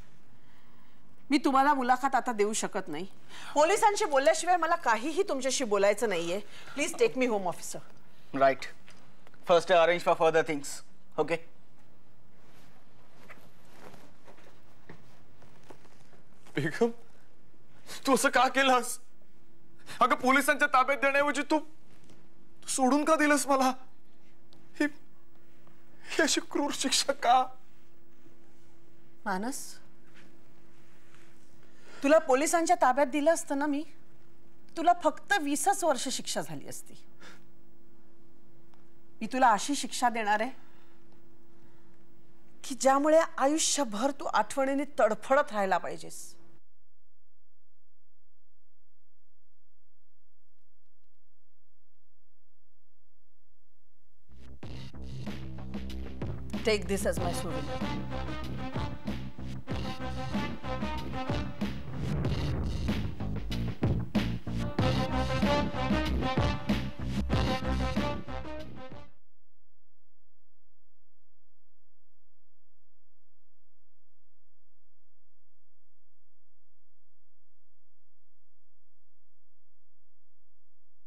F: मी तुम्हाला मुलाखत आता देऊ शकत नाही. पोलिसांशी बोलल्याशिवाय मला काहीही तुमच्याशी बोलायचं नाहीये. Please take me home officer.
C: Right. First arrange for further things. Okay.
A: Begum, तू असं का केलंस? अगं, पोलिसांच्या ताब्यात देण्याऐवजी तू सोडून का दिलंस मला? ही अशी क्रूर शिक्षा का?
F: मानस, तुला पोलिसांच्या ताब्यात दिलं असतं ना मी, तुला फक्त 20च वर्ष शिक्षा झाली असती. मी तुला अशी शिक्षा देणार आहे की ज्यामुळे आयुष्यभर तू आठवणीने तडफडत राहायला पाहिजेस. Take this as my souvenir.